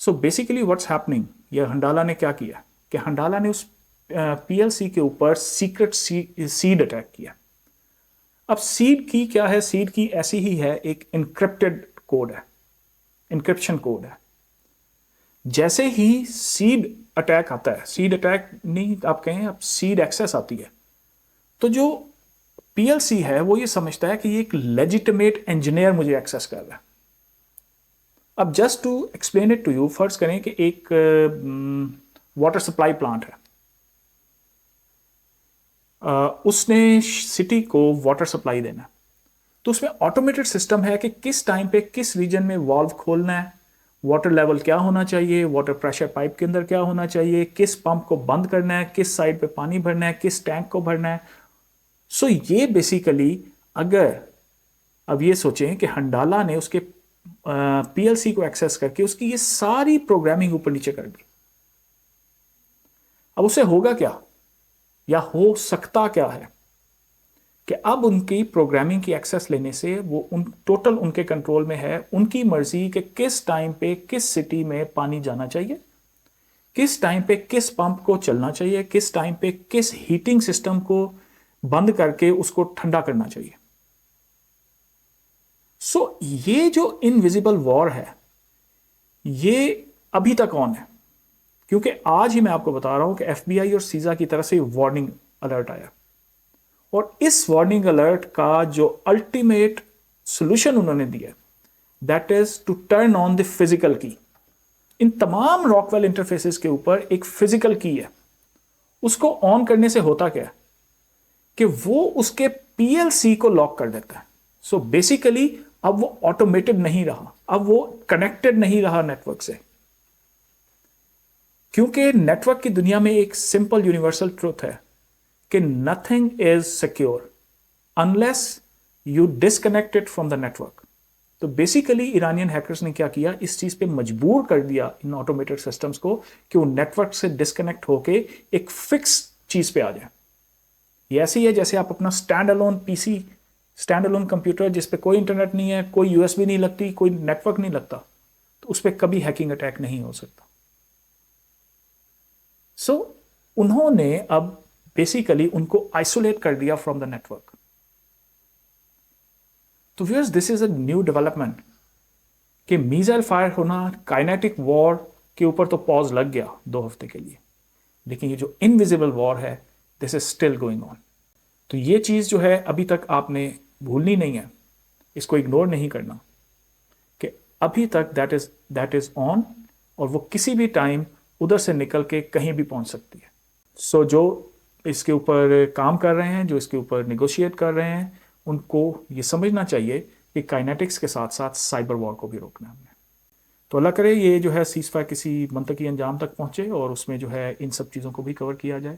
सो बेसिकली व्हाट्स हैपनिंग, ये हंडाला ने क्या किया कि हंडाला ने उस पीएलसी के ऊपर सीक्रेट सीड अटैक किया। अब सीड की क्या है, सीड की ऐसी ही है, एक इनक्रिप्टेड कोड है, इनक्रिप्शन कोड है। जैसे ही सीड अटैक आता है, सीड अटैक नहीं आप कहें, अब सीड एक्सेस आती है, तो जो पीएलसी है वो ये समझता है कि ये एक लेजिटिमेट इंजीनियर मुझे एक्सेस कर रहा है। अब just to explain it to you, फर्ज करें कि एक वाटर सप्लाई प्लांट है, उसने सिटी को वाटर सप्लाई देना है, तो उसमें ऑटोमेटेड सिस्टम है कि किस टाइम पे किस रीजन में वाल्व खोलना है, वाटर लेवल क्या होना चाहिए, वाटर प्रेशर पाइप के अंदर क्या होना चाहिए, किस पंप को बंद करना है, किस साइड पे पानी भरना है, किस टैंक को भरना है। सो ये बेसिकली, अगर अब ये सोचें कि हंडाला ने उसके पीएलसी को एक्सेस करके उसकी ये सारी प्रोग्रामिंग ऊपर नीचे कर दी, अब उसे होगा क्या या हो सकता क्या है कि अब उनकी प्रोग्रामिंग की एक्सेस लेने से वो टोटल उनके कंट्रोल में है, उनकी मर्जी कि किस टाइम पे किस सिटी में पानी जाना चाहिए, किस टाइम पे किस पंप को चलना चाहिए, किस टाइम पे किस हीटिंग सिस्टम को बंद करके उसको ठंडा करना चाहिए। सो ये जो इनविजिबल वॉर है, ये अभी तक ऑन है, क्योंकि आज ही मैं आपको बता रहा हूं कि एफबीआई और सीजा की तरफ से वार्निंग अलर्ट आया, और इस वार्निंग अलर्ट का जो अल्टीमेट सॉल्यूशन उन्होंने दिया, that is to turn on the physical key. इन तमाम रॉकवेल इंटरफेसेस के ऊपर एक फिजिकल की है, उसको ऑन करने से होता क्या है कि वो उसके पीएलसी को लॉक कर देता है। सो बेसिकली अब वो ऑटोमेटेड नहीं रहा, अब वो कनेक्टेड नहीं रहा नेटवर्क से, क्योंकि नेटवर्क की दुनिया में एक सिंपल यूनिवर्सल ट्रूथ है कि nothing is secure unless you disconnect it from the network. तो बेसिकली ईरानियन हैकर्स ने क्या किया, इस चीज पे मजबूर कर दिया इन ऑटोमेटेड सिस्टम्स को कि वो नेटवर्क से डिस्कनेक्ट होके एक फिक्स चीज पे आ जाए। ये ऐसी है जैसे आप अपना stand alone PC, stand alone computer जिस पे कोई इंटरनेट नहीं है, कोई यूएसबी नहीं लगती, कोई नेटवर्क नहीं लगता, तो उस पर कभी हैकिंग अटैक नहीं हो सकता। सो उन्होंने अब बेसिकली उनको आइसोलेट कर दिया फ्रॉम द नेटवर्क। तो viewers, this is a new development कि मिसाइल फायर होना, काइनेटिक वॉर के ऊपर तो पॉज लग गया 2 हफ्ते के लिए, लेकिन ये जो इनविजिबल वॉर है, this is still going on. तो ये चीज जो है अभी तक आपने भूलनी नहीं है, इसको इग्नोर नहीं करना कि अभी तक दैट इज ऑन, और वो किसी भी टाइम उधर से निकल के कहीं भी पहुंच सकती है। सो जो इसके ऊपर काम कर रहे हैं, जो इसके ऊपर निगोशिएट कर रहे हैं, उनको ये समझना चाहिए कि काइनेटिक्स के साथ साथ साइबर वॉर को भी रोकना है हमने। तो अल्लाह करे ये जो है सीज़फायर किसी मंतकी अंजाम तक पहुंचे और उसमें जो है इन सब चीज़ों को भी कवर किया जाए।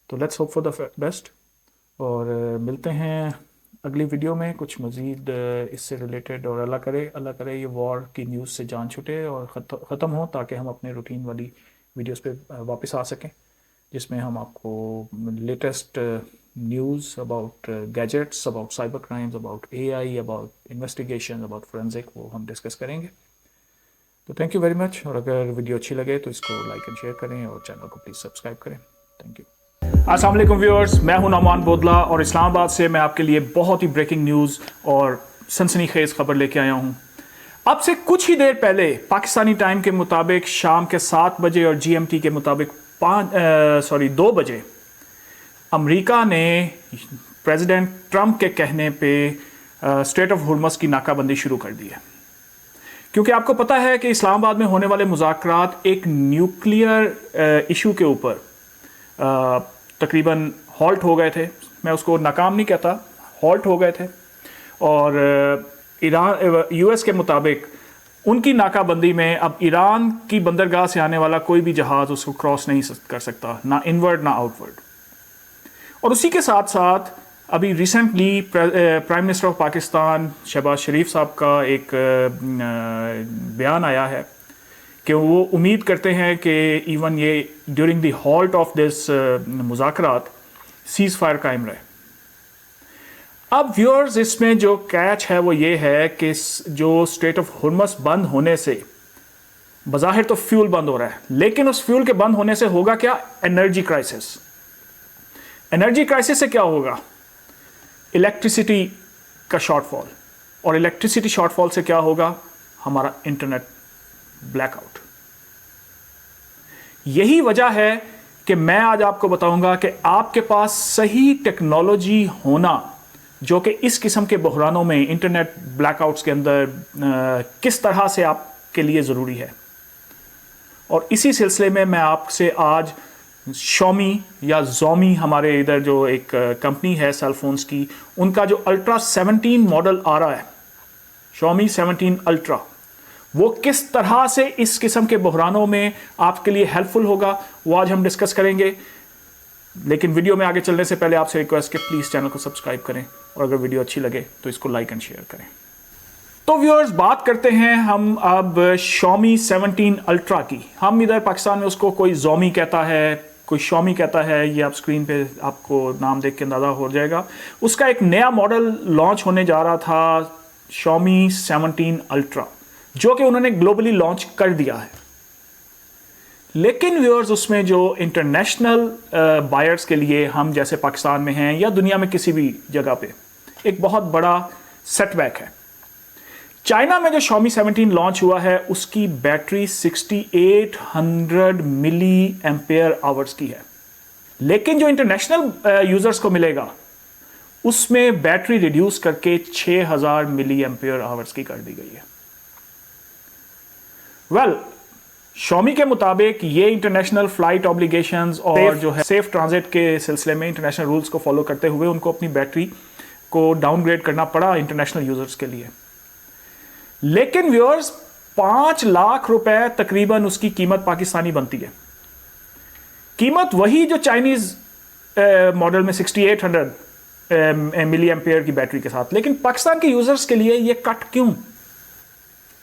तो let's hope for the best, और मिलते हैं अगली वीडियो में कुछ मज़ीद इससे रिलेटेड। और अल्लाह करे ये वॉर की न्यूज़ से जान छूटे और ख़त्म हो, ताकि हम अपने रूटीन वाली वीडियोस पे वापस आ सकें, जिसमें हम आपको latest news about gadgets, about cyber crimes, about AI, about investigation, about forensic, वो हम डिस्कस करेंगे। तो थैंक यू वेरी मच, और अगर वीडियो अच्छी लगे तो इसको लाइक एंड शेयर करें और चैनल को प्लीज़ सब्सक्राइब करें। Thank you. अस्सलाम वालेकुम व्यूअर्स, मैं हूं नौमान बोदला और इस्लामाबाद से मैं आपके लिए बहुत ही ब्रेकिंग न्यूज़ और सनसनीखेज खबर लेके आया हूं। अब से कुछ ही देर पहले पाकिस्तानी टाइम के मुताबिक शाम के 7 बजे और जीएमटी के मुताबिक 2 बजे अमेरिका ने प्रेसिडेंट ट्रंप के कहने पे स्ट्रेट ऑफ हुर्मस की नाकाबंदी शुरू कर दी है, क्योंकि आपको पता है कि इस्लामाबाद में होने वाले मुज़ाकरात एक न्यूक्लियर इशू के ऊपर तकरीबन हॉल्ट हो गए थे। मैं उसको नाकाम नहीं कहता, हॉल्ट हो गए थे। और ईरान यूएस के मुताबिक उनकी नाकाबंदी में अब ईरान की बंदरगाह से आने वाला कोई भी जहाज़ उसको क्रॉस नहीं कर सकता, ना इनवर्ड ना आउटवर्ड। और उसी के साथ साथ अभी recently prime minister of Pakistan Shahbaz Sharif साहब का एक बयान आया है कि वो उम्मीद करते हैं कि इवन ये during the halt of this मुज़ाकरात सीज़ फायर कायम रहे। अब व्यूअर्स, इसमें जो कैच है वो ये है कि जो स्ट्रेट ऑफ हुर्मस बंद होने से बज़ाहिर तो फ्यूल बंद हो रहा है, लेकिन उस फ्यूल के बंद होने से होगा क्या? Energy crisis. एनर्जी क्राइसिस से क्या होगा? इलेक्ट्रिसिटी का शॉर्टफॉल, और इलेक्ट्रिसिटी शॉर्टफॉल से क्या होगा? हमारा इंटरनेट ब्लैकआउट। यही वजह है कि मैं आज आपको बताऊंगा कि आपके पास सही टेक्नोलॉजी होना, जो कि इस किस्म के बहरानों में, इंटरनेट ब्लैकआउट्स के अंदर किस तरह से आपके लिए ज़रूरी है। और इसी सिलसिले में मैं आपसे आज शॉमी या जोमी, हमारे इधर जो एक कंपनी है सेलफोन्स की, उनका जो अल्ट्रा 17 मॉडल आ रहा है, शॉमी 17 अल्ट्रा, वो किस तरह से इस किस्म के बहरानों में आपके लिए हेल्पफुल होगा, वो आज हम डिस्कस करेंगे। लेकिन वीडियो में आगे चलने से पहले आपसे रिक्वेस्ट कि प्लीज़ चैनल को सब्सक्राइब करें, और अगर वीडियो अच्छी लगे तो इसको लाइक एंड शेयर करें। तो व्यूअर्स, बात करते हैं हम अब शॉमी 17 अल्ट्रा की। हम इधर पाकिस्तान में उसको कोई जोमी कहता है, कोई शॉमी कहता है, ये आप स्क्रीन पे आपको नाम देख के अंदाज़ा हो जाएगा। उसका एक नया मॉडल लॉन्च होने जा रहा था, शॉमी 17 अल्ट्रा, जो कि उन्होंने ग्लोबली लॉन्च कर दिया है। लेकिन व्यूअर्स, उसमें जो इंटरनेशनल बायर्स के लिए, हम जैसे पाकिस्तान में हैं या दुनिया में किसी भी जगह पे, एक बहुत बड़ा सेटबैक है। चाइना में जो शॉमी 17 लॉन्च हुआ है, उसकी बैटरी 6800 मिली एम्पेयर आवर्स की है। लेकिन जो इंटरनेशनल यूजर्स को मिलेगा, उसमें बैटरी रिड्यूस करके 6000 मिली एम्पेयर आवर्स की कर दी गई है। वेल, शॉमी के मुताबिक ये इंटरनेशनल फ्लाइट ऑब्लिगेशंस और जो है सेफ ट्रांजिट के सिलसिले में इंटरनेशनल रूल्स को फॉलो करते हुए उनको अपनी बैटरी को डाउनग्रेड करना पड़ा इंटरनेशनल यूजर्स के लिए। लेकिन व्यूअर्स, 5 लाख रुपए तकरीबन उसकी कीमत पाकिस्तानी बनती है। कीमत वही जो चाइनीज मॉडल में 6800 मिली एम्पेयर की बैटरी के साथ। लेकिन पाकिस्तान के यूजर्स के लिए ये कट क्यों?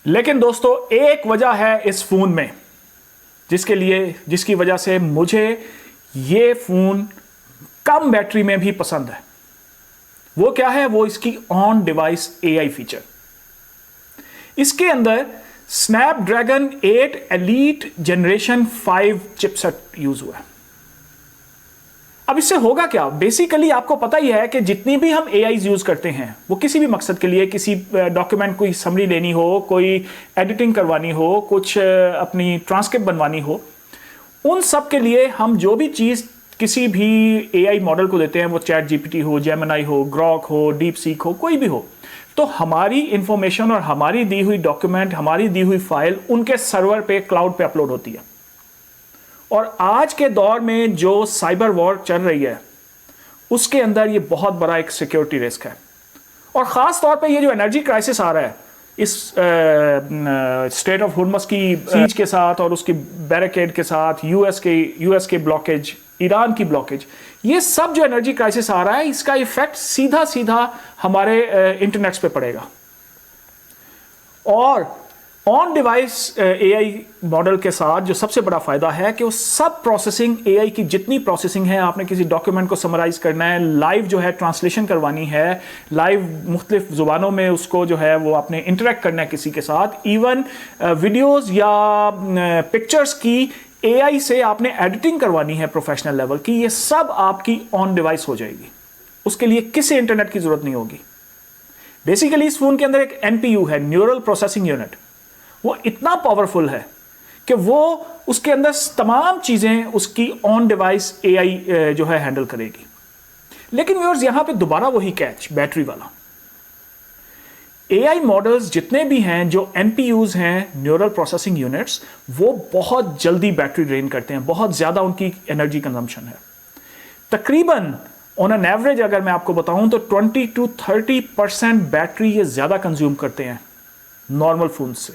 लेकिन दोस्तों, एक वजह है इस फोन में जिसकी वजह से मुझे ये फोन कम बैटरी में भी पसंद है। वो क्या है? वो इसकी ऑन डिवाइस एआई फीचर। इसके अंदर Snapdragon 8 elite generation 5 chipset use हुआ है। अब इससे होगा क्या? बेसिकली आपको पता ही है कि जितनी भी हम एआईज यूज करते हैं, वो किसी भी मकसद के लिए, किसी डॉक्यूमेंट कोई समरी लेनी हो, कोई एडिटिंग करवानी हो, कुछ अपनी ट्रांसक्रिप्ट बनवानी हो, उन सब के लिए हम जो भी चीज़ किसी भी एआई मॉडल को देते हैं, वो चैट जीपीटी हो, जेमिनी हो, ग्रॉक हो, डीप सीक हो, कोई भी हो, तो हमारी इंफॉर्मेशन और हमारी दी हुई डॉक्यूमेंट, हमारी दी हुई फाइल उनके सर्वर पे, क्लाउड पे अपलोड होती है। और आज के दौर में जो साइबर वॉर चल रही है, उसके अंदर ये बहुत बड़ा एक सिक्योरिटी रिस्क है। और ख़ास तौर पे ये जो एनर्जी क्राइसिस आ रहा है इस स्ट्रेट ऑफ हुर्मस की सीज के साथ और उसकी बैरिकेड के साथ, यूएस के ब्लॉकेज, ईरान की ब्लॉकेज, ये सब जो एनर्जी क्राइसिस आ रहा है, इसका इफेक्ट सीधा सीधा हमारे इंटरनेट्स पे पड़ेगा। और ऑन डिवाइस एआई मॉडल के साथ जो सबसे बड़ा फायदा है कि वो सब प्रोसेसिंग, एआई की जितनी प्रोसेसिंग है, आपने किसी डॉक्यूमेंट को समराइज करना है, लाइव जो है ट्रांसलेशन करवानी है, लाइव मुख्तलिफ जुबानों में उसको जो है वो आपने इंटरेक्ट करना है किसी के साथ, इवन वीडियोस या पिक्चर्स की एआई से आपने एडिटिंग करवानी है प्रोफेशनल लेवल की, ये सब आपकी ऑन डिवाइस हो जाएगी। उसके लिए किसी इंटरनेट की जरूरत नहीं होगी। बेसिकली इस फोन के अंदर एक एनपीयू है, न्यूरल प्रोसेसिंग यूनिट। वो इतना पावरफुल है कि वो उसके अंदर तमाम चीजें उसकी ऑन डिवाइस एआई जो है हैंडल करेगी। लेकिन व्यूअर्स यहां पे दोबारा वही कैच, बैटरी वाला। एआई मॉडल्स जितने भी हैं, जो एनपीयूज हैं, न्यूरल प्रोसेसिंग यूनिट्स, वो बहुत जल्दी बैटरी ड्रेन करते हैं, बहुत ज्यादा उनकी एनर्जी कंजम्पशन है। तकरीबन ऑन एन एवरेज अगर मैं आपको बताऊं तो 20 to 30% बैटरी ये ज्यादा कंज्यूम करते हैं नॉर्मल फोन से।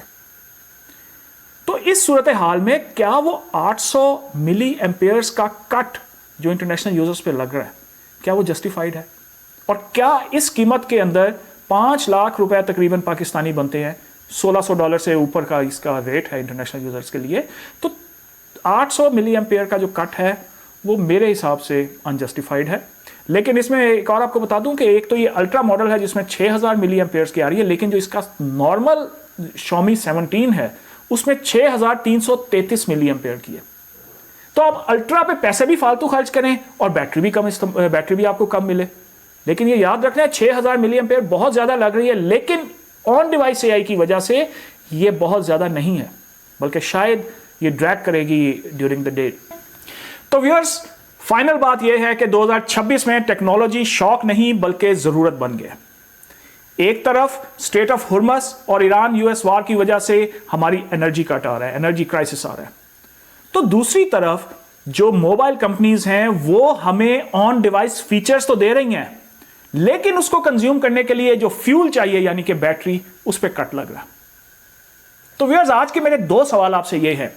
तो इस सूरत हाल में क्या वो 800 मिली एम्पेयर्स का कट जो इंटरनेशनल यूजर्स पे लग रहा है, क्या वो जस्टिफाइड है? और क्या इस कीमत के अंदर 5 लाख रुपए तकरीबन पाकिस्तानी बनते हैं, $1600 से ऊपर का इसका रेट है इंटरनेशनल यूजर्स के लिए, तो 800 मिली एम्पेयर का जो कट है वो मेरे हिसाब से अनजस्टिफाइड है। लेकिन इसमें एक और आपको बता दूं कि एक तो ये अल्ट्रा मॉडल है जिसमें 6000 मिली एम्पेयर्स की आ रही है, लेकिन जो इसका नॉर्मल Xiaomi 17 है उसमें 6333 मिली एम्पेयर की है। तो आप अल्ट्रा पे पैसे भी फालतू खर्च करें और बैटरी भी आपको कम मिले। लेकिन ये याद रखना है 6000 मिली एम्पेयर बहुत ज्यादा लग रही है, लेकिन ऑन डिवाइस एआई की वजह से ये बहुत ज्यादा नहीं है, बल्कि शायद ये ड्रैग करेगी ड्यूरिंग द डे। तो व्यूअर्स, फाइनल बात यह है कि 2026 में टेक्नोलॉजी शौक नहीं बल्कि जरूरत बन गया। एक तरफ स्ट्रेट ऑफ हुर्मस और ईरान यूएस वार की वजह से हमारी एनर्जी कट आ रहा है, एनर्जी क्राइसिस आ रहा है। तो दूसरी तरफ जो मोबाइल कंपनीज हैं वो हमें ऑन डिवाइस फीचर्स तो दे रही हैं, लेकिन उसको कंज्यूम करने के लिए जो फ्यूल चाहिए यानी कि बैटरी, उस पर कट लग रहा है। तो व्यूअर्स, आज के मेरे 2 सवाल आपसे ये हैं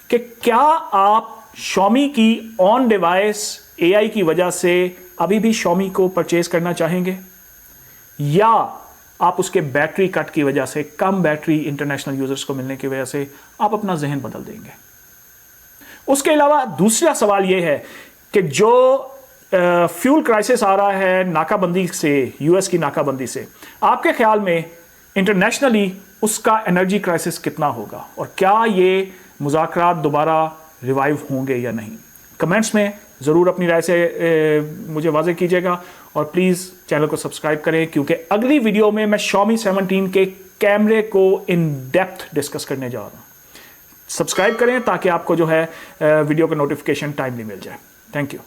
कि क्या आप Xiaomi की ऑन डिवाइस एआई की वजह से अभी भी Xiaomi को परचेज करना चाहेंगे, या आप उसके बैटरी कट की वजह से, कम बैटरी इंटरनेशनल यूजर्स को मिलने की वजह से आप अपना जहन बदल देंगे? उसके अलावा दूसरा सवाल यह है कि जो फ्यूल क्राइसिस आ रहा है नाकाबंदी से, यूएस की नाकाबंदी से, आपके ख्याल में इंटरनेशनली उसका एनर्जी क्राइसिस कितना होगा, और क्या ये मुज़ाकरात दोबारा रिवाइव होंगे या नहीं? कमेंट्स में ज़रूर अपनी राय से मुझे वाज़ेह कीजिएगा, और प्लीज़ चैनल को सब्सक्राइब करें, क्योंकि अगली वीडियो में मैं Xiaomi 17 के कैमरे को इन डेप्थ डिस्कस करने जा रहा हूँ। सब्सक्राइब करें ताकि आपको जो है वीडियो का नोटिफिकेशन टाइमली मिल जाए। Thank you.